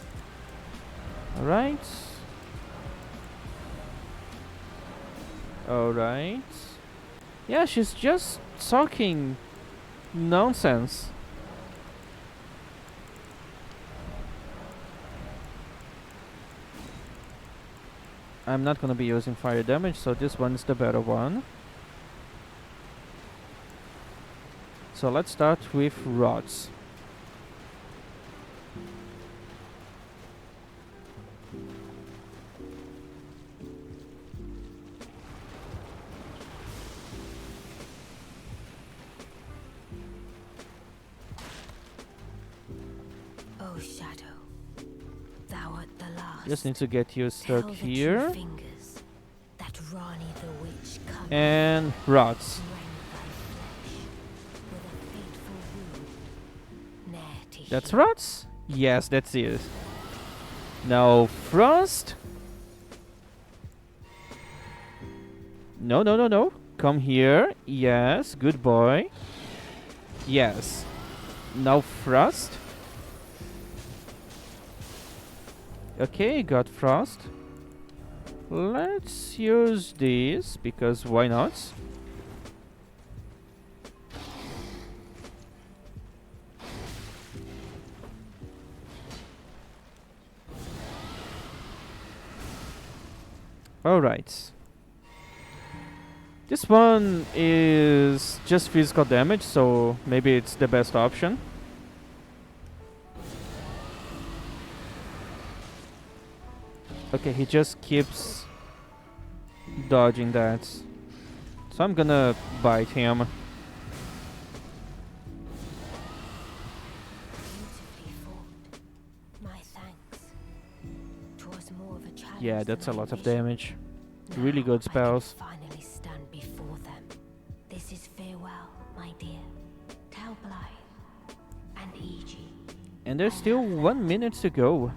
Alright. Alright. Yeah, she's just talking nonsense. I'm not gonna be using fire damage, so this one is the better one. So let's start with rods. Oh, Shadow, thou art the last. Just need to get you stuck Tell the true here. fingers that Rani the witch cometh And rods. to rend thy flesh with a fateful wound, ne'er to That's heal. rods? Yes, that's it. Now frost. No, no, no, no. Come here. Yes, good boy. Yes. Now frost. Okay, got frost. Let's use this because why not? Alright. This one is just physical damage, so maybe it's the best option. Okay, he just keeps dodging that. So I'm gonna bite him. Beautifully fought. My thanks. 'Twas more of a challenge Yeah, that's a than I lot of envisioned. damage. Really good Now I can spells. finally stand before them. This is farewell, my dear. Tell Blythe and Eiji. And there's still 1 minute to go.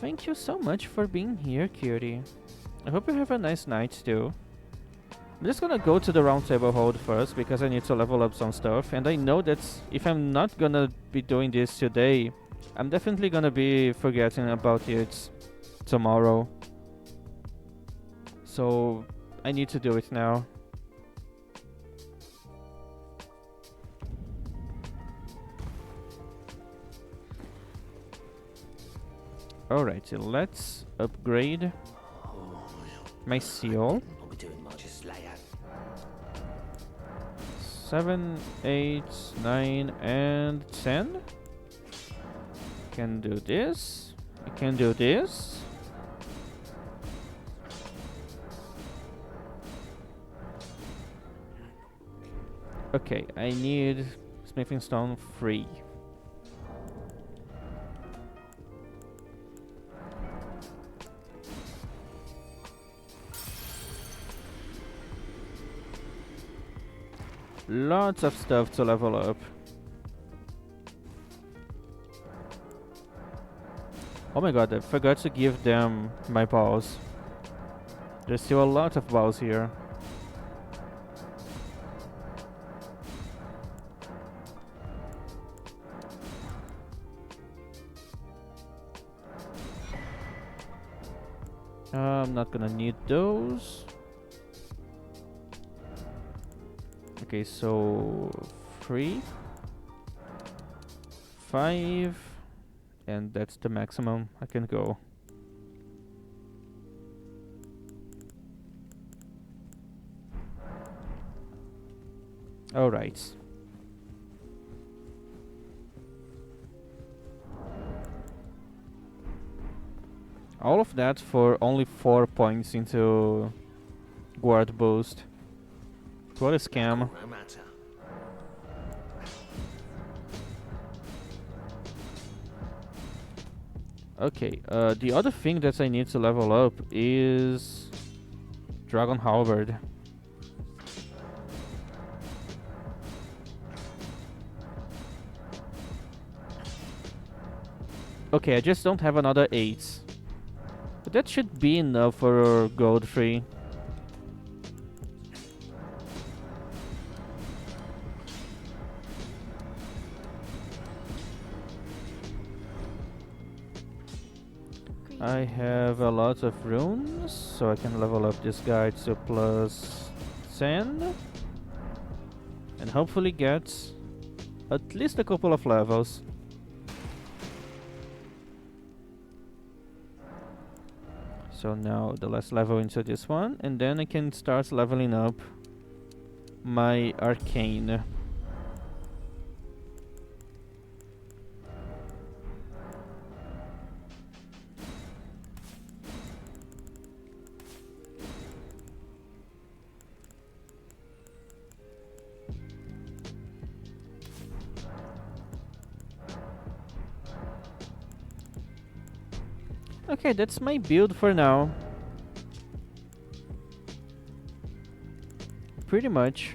Thank you so much for being here, Cutie. I hope you have a nice night too. I'm just gonna go to the round table hold first because I need to level up some stuff, and I know that if I'm not gonna be doing this today, I'm definitely gonna be forgetting about it tomorrow. So I need to do it now. Alright, so let's upgrade my seal. What we doing, Mark? Just lay out. 7, 8, 9, and 10. Can do this. I can do this. Okay, I need smithing stone 3. Lots of stuff to level up. Oh my god, I forgot to give them my balls. There's still a lot of balls here. I'm not gonna need those. Okay, so 3, 5, and that's the maximum I can go. Alright. All of that for only 4 points into guard boost. What a scam. No matter. Okay, the other thing that I need to level up is Dragon Halberd. Okay, I just don't have another 8. But that should be enough for gold 3. I have a lot of runes, so I can level up this guy to plus 10. And hopefully get at least a couple of levels. So now the last level into this one, and then I can start leveling up my arcane. Okay, that's my build for now. Pretty much.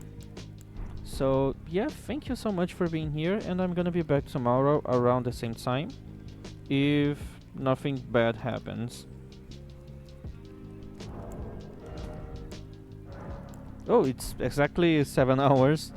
So yeah, thank you so much for being here, and I'm gonna be back tomorrow around the same time, if nothing bad happens. Oh, it's exactly 7 hours.